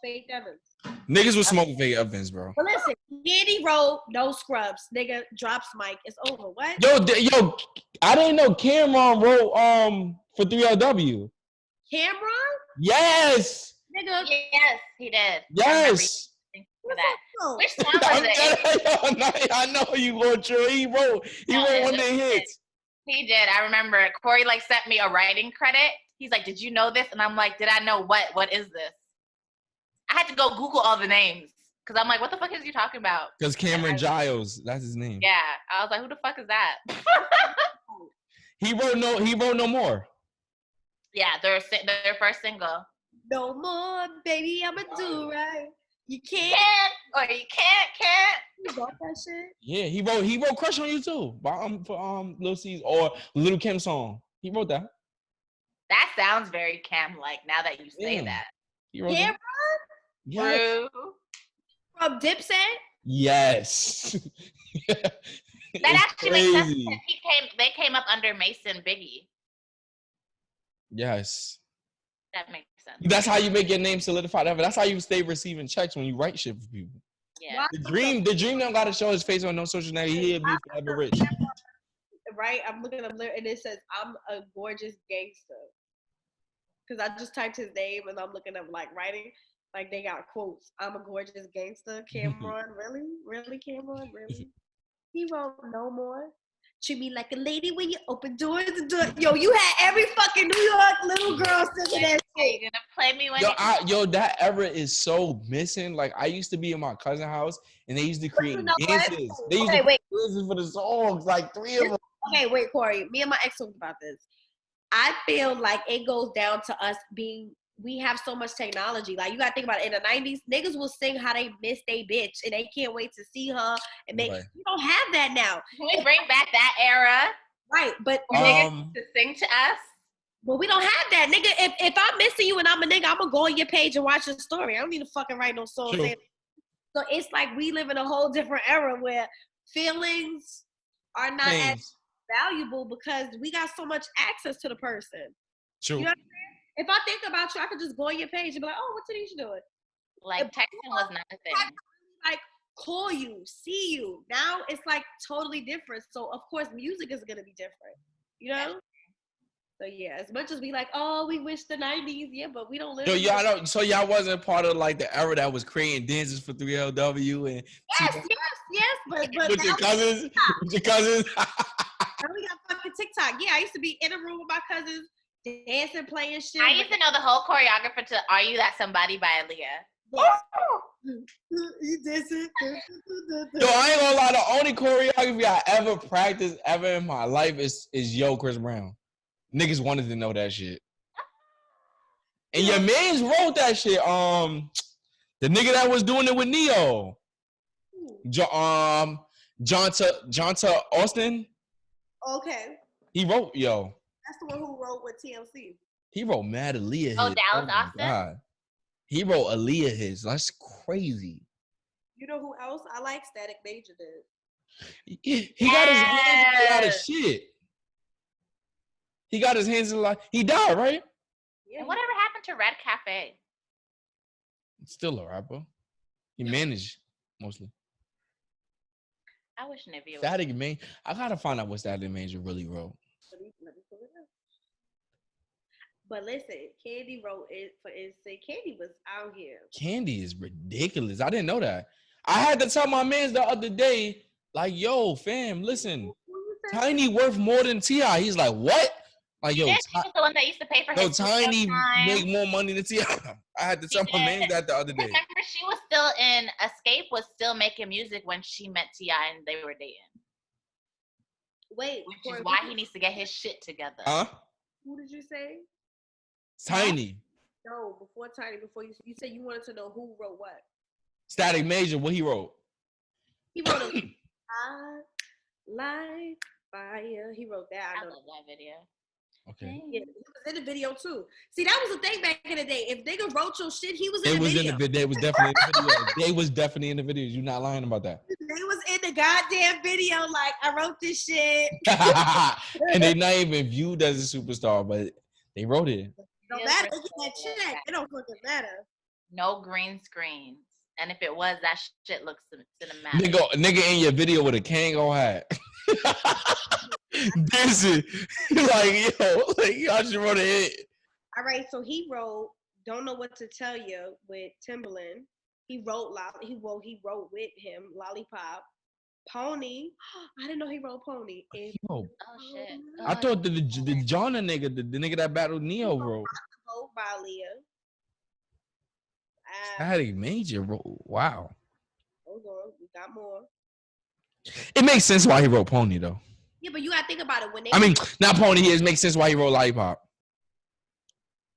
Faith Evans. Niggas was smoking Faith Evans, bro. But listen, Candy wrote No Scrubs. Nigga drops mic. It's over. What? Yo, I didn't know Cameron wrote for 3LW. Cameron? Yes. Nigga. Yes, he did. Yes. For that. Which song was it? I know you going true. He wrote one of the hits. He did. I remember Cory like sent me a writing credit. He's like, "Did you know this?" And I'm like, "Did I know what? What is this?" I had to go Google all the names because I'm like, "What the fuck is you talking about?" Because Cameron Giles, that's his name. Yeah, I was like, "Who the fuck is that?" He wrote no more. Yeah, their first single. No more, baby, I'ma do right. You can't. Or you can't. You wrote that shit? Yeah, he wrote Crush on You too. For Lil C's or Little Kim song. He wrote that. That sounds very Cam-like now that you say that. He wrote Cameron? Yes. True. From Dipset? Yes. That actually makes sense because they came up under Mason Biggie. Yes. That makes sense. That's how you make your name solidified ever. That's how you stay receiving checks when you write shit for people. Yeah. The dream don't gotta show his face on no social media. He'll be forever rich. Right? I'm looking up and it says, I'm a gorgeous gangster. Because I just typed his name and I'm looking up like writing. Like they got quotes. I'm a gorgeous gangster. Cameron, really? Really, Cameron? Really? He wrote no more. Treat me like a lady when you open doors. Yo, you had every fucking New York little girl singing that shit. You're gonna play me when That era is so missing. Like I used to be in my cousin's house and they used to create dances. They used to create dances for the songs, like 3 of them. Okay, wait, Cory. Me and my ex talked about this. I feel like it goes down to us we have so much technology. Like you gotta think about it. In the 90s, niggas will sing how they miss they bitch and they can't wait to see her. And you don't have that now. Can we bring back that era? Right, but niggas to sing to us. But we don't have that, nigga. If I'm missing you and I'm a nigga, I'm gonna go on your page and watch your story. I don't need to fucking write no song. So it's like we live in a whole different era where feelings are not as valuable because we got so much access to the person. True. You know what I'm saying? If I think about you, I could just go on your page and be like, oh, what's Tanisha doing? Like texting was not a thing. Like call you, see you. Now it's like totally different. So of course music is gonna be different. You know? So yeah, as much as we like, oh, we wish the 90s, yeah, but we don't live. So y'all wasn't part of like the era that was creating dances for 3LW and yes, but with your cousins. Now we got fucking TikTok. Yeah, I used to be in a room with my cousins, dancing, playing shit. I used to know the whole choreographer to "Are You That Somebody" by Aaliyah. Yes. You dancing. Yo, I ain't gonna lie. The only choreography I ever practiced ever in my life is Yo Chris Brown. Niggas wanted to know that shit. And your mans wrote that shit. The nigga that was doing it with Neo. Jonta Austin. Okay. He wrote Yo. That's the one who wrote with TLC. He wrote mad Aaliyah hits. Oh, Dallas Austin? God. He wrote Aaliyah hits. That's crazy. You know who else? I like Static Major did. He got his hands in a lot of shit. He got his hands in a lot. He died, right? Yeah. And whatever happened to Red Cafe? Still a rapper. He managed mostly. I wish Nivea was. Static Major. I gotta find out what Static Major really wrote. Let me pull it up. But listen, Candy wrote it for instance. Candy was out here. Candy is ridiculous. I didn't know that. I had to tell my mans the other day, like, yo, fam, listen, Tiny worth more than T.I. He's like, what? Like, yo, he was the one that used to pay for his Tiny make more money than T.I. I had to tell my mans that the other day. Remember, she was still in Escape, was still making music when she met T.I. and they were dating. Wait, which is why he needs to get his shit together. Huh? Who did you say? Tiny. No, before Tiny. Before you said you wanted to know who wrote what. Static Major. What he wrote? He wrote I like fire. He wrote that. I love that video. Okay. Yeah, he was in the video too. See, that was the thing back in the day. If nigga wrote your shit, he was in the video. They was definitely in the video. They was definitely in the video. You're not lying about that. They was in the goddamn video. Like, I wrote this shit. And they not even viewed as a superstar, but they wrote it. Don't matter. They get that check. It don't fucking matter. No green screens. And if it was, that shit looks cinematic. Nigga in your video with a Kango hat. This is like, yo, like, y'all just wrote a hit. All right, so he wrote "Don't Know What to Tell You" with Timbaland. He wrote with him Lollipop, Pony. I didn't know he wrote Pony. And, oh shit! I thought the Jonna nigga, the nigga that battled Neo wrote. By Leah. Static Major wrote. Wow. Hold on, we got more. It makes sense why he wrote Pony though. Yeah, but you gotta think about it when they. I mean, not pony ears makes sense why he wrote Lollipop.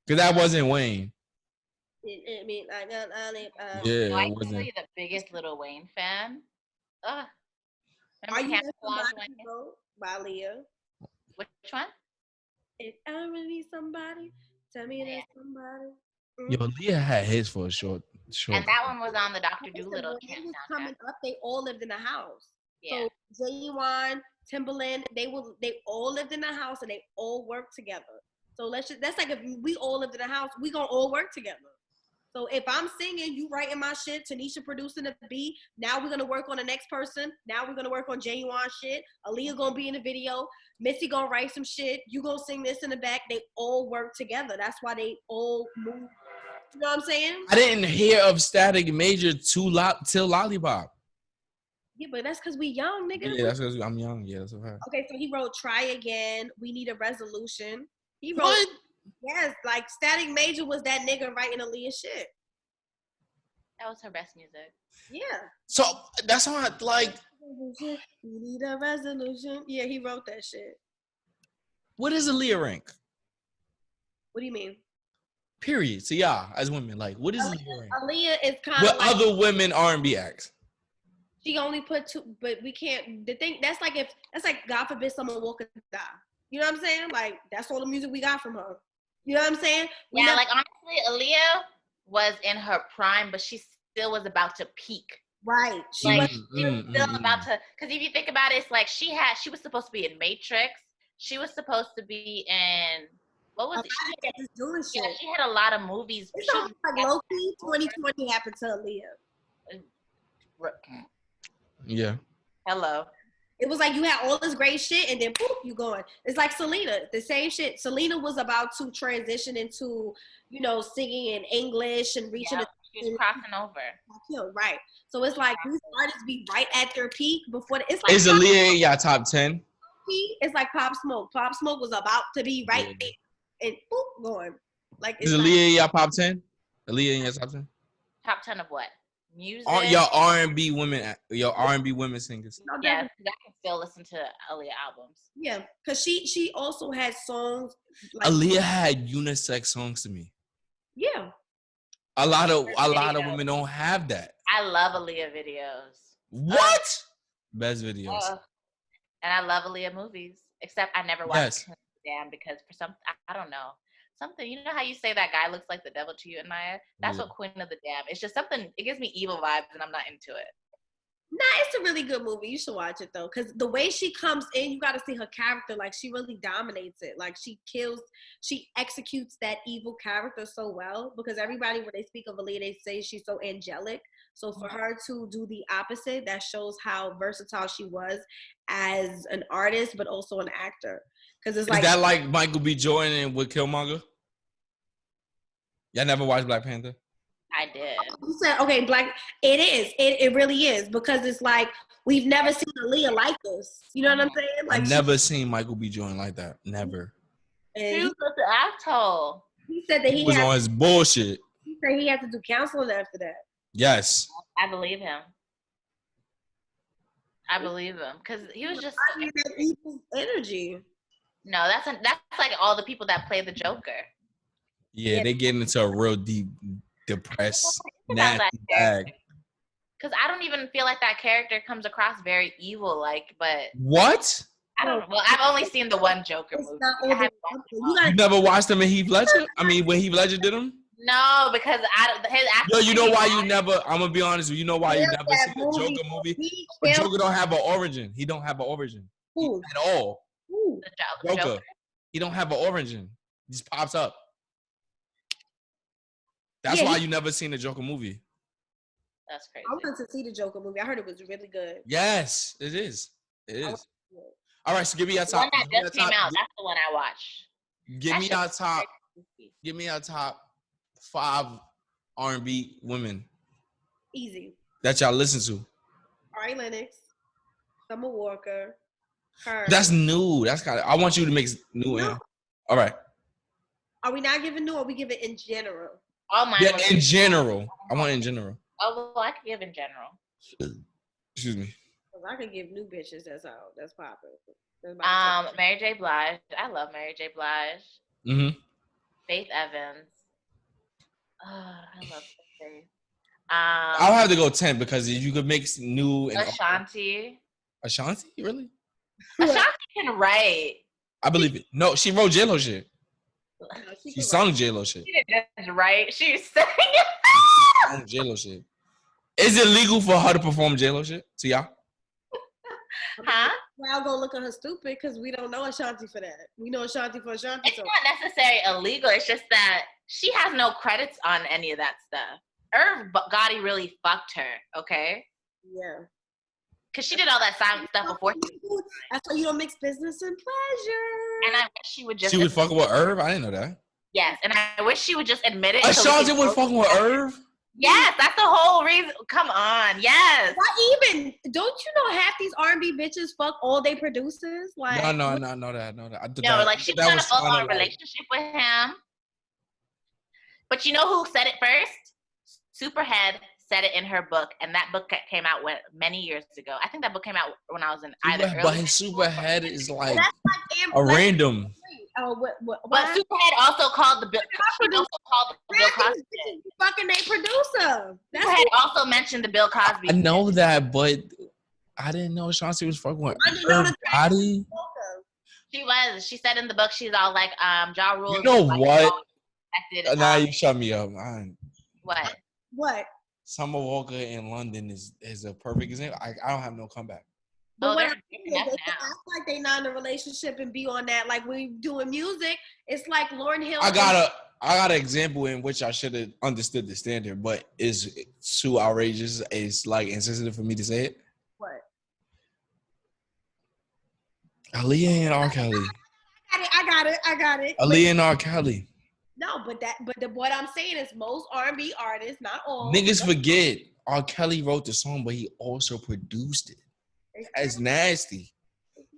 Because that wasn't Wayne. I mean, Yeah, No, I it can tell wasn't. you the biggest Lil Wayne fan. Ugh. Are Remember you Camouflage somebody Wayne? wrote by Leah? Which one? If I really need somebody, tell me Yeah. that's somebody. Yo, Leah had his for a short. And that one was on the Dr. Listen, Doolittle when they was soundtrack. coming up, they all lived in a house. Yeah. So J1, Timberland, they all lived in a house and they all worked together. So that's like if we all lived in a house, we gonna all work together. So if I'm singing, you writing my shit, Tanisha producing the beat. Now we're gonna work on the next person. Now we're gonna work on J1 shit. Aaliyah gonna be in the video. Missy gonna write some shit. You gonna sing this in the back. They all work together. That's why they all move. You know what I'm saying? I didn't hear of Static Major till Lollipop. Yeah, but that's because we young, nigga. Yeah, that's because I'm young. Yeah, that's a fact. Okay, so he wrote Try Again. We Need a Resolution. He wrote, What? yes, like Static Major was that nigga writing Aaliyah shit. That was her best music. Yeah. So that's why, like, We need a resolution. Yeah, he wrote that shit. what is Aaliyah rank? What do you mean? Period. So y'all, as women, like, what is Aaliyah rank? Aaliyah is kind With of like, other women R&B acts. she only put two, but we can't, the thing, that's like God forbid someone walk and die. You know what I'm saying? Like, that's all the music we got from her. You know what I'm saying? Like honestly, Aaliyah was in her prime, but she still was about to peak. Right. She was still about to, because if you think about it, it's like she was supposed to be in Matrix. She was supposed to be in, what was it? She had a lot of movies. It's almost like low-key 2020 happened to Aaliyah. Yeah. Hello. It was like you had all this great shit and then poof, you going. It's like Selena, the same shit. Selena was about to transition into, singing in English and reaching. She was crossing over. Right. So it's like these artists be right at their peak before. It's like is Aaliyah in y'all top 10? It's like Pop Smoke. Pop Smoke was about to be right there and boop going. Like is Aaliyah in y'all top 10? Aaliyah in your top 10? Top 10 of what? Music. Your R&B women, your R&B women singers. Yes, I can still listen to Aaliyah albums. Yeah, because she also had songs. Like, Aaliyah had unisex songs to me. Yeah. A lot of women don't have that. I love Aaliyah videos. What? Best videos. And I love Aaliyah movies, except I never watched Damn because for some, I don't know. Something, you know how you say that guy looks like the devil to you, Anaya? That's what Queen of the Damn. It's just something, it gives me evil vibes and I'm not into it. Nah, it's a really good movie. You should watch it though. Cause the way she comes in, you gotta see her character. Like she really dominates it. Like she executes that evil character so well. Because everybody, when they speak of Aaliyah, they say she's so angelic. So for her to do the opposite, that shows how versatile she was as an artist, but also an actor. Cause it's is that like Michael B. Jordan with Killmonger? Y'all never watched Black Panther? I did. You said, okay, it is. It really is. Because it's like, we've never seen Aaliyah like this. You know what I'm saying? Like I've never seen Michael B. Jordan like that. Never. He was such an asshole. He said that he was on his bullshit. He said he had to do counseling after that. Yes. I believe him. I believe him. Because he was just that evil energy. No, that's like all the people that play the Joker. Yeah, they get into a real deep, depressed, nasty bag. Because I don't even feel like that character comes across very evil, but what? I don't. Well, I've only seen the one Joker movie. You never watched him in Heath Ledger? I mean, when Heath Ledger did him? No, because Yo, you know why you never? I'm gonna be honest with you. You know why you never seen the Joker movie? But Joker don't have an origin. He don't have an origin at all. The Joker. He don't have an origin. He just pops up. That's why you never seen the Joker movie. That's crazy. I wanted to see the Joker movie. I heard it was really good. Yes, it is. It is. All right, so give me your top. The one that just came out. That's the one I watched. Give me your top. Give me your top 5 R&B women. Easy. That y'all listen to. Ari Lennox, Summer Walker, her. That's new. That's kind of. I want you to mix new in. All right. Are we not giving new, or are we giving in general? All mine. Yeah, in general. I want in general. Oh, well, I can give in general. Excuse me. I could give new bitches. That's all. That's popping. Mary J. Blige. I love Mary J. Blige. Mm-hmm. Faith Evans. Oh, I love Faith. I'll have to go 10 because you could mix new and Ashanti. Ashanti, really? Ashanti can write. I believe it. No, she wrote J-Lo shit. She sung J-Lo shit. She didn't write. She sang Sung J-Lo shit. Is it legal for her to perform J-Lo shit to y'all? Huh? Well, I'll go look at her stupid because we don't know Ashanti for that. We know Ashanti for Ashanti. It's not necessarily illegal. It's just that she has no credits on any of that stuff. Irv Gotti really fucked her, okay? Yeah. Because she did all that silent stuff before. That's why you don't mix business and pleasure. And I wish she would just... She was fucking with Irv? I didn't know that. Yes, and I wish she would just admit it. Ashanti was fucking with Irv? Yes, that's the whole reason. Come on, yes. Not even. Don't you know half these R&B bitches fuck all they producers? Like No, I know that. No, like she was in a full-on relationship with him. But you know who said it first? Superhead said it in her book, and that book came out many years ago. I think that book came out when I was in either early. But his Superhead is like a random. But Superhead also called the Bill. She also called the Bill Cosby. Fucking they producer. Superhead also mentioned the Bill Cosby. I know that, but I didn't know Ashanti was fucking with Irv Gotti. She was. She said in the book, she's all like, Ja Rule. You know what? Now you shut me up. What? Summer Walker in London is a perfect example. I don't have no comeback. But they act like they not in a relationship and be on that. Like when you doing music, it's like Lauryn Hill. I got an example in which I should have understood the standard, but it's too outrageous. It's like insensitive for me to say it. What? Aaliyah and R. Kelly. I got it. Aaliyah and R. Kelly. No, what I'm saying is most R&B artists, not all. Niggas forget R. Kelly wrote the song, but he also produced it. That's nasty. Exactly.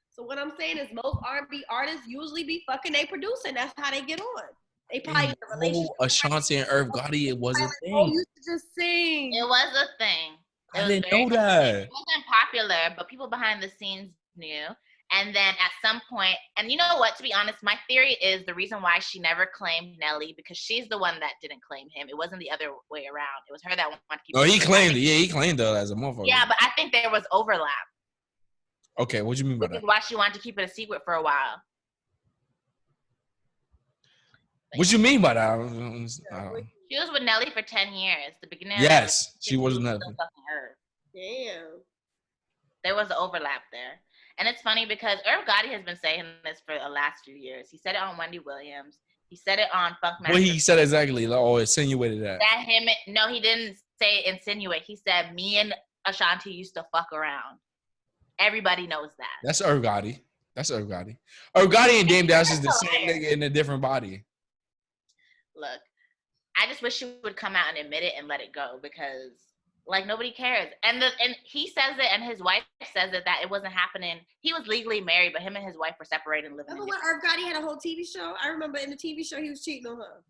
So what I'm saying is most R&B artists usually be fucking they producing. That's how they get on. They probably in a relationship. Ashanti and Irv Gotti, it was a thing. Oh, you should just sing. It was a thing. I didn't know that. It wasn't popular, but people behind the scenes knew. And then at some point, and you know what, to be honest, my theory is the reason why she never claimed Nelly, because she's the one that didn't claim him. It wasn't the other way around. It was her that wanted to keep him. Oh, he claimed it. Yeah, he claimed her as a motherfucker. Yeah, but I think there was overlap. Okay, what do you mean by that? Which is why she wanted to keep it a secret for a while. What you mean by that? She was with Nelly for 10 years. The beginning. Yes, she was Nelly. Damn. There was an overlap there. And it's funny because Irv Gotti has been saying this for the last few years. He said it on Wendy Williams. He said it on Funk Master. Well, he said exactly, or insinuated that. No, he didn't say insinuate. He said me and Ashanti used to fuck around. Everybody knows that. That's Irv Gotti. Irv Gotti and Dame Dash is the same nigga in a different body. Look, I just wish she would come out and admit it and let it go because... like, nobody cares. And he says it, and his wife says it, that it wasn't happening. He was legally married, but him and his wife were separated and living. Remember when Irv Gotti had a whole TV show? I remember in the TV show he was cheating on her.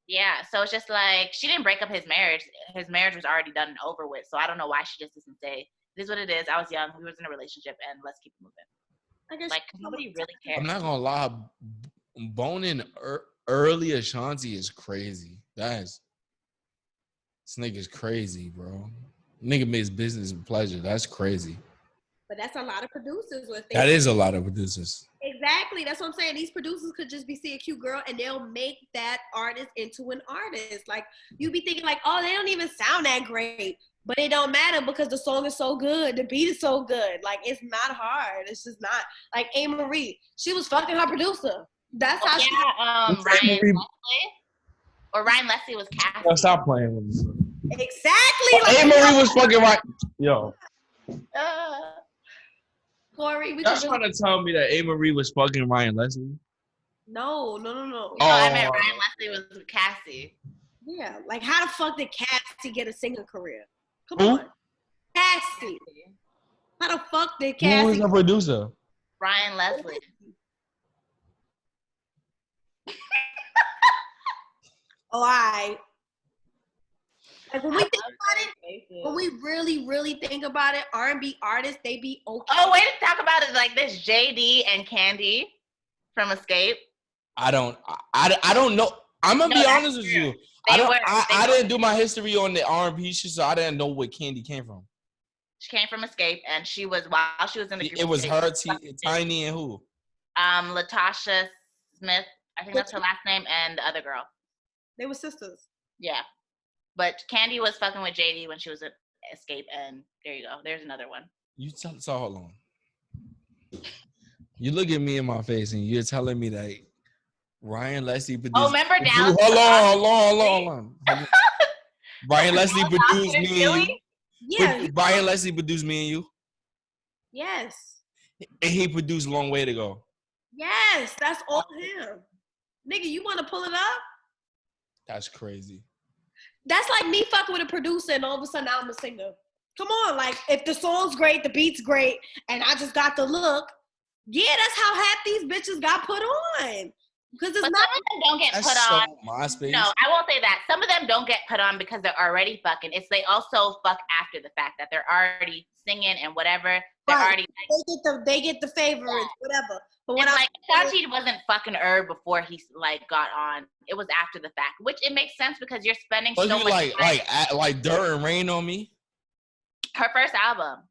Yeah, so it's just like, she didn't break up his marriage. His marriage was already done and over with, so I don't know why she just doesn't say, it is what it is. I was young. We was in a relationship, and let's keep moving. I guess like, nobody really cares. I'm not going to lie. Boning early Ashanti is crazy. This nigga's crazy, bro. Nigga makes business and pleasure. That's crazy. But that's a lot of producers. That is a lot of producers. Exactly. That's what I'm saying. These producers could just be seeing a cute girl and they'll make that artist into an artist. Like, you be thinking like, oh, they don't even sound that great. But it don't matter because the song is so good. The beat is so good. Like, it's not hard. It's just not. Like, A. Marie, she was fucking her producer. That's how Ryan Leslie. Or Ryan Leslie was cast. No, stop playing with me. Exactly. Like, A. Marie was fucking right. Yo. Cory, Y'all trying to tell me that A. Marie was fucking Ryan Leslie? No. No, I meant Ryan Leslie was with Cassie. Yeah, like how the fuck did Cassie get a singing career? Come Who? on. Cassie. How the fuck did Cassie? Who was the producer? Ryan Leslie. Oh, Like when we think about it, when we really, really think about it, R&B artists, they be okay. Oh, wait, talk about it like this. JD and Candy from Escape. I don't know. I'm gonna be honest with you. I didn't do my history on the R&B shit, so I didn't know where Candy came from. She came from Escape, and she was while she was in the group. It was her, Tiny, and who? Latasha Smith. I think that's her last name, and the other girl. They were sisters. Yeah, but Candy was fucking with JD when she was at Escape, and there you go. There's another one. So hold on. You look at me in my face, and you're telling me that Ryan Leslie produced. Oh, remember Dallas? Hold on. Brian Leslie produced me and you. Yeah. Brian Leslie produced me and you. Yes. And he produced Long Way to Go. Yes, that's all him. Nigga, you want to pull it up? That's crazy. That's like me fucking with a producer and all of a sudden I'm a singer. Come on, like if the song's great, the beat's great, and I just got the look. Yeah, that's how half these bitches got put on. Because it's but not. Some of them don't get put on. MySpace. No, I won't say that. Some of them don't get put on because they're already fucking. It's they also fuck after the fact that they're already singing and whatever. They're Right. already like, they get the favorites, whatever. But when it's like Shanti wasn't fucking her before he like got on. It was after the fact, which it makes sense because you're spending so much time. like Dirt and Rain on Me. Her first album.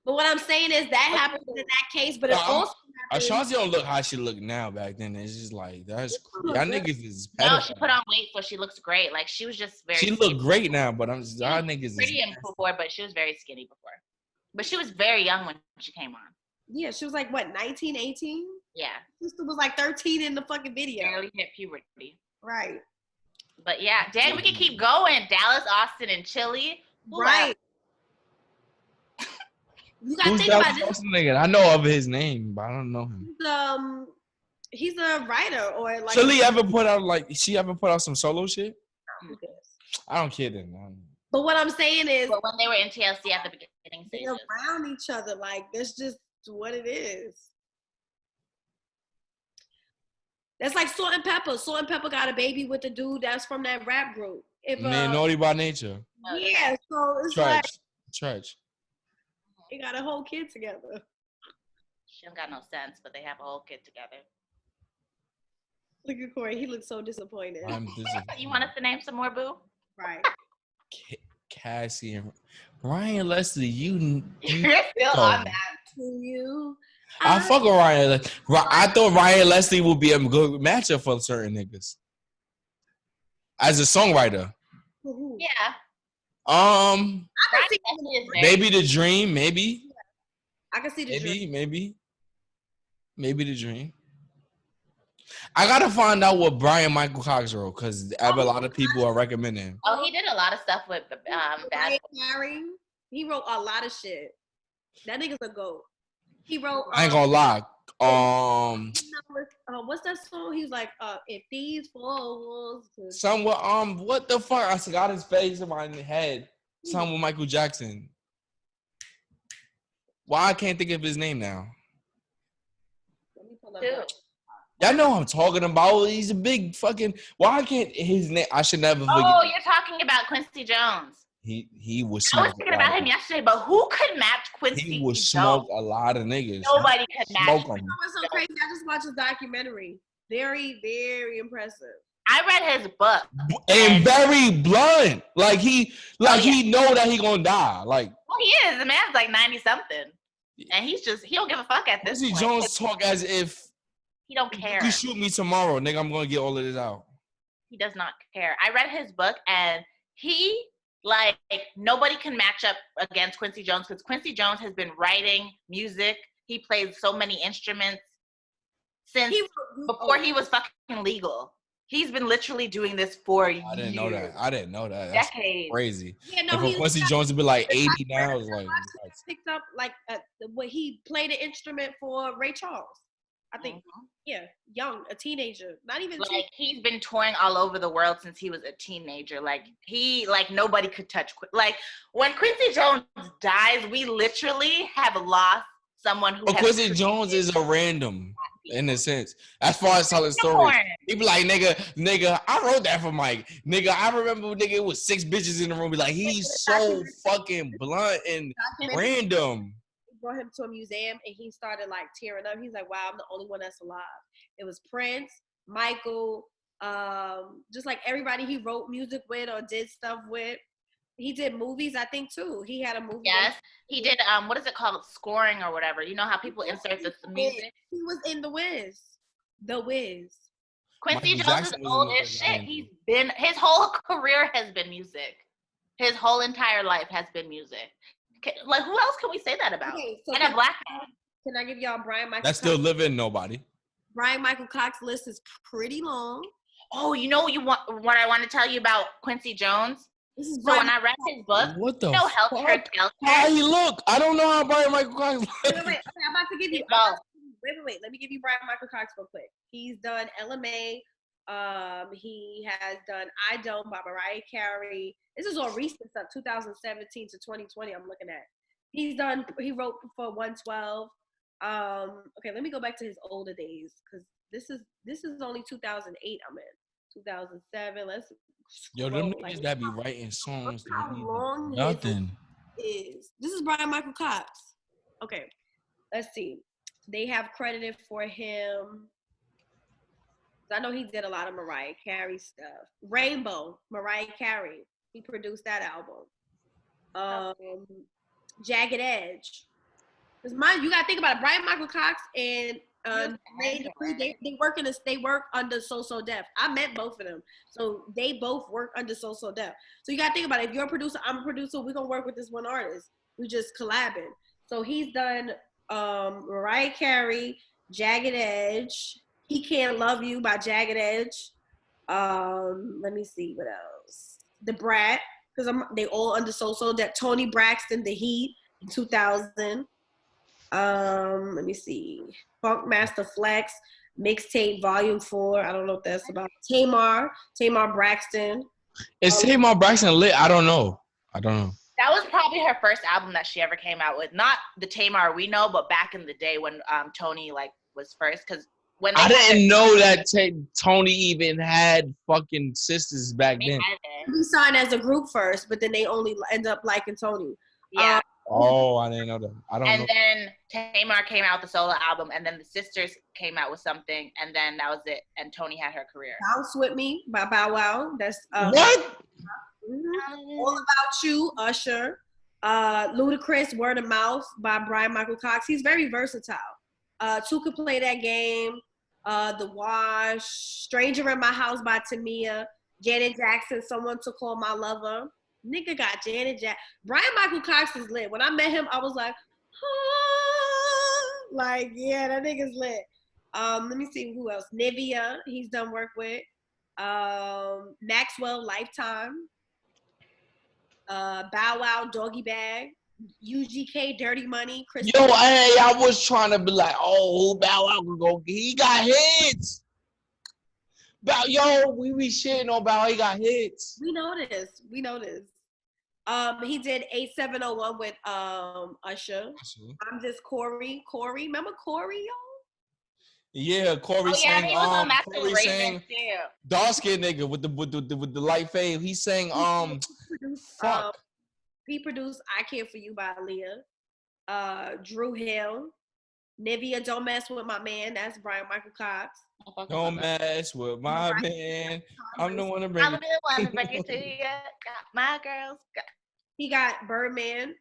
But what I'm saying is that happened in that case, but it also Ashanti don't look how she look now. Back then, it's just like that's y'all niggas is no. She put on weight, so she looks great. Like she was just very. She looked great now, but I'm just y'all niggas pretty is before, but she was very skinny before. But she was very young when she came on. Yeah, she was like what, 19, 18? Yeah, Sister was like 13 in the fucking video. barely hit puberty. Right. But yeah, dang, we can keep going. Dallas, Austin, and Chile. Right. You gotta Who's think Dallas about this. Austin nigga? I know of his name, but I don't know him. He's a writer or like. Chili ever put out some solo shit? I don't care then. But what I'm saying is, but when they were in TLC at the beginning stages, they're around each other. Like that's just what it is. That's like Salt and Pepper. Salt and Pepper got a baby with the dude that's from that rap group. Naughty by Nature. Yeah, so it's Church. They got a whole kid together. She don't got no sense, but they have a whole kid together. Look at Cory. He looks so disappointed. I'm disappointed. You want us to name some more, boo? Right. Cassie and Ryan Leslie, you're still on that. To you. I fuck with Ryan. I thought Ryan Leslie would be a good matchup for certain niggas. As a songwriter. Yeah. Maybe The Dream, maybe. I can see The Dream. Maybe The Dream. I gotta find out what Brian Michael Cox wrote because a lot of people are recommending him. Oh, he did a lot of stuff with Bad. He wrote a lot of shit. That nigga's a goat. He wrote. I ain't gonna lie. What's that song? He was like, if these falls. What the fuck? I got his face in my head. Something with Michael Jackson. Why I can't think of his name now? Let me pull up. Y'all know who I'm talking about. He's a big fucking. Why can't his name? I should never forget. Oh, you're talking about Quincy Jones. He was. I was thinking about him yesterday, but who could match Quincy? He would smoke a lot of niggas. Nobody could match him. It was so crazy. I just watched his documentary. Very, very impressive. I read his book. And very blunt. Like he know that he gonna die. Like he is. The man's like 90 something, and he don't give a fuck at this point. Quincy Jones talk as if he don't care. You shoot me tomorrow, nigga. I'm gonna get all of this out. He does not care. I read his book, and he. Like, nobody can match up against Quincy Jones because Quincy Jones has been writing music. He plays so many instruments since before he was fucking legal. He's been literally doing this for years. I didn't know that. That's decades. Crazy. Yeah, no, and for Quincy Jones to be like 80 now is like. Picked up like what he played an instrument for Ray Charles. I think, yeah, young, a teenager, not even like he's been touring all over the world since he was a teenager. Like nobody could touch. Like when Quincy Jones dies, we literally have lost someone who. Quincy Jones is a random. in a sense. As far as telling stories, he be like, nigga, I wrote that for Mike. Nigga, I remember, nigga, it was 6 bitches in the room. Be like, he's so fucking blunt and random. Brought him to a museum and he started like tearing up. He's like, wow, I'm the only one that's alive. It was Prince, Michael, just like everybody he wrote music with or did stuff with. He did movies, I think, too. He had a movie. Yes, he did. What is it called? Scoring or whatever. You know how people insert the music? He was in The Wiz. The Wiz. Quincy Jones is old as shit. His whole career has been music. His whole entire life has been music. Like, who else can we say that about? Okay, so and a black man. Can I give y'all Brian Michael That's still living? Nobody. Brian Michael Cox's list is pretty long. Oh, you know what I want to tell you about Quincy Jones? So when I read his book, what the Helter Skelter. Hey, look, I don't know how Brian Michael Cox. Wait, I'm about to give you. Wait. Let me give you Brian Michael Cox real quick. He's done LMA. He has done I Don't by Mariah Carey. This is all recent stuff, 2017 to 2020. I'm looking at. He wrote for 112. Okay, let me go back to his older days because this is only 2008. I'm in 2007. Let's. Yo, them niggas that be writing songs. How long nothing. This is Brian Michael Cox. Okay, let's see. They have credited for him. I know he did a lot of Mariah Carey stuff. Rainbow, Mariah Carey. He produced that album. Jagged Edge. Because you gotta think about it. Brian Michael Cox and they work under So Def. I met both of them, so they both work under So Def. So you gotta think about it. If you're a producer, I'm a producer. We're gonna work with this one artist. We just collabing. So he's done Mariah Carey, Jagged Edge. He Can't Love You by Jagged Edge. Let me see what else. The Brat, because they all under So Def. Tony Braxton, The Heat in 2000. Let me see. Funk Master Flex, Mixtape Volume 4. I don't know what that's about. Tamar Braxton. Is Tamar Braxton lit? I don't know. That was probably her first album that she ever came out with. Not the Tamar we know, but back in the day when Tony was first. Because when I didn't know that Tony even had fucking sisters back then. We signed as a group first, but then they only end up liking Tony. Yeah. Oh, I didn't know that. I don't know. And then Tamar came out with the solo album, and then the sisters came out with something, and then that was it. And Tony had her career. Bounce With Me by Bow Wow. That's what? All About You, Usher. Ludacris, Word of Mouth by Brian Michael Cox. He's very versatile. Two Could Play That Game. The Wash. Stranger in My House by Tamia. Janet Jackson, Someone to Call My Lover. Nigga got Janet Jackson. Brian Michael Cox is lit. When I met him, I was like, yeah, that nigga's lit. Let me see who else. Nivea, he's done work with. Maxwell, Lifetime. Bow Wow, Doggy Bag. UGK, Dirty Money. I was trying to be like, oh, Bow Wow can go. He got hits. We be shitting on Bow Wow. He got hits. We know this. He did 8701 with Usher. I'm Just Cory. Remember Cory, y'all? Yeah, Cory sang. He was on Cory sang. Dark skinned nigga with the light fade. He sang. Fuck. He produced "I Care for You" by Aaliyah. Drew Hill. Nivea, Don't Mess With My Man. That's Brian Michael Cox. Don't mess with my man. I'm the one to bring it to you. Got my girls. He got Birdman,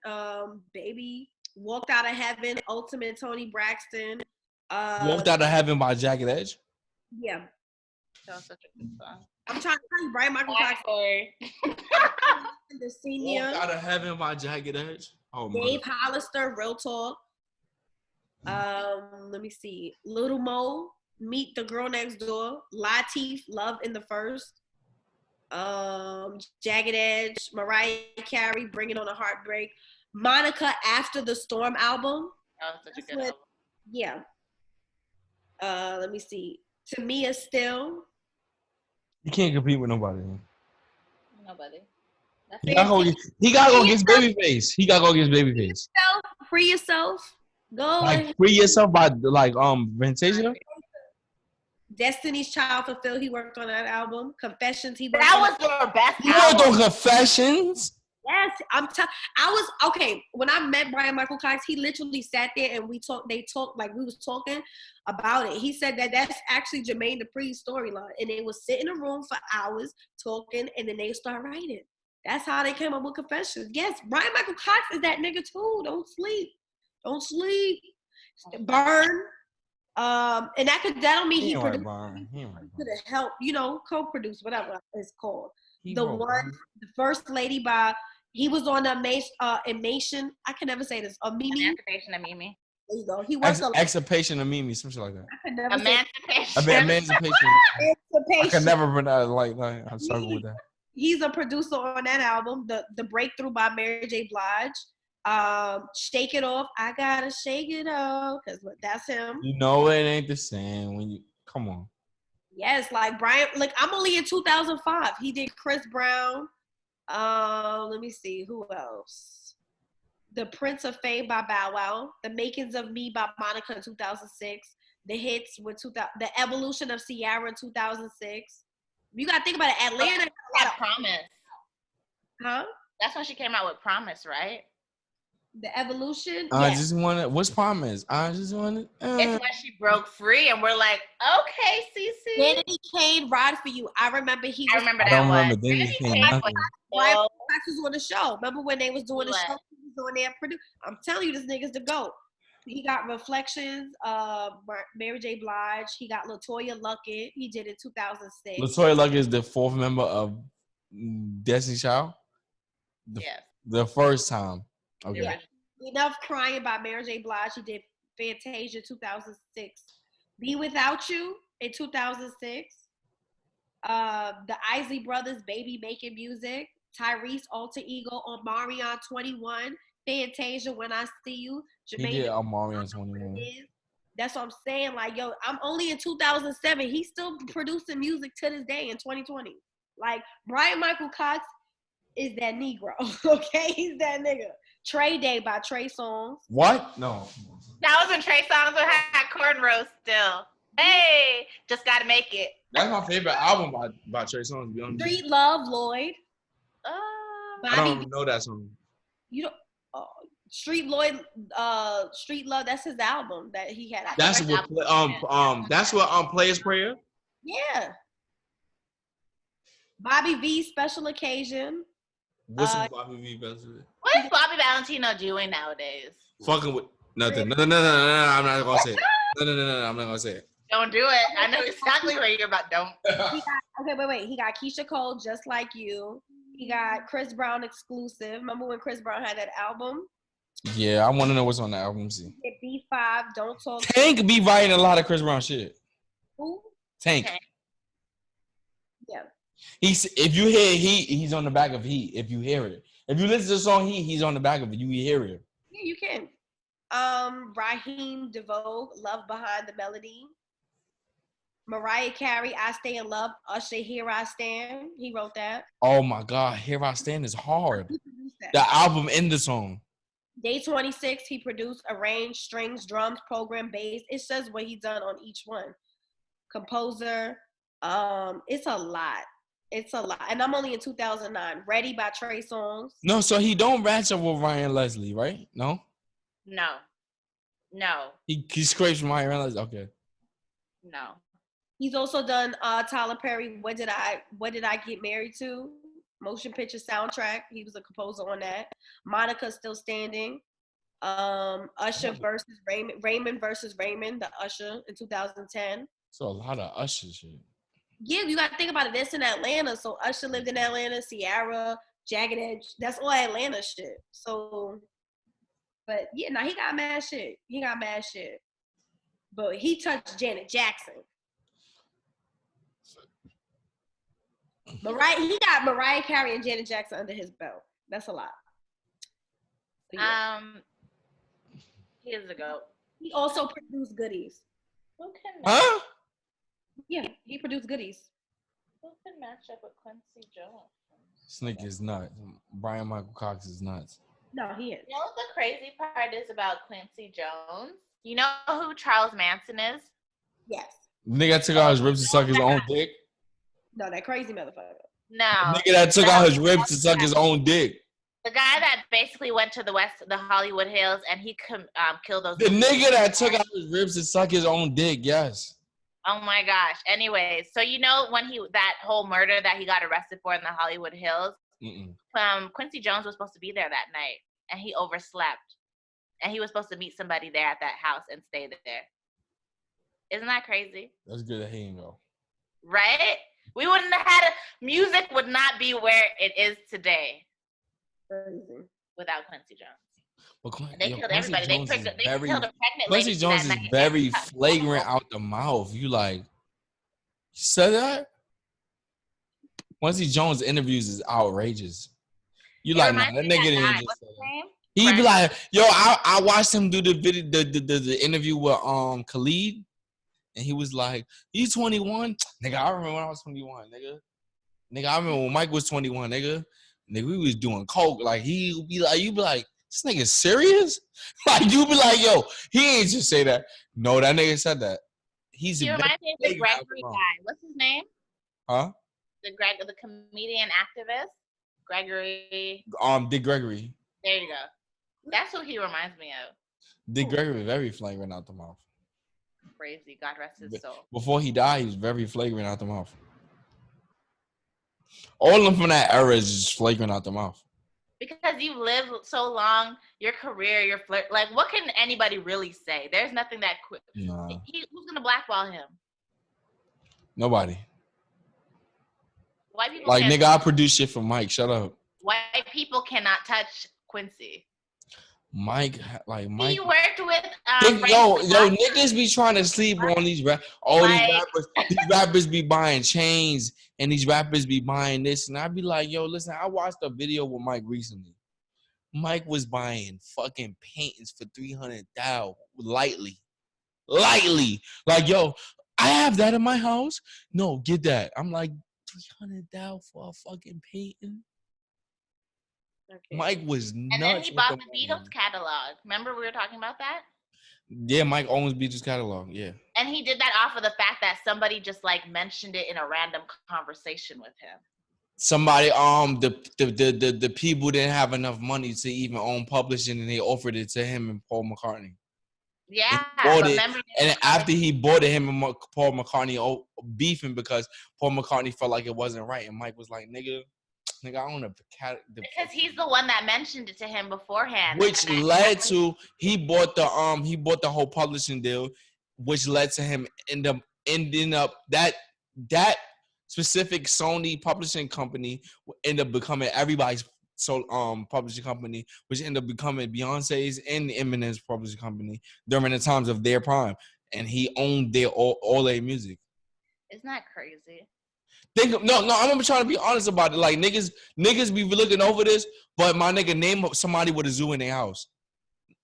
Baby, Walked Out of Heaven, Ultimate, Tony Braxton. Walked Out of Heaven by Jagged Edge. Yeah. That was such a good song. I'm trying to tell you, Brian Michael Cox. The Senior. Walked Out of Heaven by Jagged Edge. Oh, Dave Hollister, Real Talk. Let me see. Little Mo, Meet the Girl Next Door. Latif, Love in the First. Jagged Edge, Mariah Carey, Bringing on a Heartbreak. Monica, After the Storm album. That was such a good album. Yeah. Let me see. Tamia Still. You can't compete with nobody. Nobody. He gotta go against Babyface. He gotta go against Babyface. Free Yourself. Go Free Yourself by Fantasia. Destiny's Child Fulfilled, he worked on that album. Confessions, he worked That on was their best You worked album. on Confessions? Yes, I was okay. When I met Brian Michael Cox, he literally sat there and we talked. They talked like we was talking about it. He said that that's actually Jermaine Dupri's storyline, and they would sit in a room for hours talking, and then they start writing. That's how they came up with Confessions. Yes, Brian Michael Cox is that nigga too. Don't sleep. Don't sleep. Burn. And that don't mean he produced. He could have helped, co-produce, whatever it's called. The First Lady by, he was on the Emancipation. I can never say this. Mimi. Emancipation of Mimi. There you go. He worked on Exaltation of Mimi, something like that. I could never Emancipation. Emancipation. I can never pronounce like that. I'm struggling with that. He's a producer on that album, the Breakthrough by Mary J. Blige. Shake It Off. I gotta shake it off, because that's him. You know it ain't the same when you come on. Yes, like Brian. Like I'm only in 2005. He did Chris Brown. Let me see who else. The Prince of Fame by Bow Wow. The Makings of Me by Monica in 2006. The Hits with 2000. The Evolution of Ciara in 2006. You gotta think about it. Atlanta. That Promise. Huh? That's when she came out with Promise, right? The Evolution. I just want to. What's Promise? I just want to. It's when she broke free, and we're like, okay, Cece. Danny Kane, Ride for You. I remember he. I remember I that don't one. remember Danny Kane. Nothing. Brian Cox was on the show. Remember when they was doing the show? He was on there. I'm telling you, this nigga's the GOAT. He got Reflections, Mary J. Blige. He got LaToya Luckett. He did it 2006. LaToya Luckett is the fourth member of Destiny's Child. Yes. The first time. Okay. Yeah. Enough Crying by Mary J. Blige. He did Fantasia 2006. Be Without You in 2006. The Isley Brothers, Baby Making Music. Tyrese Alter Ego, Omarion 21. Fantasia, When I See You. He did Omarion 21. That's what I'm saying. Like, yo, I'm only in 2007. He's still producing music to this day in 2020. Like, Brian Michael Cox is that Negro, okay? He's that nigga. Trey Day by Trey Songz. What? No. That was when Trey Songz had cornrows still. Hey, just gotta make it. That's my favorite album by Trey Songz, to be honest. Street Love, Lloyd. I don't know that song. You don't. Street Love. That's his album that he had. That's what. That's what. Players Prayer. Yeah. Bobby V, Special Occasion. What's Bobby V best? What is Bobby Valentino doing nowadays? Fucking with nothing. No. I'm not gonna say it. No. I'm not gonna say it. Don't do it. I know exactly what you're about. Don't. Wait. He got Keisha Cole, Just Like You. He got Chris Brown Exclusive. Remember when Chris Brown had that album? Yeah, I want to know what's on the album. See. B5, Don't Talk. Tank be writing a lot of Chris Brown shit. Who? Tank. Yeah. If you hear he's on the back of Heat. If you hear it. If you listen to the song he's on the back of it. You hear it. Yeah, you can. Raheem DeVoe, Love Behind the Melody. Mariah Carey, I Stay in Love. Usher, Here I Stand. He wrote that. Oh my God, Here I Stand is hard. The album and the song. Day 26, he produced, arranged, strings, drums, program, bass. It says what he done on each one. Composer. It's a lot. And I'm only in 2009. Ready by Trey Songz. No, so he don't match up with Ryan Leslie, right? No. He scrapes from Ryan Leslie. Okay. No. He's also done Tyler Perry, What Did I Get Married To? Motion picture soundtrack. He was a composer on that. Monica Still Standing. Usher versus Raymond versus Raymond, the Usher in 2010. So a lot of Usher shit. Yeah, you gotta think about it. That's in Atlanta. So Usher lived in Atlanta, Ciara, Jagged Edge. That's all Atlanta shit. So, but yeah, now he got mad shit. But he touched Janet Jackson. He got Mariah Carey and Janet Jackson under his belt. That's a lot. Yeah. He is a GOAT. He also produced Goodies. Who can Huh? Yeah, he produced Goodies. Who can match up with Quincy Jones? Snake is nuts. Brian Michael Cox is nuts. No, he is. You know what the crazy part is about Quincy Jones? You know who Charles Manson is? Yes. Nigga took out his ribs to suck his own dick. No, that crazy motherfucker. No. Nigga that took out his ribs to suck his own dick. The guy that basically went to the Hollywood Hills, and he killed those. The nigga that took out his ribs to suck his own dick, yes. Oh my gosh. Anyways, so you know when that whole murder that he got arrested for in the Hollywood Hills, Quincy Jones was supposed to be there that night, and he overslept, and he was supposed to meet somebody there at that house and stay there. Isn't that crazy? That's good that he ain't go. Right? We wouldn't have had music would not be where it is today. Crazy. Without Quincy Jones. But they killed everybody. They killed a pregnant Quincy Jones is very flagrant out the mouth. You like, you said that? Quincy Jones interviews is outrageous. You like, nah, that nigga didn't just say that. He'd be like, yo, I watched him do the video, the interview with Khalid, and he was like, he's 21. Nigga, I remember when I was 21, nigga, I remember when Mike was 21, nigga, we was doing coke. Like, you be like, this nigga serious? Like, you be like, yo, he ain't just say that. No, that nigga said that. He reminds me of the Gregory guy. What's his name? Huh? The comedian activist, Gregory. Dick Gregory. There you go. That's who he reminds me of. Dick Gregory, very flagrant out the mouth. Crazy. God rest his soul. Before he died, he was very flagrant out the mouth. All of them from that era is just flagrant out the mouth. Because you've lived so long, your career, your flirt, like what can anybody really say? There's nothing that quick. Nah. Who's gonna blackball him? Nobody. White people like nigga, I produce shit for Mike. Shut up. White people cannot touch Quincy. Mike. He worked with. Yo, niggas be trying to sleep on these rappers. These rappers be buying chains and these rappers be buying this, and I be like, yo, listen, I watched a video with Mike recently. Mike was buying fucking paintings for $300,000 lightly. Like, yo, I have that in my house. No, get that. I'm like, $300,000 for a fucking painting. Okay. Mike was nuts. And then he bought the Beatles catalog. Remember we were talking about that? Yeah, Mike owns Beatles catalog. Yeah. And he did that off of the fact that somebody just like mentioned it in a random conversation with him. Somebody, the people didn't have enough money to even own publishing, and they offered it to him and Paul McCartney. Yeah, and after he bought it, him and Paul McCartney beefing because Paul McCartney felt like it wasn't right, and Mike was like, "Nigga, I own a because he's the one that mentioned it to him beforehand." Which led to he bought the whole publishing deal, which led to him ending up that specific Sony publishing company ended up becoming everybody's publishing company, which ended up becoming Beyonce's and Eminem's publishing company during the times of their prime, and he owned all their music. Isn't that crazy? No, I'm trying to be honest about it. Like niggas be looking over this, but my nigga, name somebody with a zoo in their house.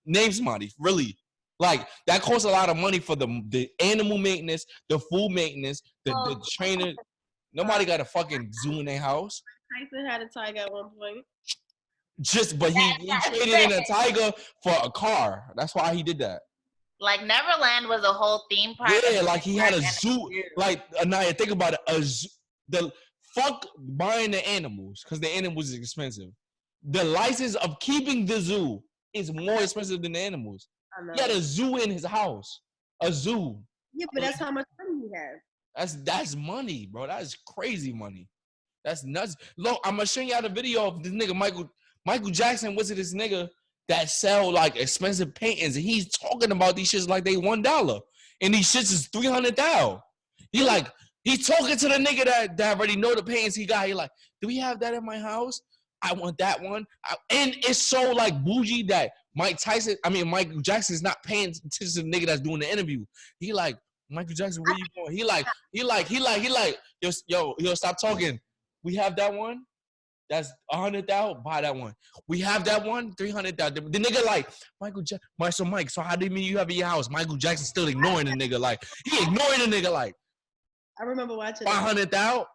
Name somebody, really. Like that costs a lot of money for the animal maintenance, the food maintenance, the trainer. Nobody got a fucking zoo in their house. Tyson had a tiger at one point. But he traded in a tiger for a car. That's why he did that. Like Neverland was a whole theme park. Yeah, like he had a zoo. Like Anaya, think about it. The fuck buying the animals because the animals is expensive. The license of keeping the zoo is more expensive than the animals. He had a zoo in his house. A zoo. Yeah, but that's how much money he has. That's money, bro. That's crazy money. That's nuts. Look, I'm gonna show you the video of this nigga Michael Jackson was this nigga that sell like expensive paintings, and he's talking about these shits like they $1, and these shits is $300,000. He's talking to the nigga that already know the paintings he got. He like, do we have that in my house? I want that one. And it's so like bougie that Michael Jackson is not paying attention to the nigga that's doing the interview. He like, Michael Jackson, where you going? He like, yo, stop talking. We have that one. That's $100,000. Buy that one. We have that one. $300,000. The nigga like Michael Jackson. Mike. So how do you mean you have it in your house? Michael Jackson still ignoring the nigga. Like he ignoring the nigga. Like I remember watching. $500,000.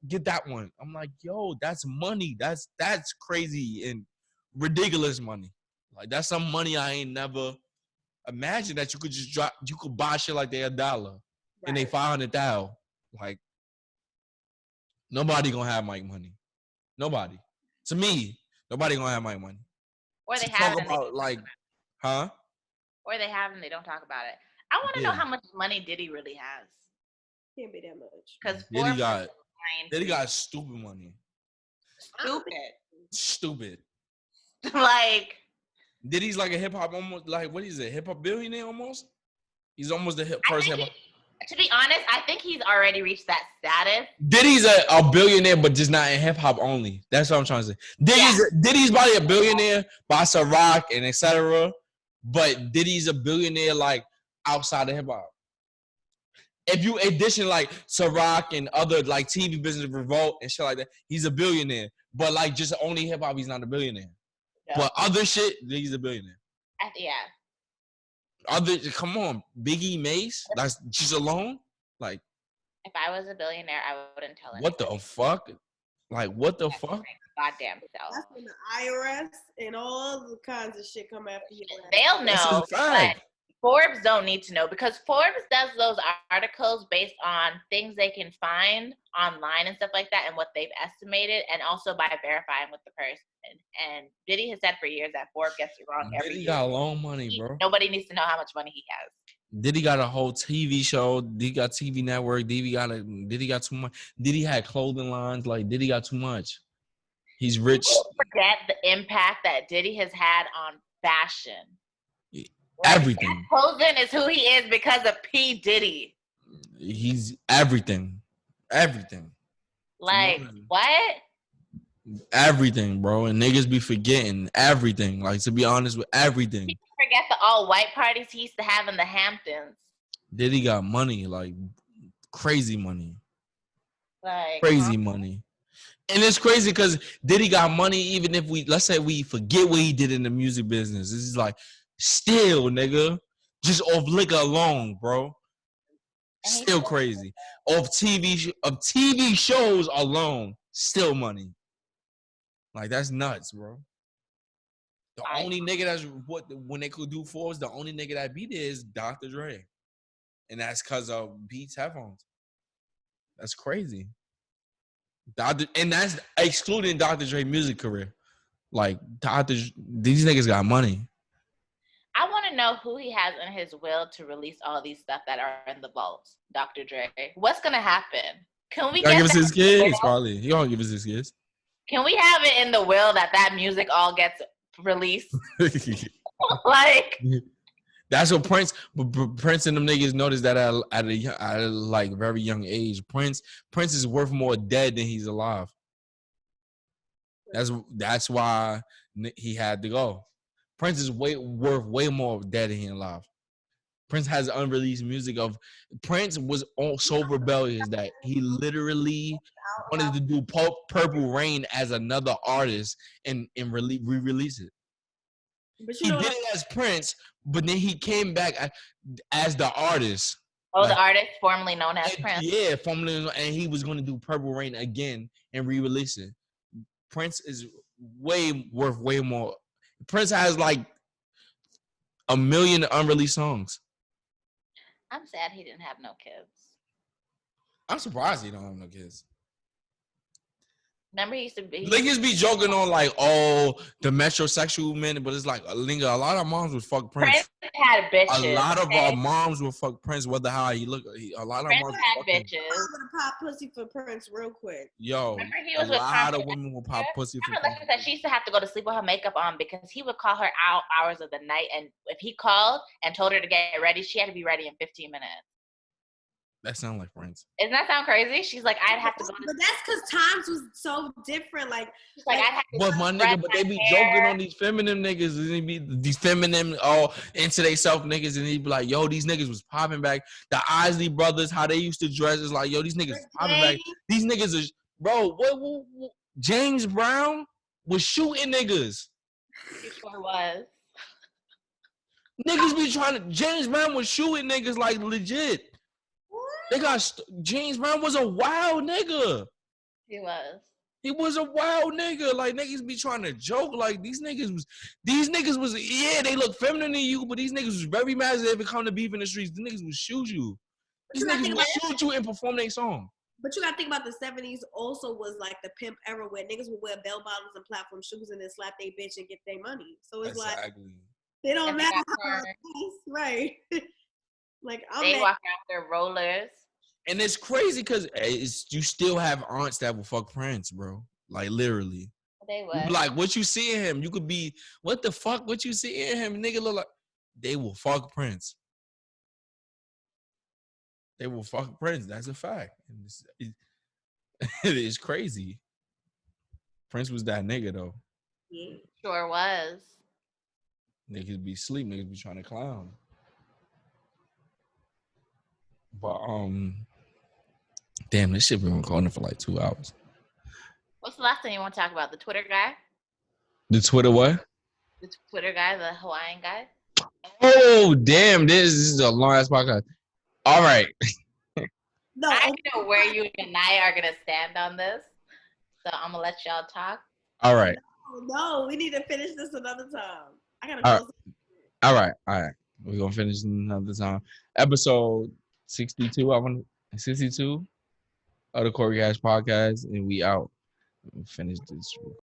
Get that one. I'm like, yo, that's money. That's crazy and ridiculous money. Like that's some money I ain't never imagined that you could just drop. You could buy shit like they $1. and they 500,000. Like nobody gonna have Mike money. Nobody. To me, nobody gonna have Mike money. Or they To have talk and they about like, huh? or they have and they don't talk about it. I want to know how much money Diddy really has. Can't be that much. Because Diddy got stupid money. Stupid. Like Diddy's like a hip hop almost like what is it? Hip hop billionaire almost. He's almost the first hip hop. To be honest, I think he's already reached that status. Diddy's a billionaire, but just not in hip hop only. That's what I'm trying to say. Diddy's probably a billionaire by Ciroc and etc. But Diddy's a billionaire like outside of hip hop. If you addition like Ciroc and other like TV business Revolt and shit like that, he's a billionaire. But like just only hip hop, he's not a billionaire. Yeah. But other shit, he's a billionaire. Yeah. Come on, Biggie, Mace, that's just alone. Like, if I was a billionaire, I wouldn't tell anybody. What the fuck? Like, what the fuck? Goddamn self. That's when the IRS and all the kinds of shit come after you. They'll know. But Forbes don't need to know because Forbes does those articles based on things they can find online and stuff like that and what they've estimated, and also by verifying with the person. And Diddy has said for years that Forbes gets it wrong every year. Diddy got long money, bro. Nobody needs to know how much money he has. Diddy got a whole TV show. Diddy got TV network. Diddy got too much. Diddy had clothing lines. Like Diddy got too much. He's rich. People forget the impact that Diddy has had on fashion. Everything. Clothing is who he is because of P. Diddy. He's everything. Everything. Like, what? Everything, bro. And niggas be forgetting everything. Like, to be honest with everything. People forget the all-white parties he used to have in the Hamptons. Diddy got money, like, crazy money. Like, crazy money. And it's crazy because Diddy got money even if let's say we forget what he did in the music business. This is like, still, nigga, just off liquor alone, bro. Still crazy. Of TV shows alone, still money. Like, that's nuts, bro. The only nigga that's when they could do Forbes, the only nigga that beat it is Dr. Dre. And that's because of Beats headphones. That's crazy. And that's excluding Dr. Dre music career. Like, these niggas got money. I want to know who he has in his will to release all these stuff that are in the vaults. Dr. Dre. What's going to happen? Can we give us his kids? Probably. He gonna give us his kids. Can we have it in the will that music all gets released? Like, that's what Prince and them niggas noticed that at a like very young age. Prince is worth more dead than he's alive. That's why he had to go. Prince is worth way more dead than he alive. Prince has unreleased music of. Prince was so rebellious that he literally wanted to do Purple Rain as another artist and re-release it. But he did it as Prince, but then he came back as the artist. Oh, like, the artist formerly known as Prince. Yeah, formerly known, and he was going to do Purple Rain again and re-release it. Prince is worth way more. Prince has like 1 million unreleased songs. I'm sad he didn't have no kids. I'm surprised he don't have no kids. Remember, he used to be. Niggas be joking on like, oh, the metrosexual men, but it's like, a lot of moms would fuck Prince. Prince had bitches. A lot of our moms would fuck Prince, whether how he look. A lot of Prince moms had bitches. I'm gonna pop pussy for Prince real quick. Yo, remember he was a lot of women will pop pussy for Prince. That she used to have to go to sleep with her makeup on because he would call her out hours of the night, and if he called and told her to get ready, she had to be ready in 15 minutes. That sounds like Prince. Doesn't that sound crazy? She's like, I'd have to go. But that's because times was so different. Like, I'd have to. But my nigga, but they be joking on these feminine niggas, and they be these feminine all into they self niggas, and they be like, yo, these niggas was popping back. The Isley brothers, how they used to dress is like, yo, these niggas popping back. These niggas are, bro. What James Brown was shooting niggas. He sure was. Niggas be trying to. James Brown was shooting niggas like legit. They got James Brown was a wild nigga. He was. He was a wild nigga. Like, niggas be trying to joke. Like, these niggas was yeah, they look feminine to you, but these niggas was very mad if it come to beef in the streets. The niggas would shoot you. These niggas will shoot you and perform their song. But you gotta think about the 70s also was like the pimp era where niggas would wear bell bottoms and platform shoes and then slap their bitch and get their money. So it's like they don't matter how right. Like they walk after rollers. And it's crazy because you still have aunts that will fuck Prince, bro. Like literally. They would. Like what you see in him, you could be what the fuck? What you see in him, nigga look like they will fuck Prince. They will fuck Prince. That's a fact. It's crazy. Prince was that nigga though. Yeah, sure was. Niggas be asleep. Niggas be trying to clown. But damn, this shit been recording for like 2 hours. What's the last thing you want to talk about? The Twitter guy? The Twitter what? The Twitter guy, the Hawaiian guy. Oh damn! This is a long ass podcast. All right. No, I know where you and I are gonna stand on this, so I'm gonna let y'all talk. All right. No, we need to finish this another time. I gotta go. All right. We're gonna finish another time. Episode 62. 62 of the Cory Podcast, and we out. Finish this.